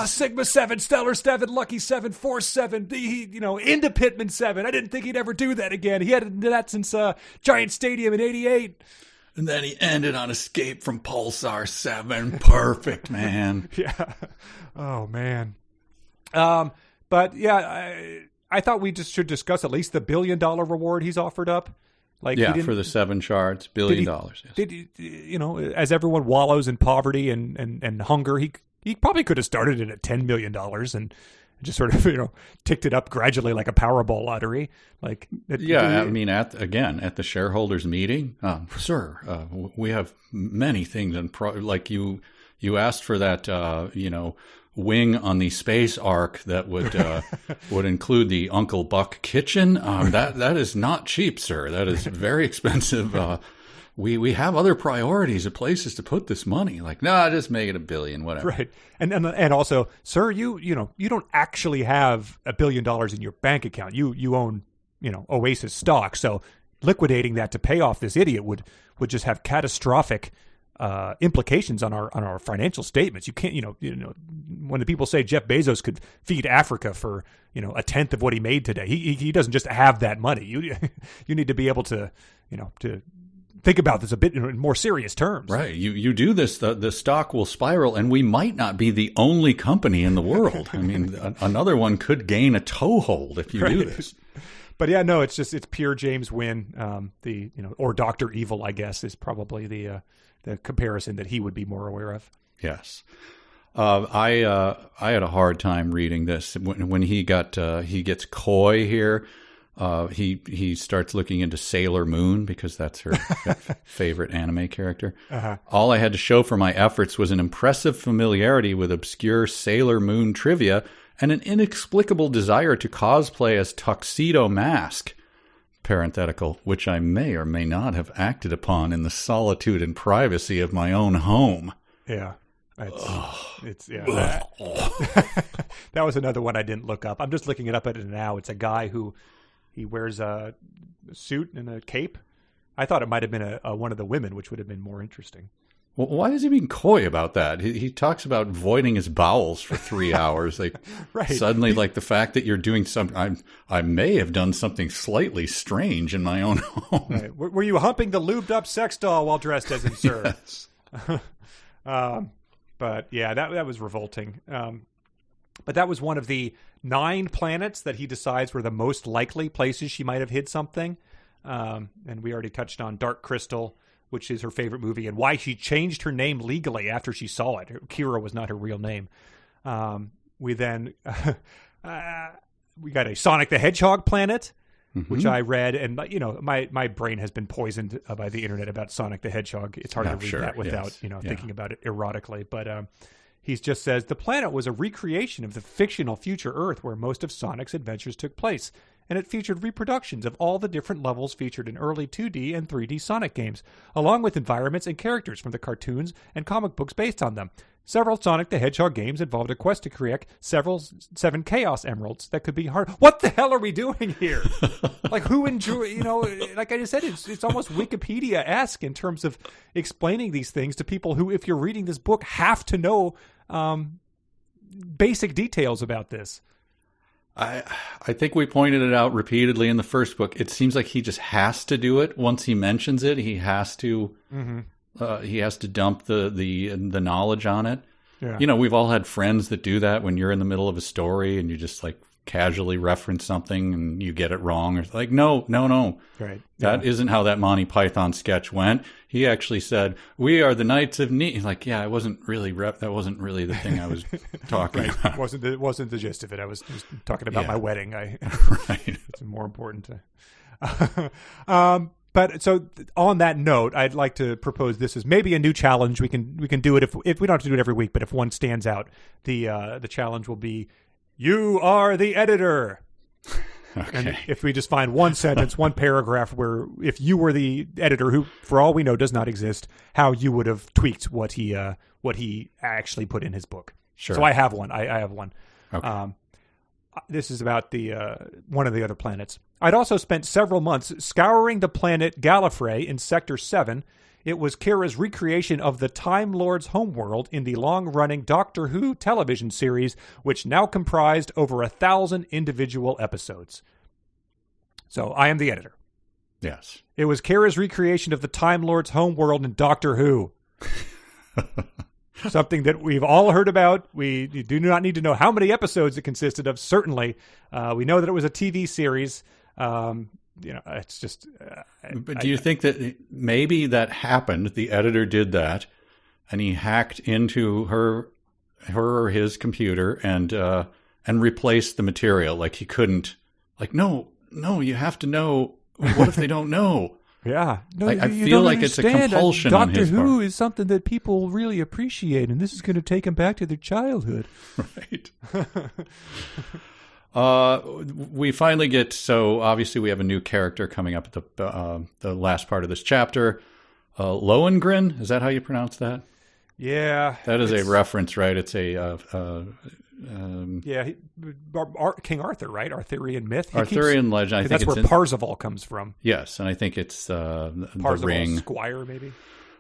Sigma 7, Stellar 7, Lucky 7, Force 7, into Pittman 7. I didn't think he'd ever do that again. He hadn't done that since Giant Stadium in '88. And then he ended on Escape from Pulsar 7. Perfect, man. Yeah. Oh, man. But, I thought we just should discuss at least the $1 billion reward he's offered up. For the 7 shards, $1 billion. Yes. As everyone wallows in poverty and hunger, he probably could have started it at $10 million and just sort of, ticked it up gradually like a Powerball lottery. At the shareholders meeting, sir, we have many things. And you asked for that, wing on the space ark that would include the Uncle Buck kitchen. That is not cheap, sir. That is very expensive. We have other priorities of places to put this money. Just make it $1 billion, whatever. Right. And also, sir, you don't actually have $1 billion in your bank account. You own, Oasis stock. So liquidating that to pay off this idiot would just have catastrophic implications on our financial statements. You can't, when the people say Jeff Bezos could feed Africa for, a tenth of what he made today, he doesn't just have that money. You need to be able to, to think about this a bit in more serious terms. Right. You do this, the stock will spiral, and we might not be the only company in the world. I mean, another one could gain a toehold if you do this. But it's pure James Wynn. Or Dr. Evil, I guess, is probably the comparison that he would be more aware of. Yes. I had a hard time reading this when he gets coy here. He starts looking into Sailor Moon because that's her favorite anime character. Uh-huh. All I had to show for my efforts was an impressive familiarity with obscure Sailor Moon trivia and an inexplicable desire to cosplay as Tuxedo Mask, parenthetical, which I may or may not have acted upon in the solitude and privacy of my own home. Yeah. That was another one I didn't look up. I'm just looking it up at it now. It's a guy who he wears a suit and a cape. I thought it might have been one of the women, which would have been more interesting. Well, why is he being coy about that? He talks about voiding his bowels for 3 hours. Right. Suddenly, the fact that you're doing something, I may have done something slightly strange in my own home. Right. Were you humping the lubed up sex doll while dressed as him, sir? Yes. But yeah, that was revolting. But that was one of the 9 planets that he decides were the most likely places she might have hid something. And we already touched on Dark Crystal, which is her favorite movie, and why she changed her name legally after she saw it. Kira was not her real name. We then we got a Sonic the Hedgehog planet, which I read, and my brain has been poisoned by the internet about Sonic the Hedgehog. It's hard to read that without thinking about it erotically. But he just says the planet was a recreation of the fictional future Earth where most of Sonic's adventures took place, and it featured reproductions of all the different levels featured in early 2D and 3D Sonic games, along with environments and characters from the cartoons and comic books based on them. Several Sonic the Hedgehog games involved a quest to create 7 Chaos Emeralds that could be hard. What the hell are we doing here? Like, who enjoy, like I just said, it's almost Wikipedia-esque in terms of explaining these things to people who, if you're reading this book, have to know basic details about this. I think we pointed it out repeatedly in the first book. It seems like he just has to do it. Once he mentions it, he has to dump the knowledge on it. Yeah. We've all had friends that do that when you're in the middle of a story and you just like casually reference something and you get it wrong, or like, no. Right. That isn't how that Monty Python sketch went. He actually said, "We are the Knights of Ni." Like, yeah, it wasn't really that wasn't really the thing I was talking about. It wasn't the gist of it. I was just talking about my wedding. Right. It's more important to. But so on that note, I'd like to propose this as maybe a new challenge. We can do it if we don't have to do it every week, but if one stands out, the challenge will be, you are the editor. Okay. And if we just find one sentence, one paragraph where if you were the editor, who for all we know does not exist, how you would have tweaked what he actually put in his book. Sure. So I have one. I have one. Okay. This is about the one of the other planets. I'd also spent several months scouring the planet Gallifrey in Sector 7. It was Kira's recreation of the Time Lord's homeworld in the long-running Doctor Who television series, which now comprised over 1,000 individual episodes. So I am the editor. Yes. It was Kira's recreation of the Time Lord's homeworld in Doctor Who. Something that we've all heard about. We do not need to know how many episodes it consisted of. Certainly, we know that it was a TV series. It's just. But do you think that maybe that happened? The editor did that, and he hacked into her or his computer and replaced the material. Like he couldn't. Like no, you have to know. What if they don't know? Yeah. No, I feel like it's a compulsion on his part. Doctor Who is something that people really appreciate, and this is going to take them back to their childhood. Right. We finally get, so obviously we have a new character coming up at the last part of this chapter. Lohengrin, is that how you pronounce that? Yeah. That is a reference, right? It's a... King Arthur, right? Arthurian myth. Arthurian legend. I think that's where Parzival comes from. Yes, and I think it's the Ring. Squire, maybe.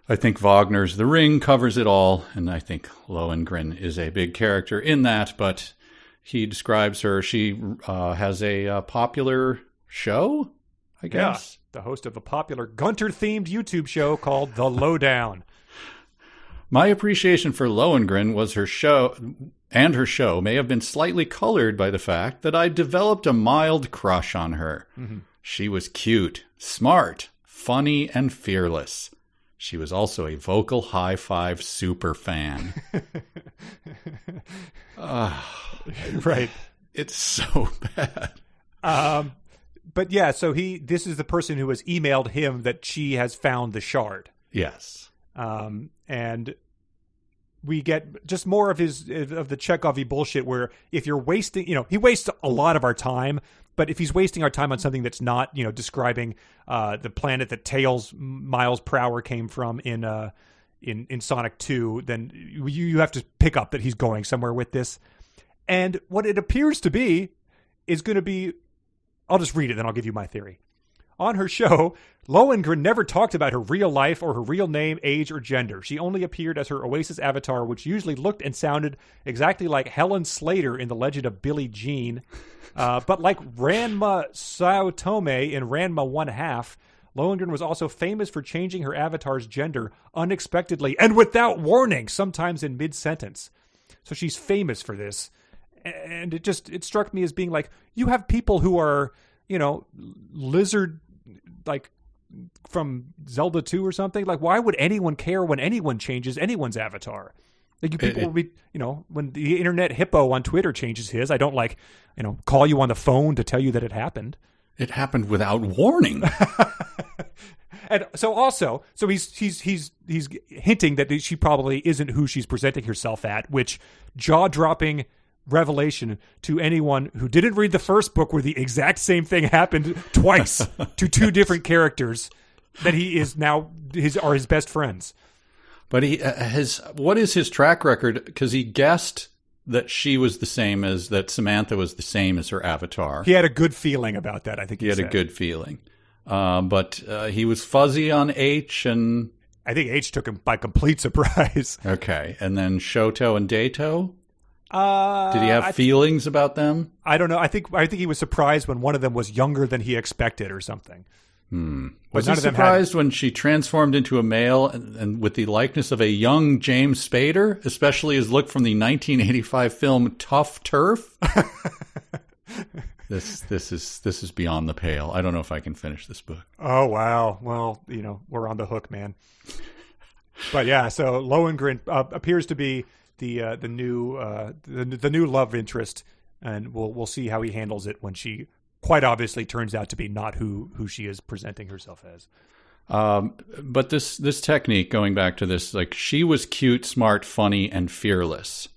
I think Wagner's The Ring covers it all, and I think Lohengrin is a big character in that. But he describes her. She has a popular show, I guess. Yeah, the host of a popular Gunter-themed YouTube show called The Lowdown. My appreciation for Lohengrin was her show may have been slightly colored by the fact that I developed a mild crush on her. Mm-hmm. She was cute, smart, funny, and fearless. She was also a vocal high five super fan. Right. It's so bad. But yeah, so this is the person who has emailed him that she has found the shard. Yes. And we get just more of the Chekhov-y bullshit where if you're wasting, he wastes a lot of our time, but if he's wasting our time on something that's not, describing the planet that Tails miles per hour came from in Sonic 2, then you have to pick up that he's going somewhere with this. And what it appears to be is going to be, I'll just read it, then I'll give you my theory. On her show, Lohengrin never talked about her real life or her real name, age, or gender. She only appeared as her Oasis avatar, which usually looked and sounded exactly like Helen Slater in The Legend of Billie Jean. But like Ranma Sao Tome in Ranma 1/2, Lohengrin was also famous for changing her avatar's gender unexpectedly and without warning, sometimes in mid-sentence. So she's famous for this. And it struck me as being like, you have people who are, lizard, like from Zelda 2 or something. Like, why would anyone care when anyone changes anyone's avatar? Like, you people will be, when the internet hippo on Twitter changes his, I don't call you on the phone to tell you that it happened. It happened without warning. And so he's hinting that she probably isn't who she's presenting herself at, which jaw-dropping revelation to anyone who didn't read the first book where the exact same thing happened twice to two different characters that he is now are his best friends. But what is his track record? Because he guessed that she was the same that Samantha was the same as her avatar. He had a good feeling about that, I think he had a good feeling. But he was fuzzy on H, and I think H took him by complete surprise. Okay. And then Shoto and Dato? Did he have feelings about them? I don't know. I think he was surprised when one of them was younger than he expected or something. Was he surprised when she transformed into a male and with the likeness of a young James Spader, especially his look from the 1985 film Tough Turf? This is beyond the pale. I don't know if I can finish this book. Oh wow! Well, we're on the hook, man. But yeah, so Lohengrin appears to be the new love interest, and we'll see how he handles it when she quite obviously turns out to be not who she is presenting herself as. But this technique, going back to this, like, she was cute, smart, funny, and fearless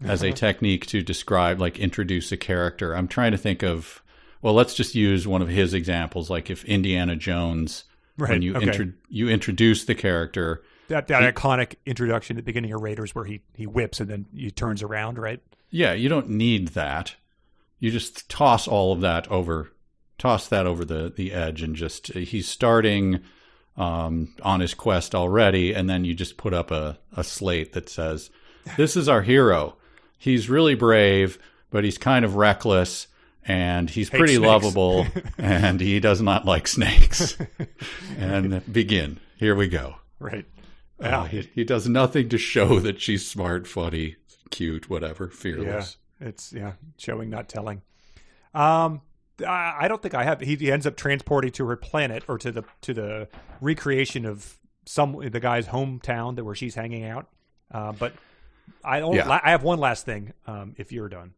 as a technique to describe, like, introduce a character. I'm trying to think of, well, let's just use one of his examples, like if Indiana Jones, when you introduce the character. That iconic introduction at the beginning of Raiders where he whips and then he turns around, right? Yeah, you don't need that. You just toss that over the edge, and just he's starting on his quest already, and then you just put up a slate that says, this is our hero. He's really brave, but he's kind of reckless, and he's pretty lovable, and he does not like snakes. And begin. Here we go. Right. He does nothing to show that she's smart, funny, cute, whatever, fearless. Yeah, it's showing, not telling. I don't think I have. He ends up transporting to her planet, or to the recreation of the guy's hometown where she's hanging out. But I have one last thing. If you're done.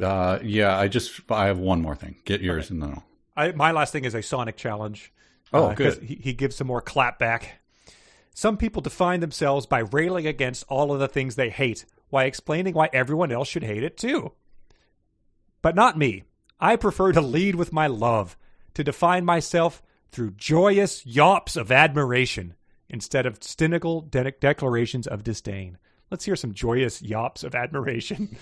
I have one more thing. Get yours, and then my last thing is a Sonic challenge. Oh, good. He gives some more clap back. Some people define themselves by railing against all of the things they hate, while explaining why everyone else should hate it too. But not me. I prefer to lead with my love, to define myself through joyous yawps of admiration, instead of cynical declarations of disdain. Let's hear some joyous yawps of admiration.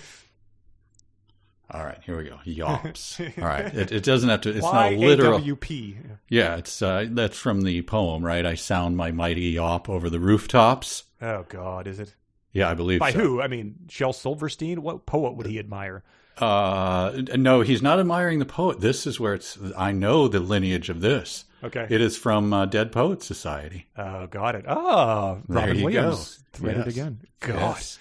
All right, here we go. Yawps. All right, it doesn't have to. It's not a literal. Y-A-W-P. Yeah, it's that's from the poem, right? I sound my mighty yawp over the rooftops. Oh God, is it? Yeah, I believe. By so. who? I mean, Shel Silverstein. What poet would he admire? No, he's not admiring the poet. This is where I know the lineage of this. Okay. It is from Dead Poets Society. Oh, got it. Oh, Robin Williams. Read it again. God. Yes.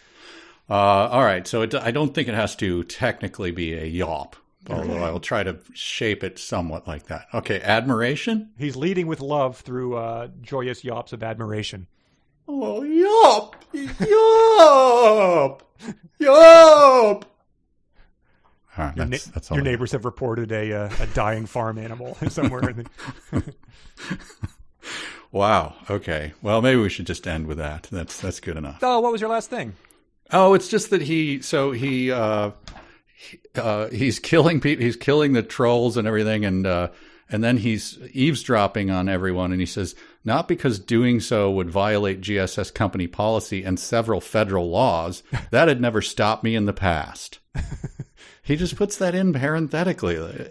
All right. So I don't think it has to technically be a yawp, although I will try to shape it somewhat like that. Okay. Admiration? He's leading with love through joyous yawps of admiration. Oh, yawp! Yawp! Yawp! All right, that's all. Your neighbors have reported a dying farm animal somewhere. Wow. Okay. Well, maybe we should just end with that. That's good enough. Oh, what was your last thing? Oh, it's just that he's killing people. He's killing the trolls and everything, and then he's eavesdropping on everyone. And he says, not because doing so would violate GSS company policy and several federal laws. That had never stopped me in the past. He just puts that in parenthetically.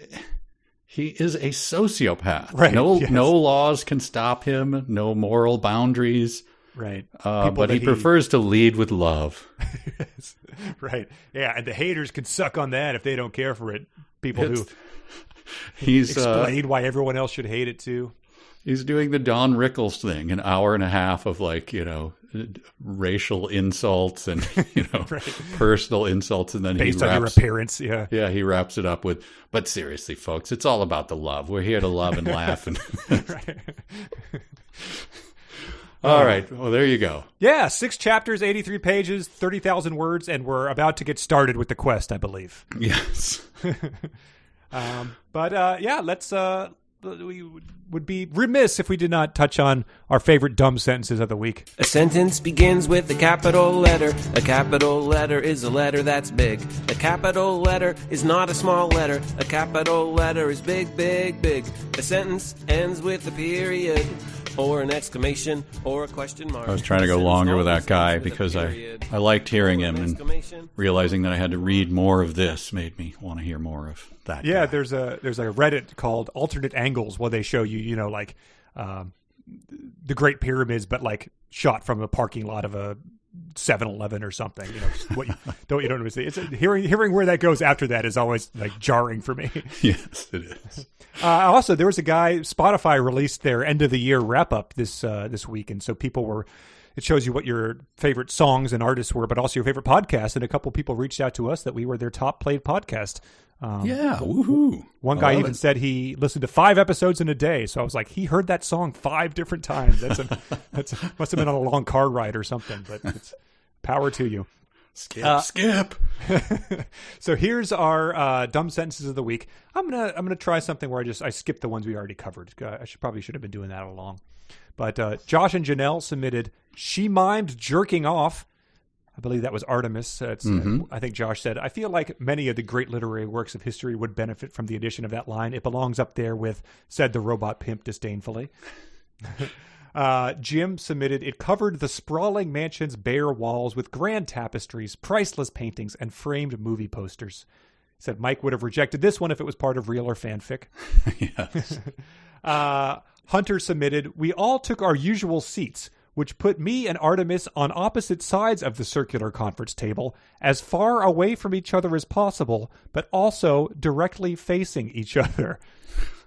He is a sociopath. Right. No laws can stop him. No moral boundaries. Right. But he prefers to lead with love. Yes. Right. Yeah, and the haters can suck on that if they don't care for it. People who explain why everyone else should hate it too. He's doing the Don Rickles thing, an hour and a half of racial insults and, Right. personal insults. And then Based on your appearance. Yeah. Yeah. He wraps it up with, but seriously, folks, it's all about the love. We're here to love and laugh. And Right. all right. Well, there you go. Yeah. 6 chapters, 83 pages, 30,000 words. And we're about to get started with the quest, I believe. Yes. Let's, we would be remiss if we did not touch on our favorite dumb sentences of the week. A sentence begins with a capital letter. A capital letter is a letter that's big. A capital letter is not a small letter. A capital letter is big, big, big. A sentence ends with a period, or an exclamation, or a question mark. I was trying to go longer with that guy because I liked hearing him, and realizing that I had to read more of this made me want to hear more of that Yeah, guy. there's a Reddit called Alternate Angles where they show you, the Great Pyramids, but like shot from a parking lot of a 7-Eleven or something. What you don't see. It's hearing where that goes after that is always like jarring for me. Yes, it is. Also, there was a guy, Spotify released their end of the year wrap up this week, and so it shows you what your favorite songs and artists were, but also your favorite podcasts. And a couple people reached out to us that we were their top played podcast. Woohoo! One guy even said he listened to 5 episodes in a day. So I was like, he heard that song 5 different times. That's must have been on a long car ride or something. But it's power to you. Skip. So here's our dumb sentences of the week. I'm gonna try something where I skipped the ones we already covered. I should have been doing that all along. But Josh and Janelle submitted, "She mimed jerking off." I believe that was Artemis. I think Josh said, "I feel like many of the great literary works of history would benefit from the addition of that line. It belongs up there with," said the robot pimp disdainfully. Jim submitted, "It covered the sprawling mansion's bare walls with grand tapestries, priceless paintings, and framed movie posters." He said Mike would have rejected this one if it was part of real or fanfic. Yes. Hunter submitted, "We all took our usual seats, which put me and Artemis on opposite sides of the circular conference table, as far away from each other as possible, but also directly facing each other."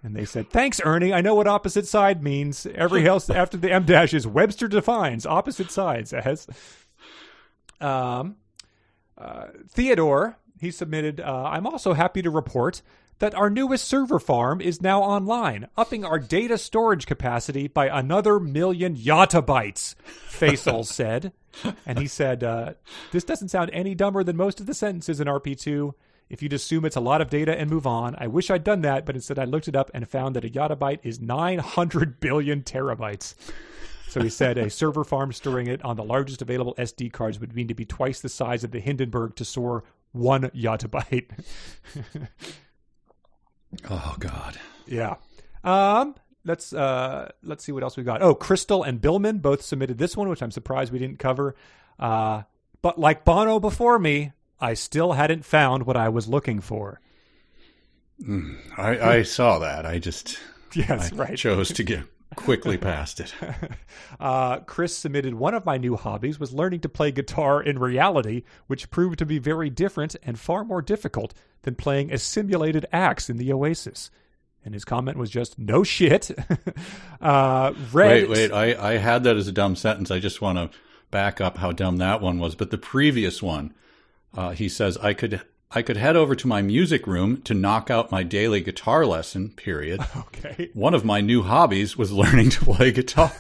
And they said, "Thanks, Ernie. I know what opposite side means. Every else after the M dash is Webster defines opposite sides as." Theodore, he submitted, "I'm also happy to report that our newest server farm is now online, upping our data storage capacity by another 1,000,000 yottabytes," Faisal said. And he said, "This doesn't sound any dumber than most of the sentences in RP2. If you'd assume it's a lot of data and move on, I wish I'd done that, but instead I looked it up and found that a yottabyte is 900 billion terabytes." So he said a server farm storing it on the largest available SD cards would mean to be twice the size of the Hindenburg to store 1 yottabyte. Oh God. Yeah. Let's see what else we got. Oh, Crystal and Billman both submitted this one, which I'm surprised we didn't cover. But like Bono before me, I still hadn't found what I was looking for. I saw that. I chose to get quickly past it. Chris submitted, "One of my new hobbies was learning to play guitar in reality, which proved to be very different and far more difficult than playing a simulated axe in the Oasis." And his comment was just, "No shit." Wait. I had that as a dumb sentence. I just want to back up how dumb that one was. But the previous one, he says, I could head over to my music room to knock out my daily guitar lesson, period. Okay. One of my new hobbies was learning to play guitar.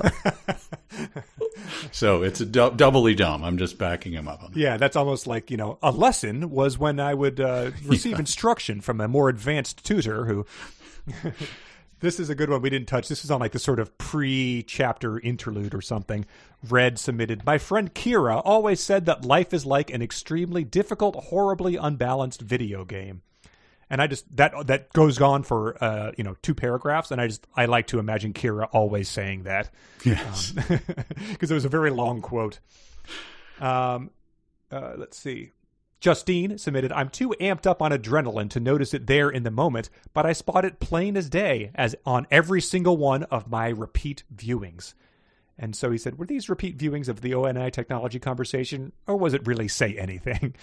So it's doubly dumb. I'm just backing him up on that. Yeah, that's almost like, a lesson was when I would receive instruction from a more advanced tutor who... This is a good one we didn't touch. This is on like the sort of pre-chapter interlude or something. Red submitted, "My friend Kira always said that life is like an extremely difficult, horribly unbalanced video game." And I just, that goes on for, 2 paragraphs. And I like to imagine Kira always saying that. Yes. Because it was a very long quote. Let's see. Justine submitted, "I'm too amped up on adrenaline to notice it there in the moment, but I spot it plain as day as on every single one of my repeat viewings." And so he said, were these repeat viewings of the ONI technology conversation, or was it really say anything?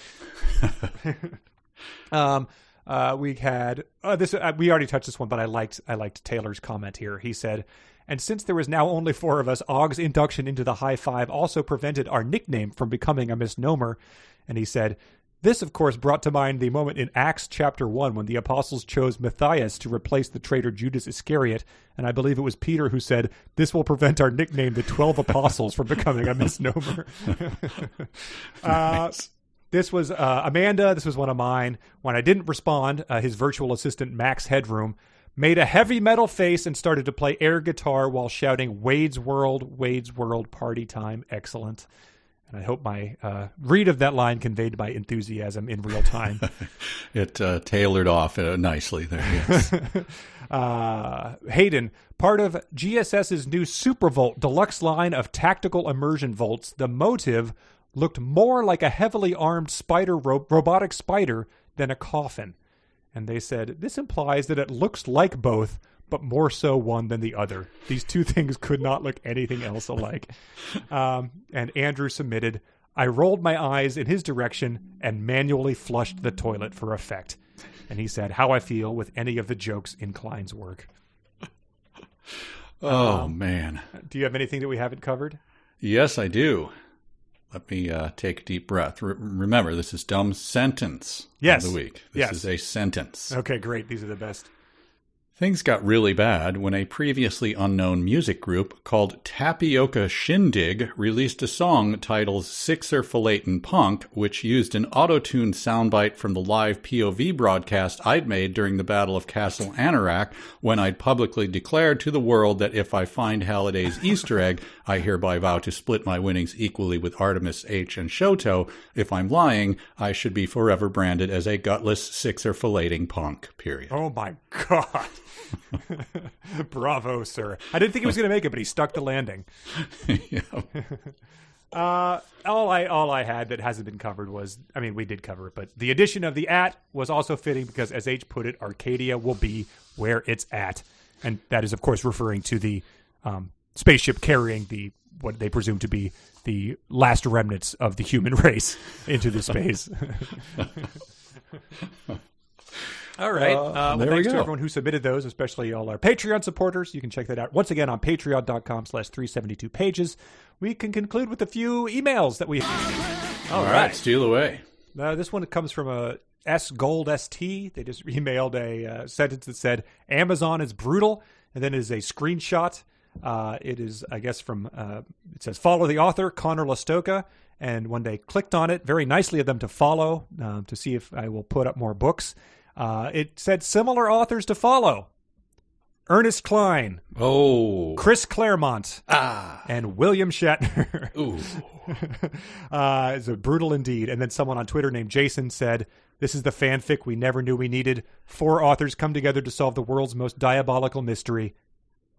We had this. We already touched this one, but I liked Taylor's comment here. He said, "And since there was now only 4 of us, Ogg's induction into the high five also prevented our nickname from becoming a misnomer." And he said, "This, of course, brought to mind the moment in Acts chapter 1 when the apostles chose Matthias to replace the traitor Judas Iscariot. And I believe it was Peter who said, 'This will prevent our nickname, the 12 Apostles, from becoming a misnomer.'" Nice. This was Amanda. This was one of mine. When I didn't respond, his virtual assistant, Max Headroom, made a heavy metal face and started to play air guitar while shouting, Wade's World, party time, excellent." And I hope my read of that line conveyed my enthusiasm in real time. It tailored off nicely there, yes. Hayden, part of GSS's new Supervolt deluxe line of tactical immersion volts, the motive looked more like a heavily armed robotic spider than a coffin. And they said, "This implies that it looks like both, but more so one than the other. These two things could not look anything else alike." And Andrew submitted, "I rolled my eyes in his direction and manually flushed the toilet for effect." And he said, "How I feel with any of the jokes in Cline's work." Oh, man. Do you have anything that we haven't covered? Yes, I do. Let me take a deep breath. Remember, this is Dumb Sentence of the week. This is a sentence. Okay, great. These are the best. Things got really bad when a previously unknown music group called Tapioca Shindig released a song titled Sixer Filatin' Punk, which used an auto-tuned soundbite from the live POV broadcast I'd made during the Battle of Castle Anorak, when I'd publicly declared to the world that if I find Halliday's Easter egg, I hereby vow to split my winnings equally with Artemis H. and Shoto. If I'm lying, I should be forever branded as a gutless Sixer Filating Punk, period. Oh my God. Bravo, sir. I didn't think he was going to make it, but he stuck the landing. Yeah. All I had that hasn't been covered was, I mean, we did cover it, but the addition of the at was also fitting because, as H put it, Arcadia will be where it's at. And that is, of course, referring to the spaceship carrying what they presume to be the last remnants of the human race into the space. All right. Thanks to everyone who submitted those, especially all our Patreon supporters. You can check that out once again on patreon.com/372pages. We can conclude with a few emails that we have. All right. Steal away. This one comes from a S Gold ST. They just emailed a sentence that said, "Amazon is brutal." And then it is a screenshot. It is, I guess, from, it says, "Follow the author, Conor Lastoka." And when they clicked on it, very nicely of them to follow, to see if I will put up more books. It said similar authors to follow: Ernest Cline, Chris Claremont, and William Shatner. Ooh. It's a brutal indeed. And then someone on Twitter named Jason said, "This is the fanfic we never knew we needed. 4 authors come together to solve the world's most diabolical mystery.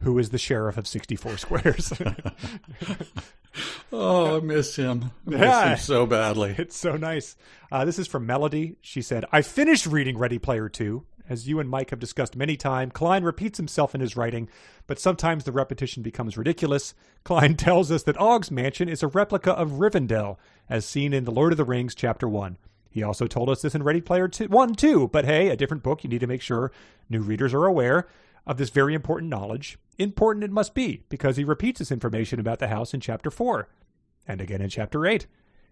Who is the sheriff of 64 Squares?" Oh, I miss him. I miss him so badly. It's so nice. This is from Melody. She said, "I finished reading Ready Player 2. As you and Mike have discussed many times, Cline repeats himself in his writing, but sometimes the repetition becomes ridiculous. Cline tells us that Ogg's mansion is a replica of Rivendell, as seen in The Lord of the Rings, Chapter 1. He also told us this in Ready Player 1 too, but hey, a different book. You need to make sure new readers are aware of this very important knowledge. Important it must be, because he repeats this information about the house in Chapter 4, and again in Chapter 8.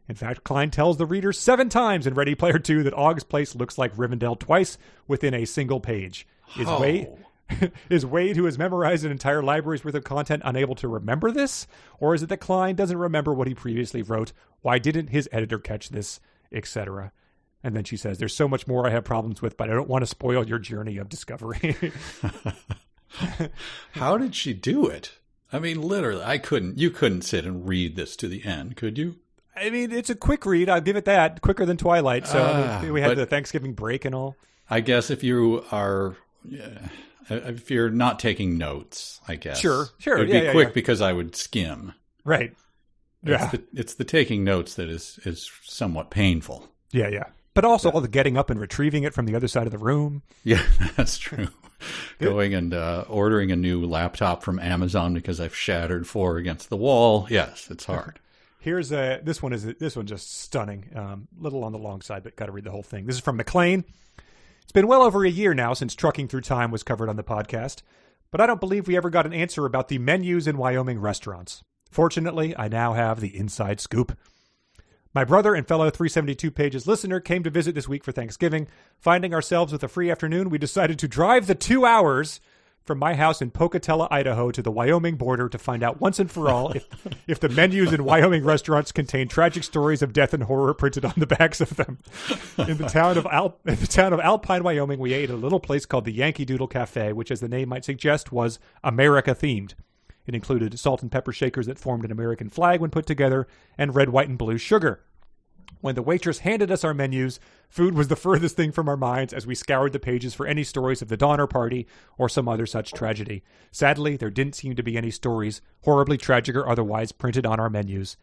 In fact, Cline tells the reader 7 times in Ready Player 2 that Ogg's place looks like Rivendell twice within a single page. Is Wade, who has memorized an entire library's worth of content, unable to remember this? Or is it that Cline doesn't remember what he previously wrote? Why didn't his editor catch this? Etc. And then she says, "There's so much more I have problems with, but I don't want to spoil your journey of discovery." How did she do it? I mean, literally, you couldn't sit and read this to the end, could you? I mean, it's a quick read. I'll give it that. Quicker than Twilight. So we had the Thanksgiving break and all. I guess if you are, if you're not taking notes, I guess. Sure. It would be quick because I would skim. Right. It's the taking notes that is somewhat painful. Yeah. But also all the getting up and retrieving it from the other side of the room. Yeah, that's true. Going and ordering a new laptop from Amazon because I've shattered 4 against the wall. Yes, it's hard. Here's this one just stunning. Little on the long side, but got to read the whole thing. This is from McLean. It It's been well over a year now since Trucking Through Time was covered on the podcast, but I don't believe we ever got an answer about the menus in Wyoming restaurants. Fortunately, I now have the inside scoop. My brother and fellow 372 Pages listener came to visit this week for Thanksgiving. Finding ourselves with a free afternoon, we decided to drive the 2 hours from my house in Pocatello, Idaho, to the Wyoming border to find out once and for all if the menus in Wyoming restaurants contain tragic stories of death and horror printed on the backs of them. In the town of Alpine, Wyoming, we ate at a little place called the Yankee Doodle Cafe, which, as the name might suggest, was America-themed. It included salt and pepper shakers that formed an American flag when put together, and red, white, and blue sugar. When the waitress handed us our menus, food was the furthest thing from our minds as we scoured the pages for any stories of the Donner Party or some other such tragedy. Sadly, there didn't seem to be any stories, horribly tragic or otherwise, printed on our menus.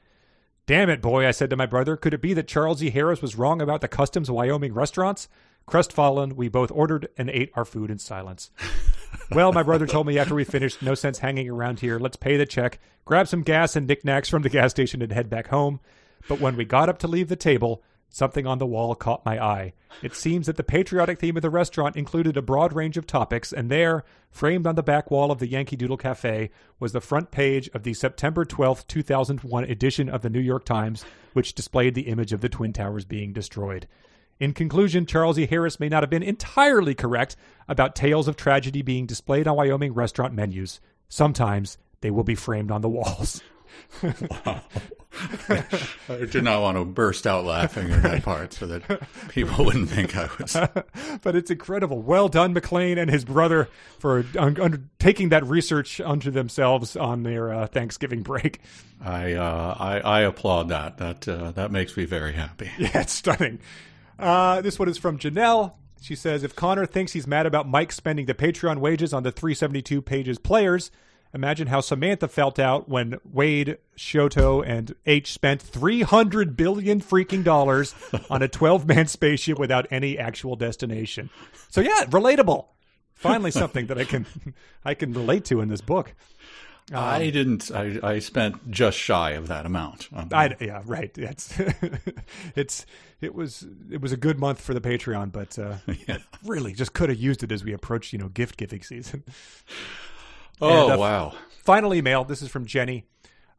Damn it, boy, I said to my brother. Could it be that Charles E. Harris was wrong about the customs of Wyoming restaurants? Crestfallen, we both ordered and ate our food in silence. Well, my brother told me after we finished, no sense hanging around here. Let's pay the check, grab some gas and knickknacks from the gas station and head back home. But when we got up to leave the table, something on the wall caught my eye. It seems that the patriotic theme of the restaurant included a broad range of topics, and there, framed on the back wall of the Yankee Doodle Cafe, was the front page of the September 12th, 2001 edition of the New York Times, which displayed the image of the Twin Towers being destroyed. In conclusion, Charles E. Harris may not have been entirely correct about tales of tragedy being displayed on Wyoming restaurant menus. Sometimes they will be framed on the walls. Wow. I did not want to burst out laughing at that part so that people wouldn't think I was. But it's incredible. Well done, McLean and his brother, for undertaking that research unto themselves on their Thanksgiving break. I applaud that. That makes me very happy. Yeah, it's stunning. This one is from Janelle. She says, if Conor thinks he's mad about Mike spending the Patreon wages on the 372 Pages players, imagine how Samantha felt out when Wade, Shoto, and H spent $300 billion freaking dollars on a 12-man spaceship without any actual destination. So yeah, relatable. Finally, something that I can relate to in this book. I didn't. I spent just shy of that amount. Yeah, right. It was a good month for the Patreon, but yeah. Really just could have used it as we approach gift giving season. Oh, and, wow. Final email. This is from Jenny,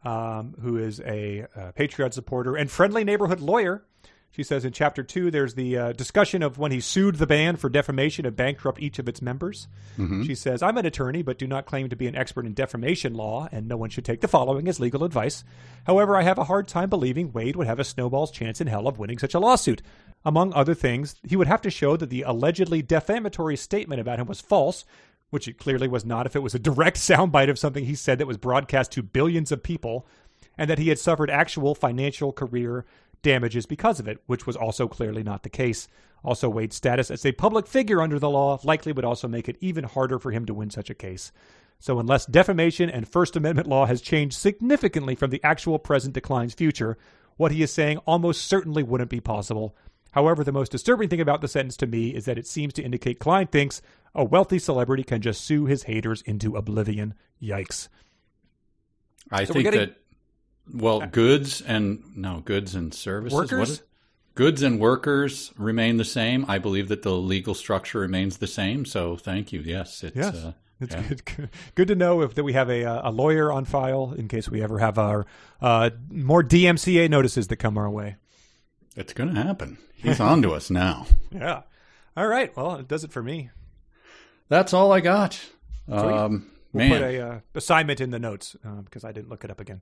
who is a Patreon supporter and friendly neighborhood lawyer. She says in Chapter 2, there's the discussion of when he sued the band for defamation and bankrupt each of its members. Mm-hmm. She says, I'm an attorney, but do not claim to be an expert in defamation law, and no one should take the following as legal advice. However, I have a hard time believing Wade would have a snowball's chance in hell of winning such a lawsuit. Among other things, he would have to show that the allegedly defamatory statement about him was false, which it clearly was not if it was a direct soundbite of something he said that was broadcast to billions of people, and that he had suffered actual financial career damages because of it, which was also clearly not the case. Also, Wade's status as a public figure under the law likely would also make it even harder for him to win such a case. So unless defamation and First Amendment law has changed significantly from the actual present to Cline's future, what he is saying almost certainly wouldn't be possible. However, the most disturbing thing about the sentence to me is that it seems to indicate Cline thinks a wealthy celebrity can just sue his haters into oblivion. Yikes. I think that, well, goods and services. Workers? Goods and workers remain the same. I believe that the legal structure remains the same. So thank you. Yes. It's good to know that we have a lawyer on file in case we ever have our more DMCA notices that come our way. It's going to happen. He's on to us now. Yeah. All right. Well, it does it for me. That's all I got. We'll put a assignment in the notes because I didn't look it up again.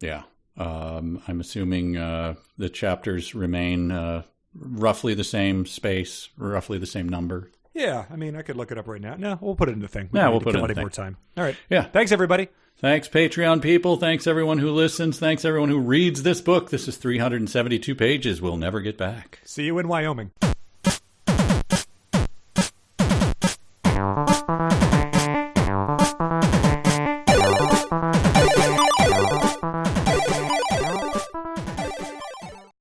Yeah. I'm assuming the chapters remain roughly the same space, roughly the same number. Yeah. I mean, I could look it up right now. No, we'll put it in the thing. We'll put it in the thing. More time. All right. Yeah. Thanks, everybody. Thanks, Patreon people. Thanks, everyone who listens. Thanks, everyone who reads this book. This is 372 pages. We'll never get back. See you in Wyoming.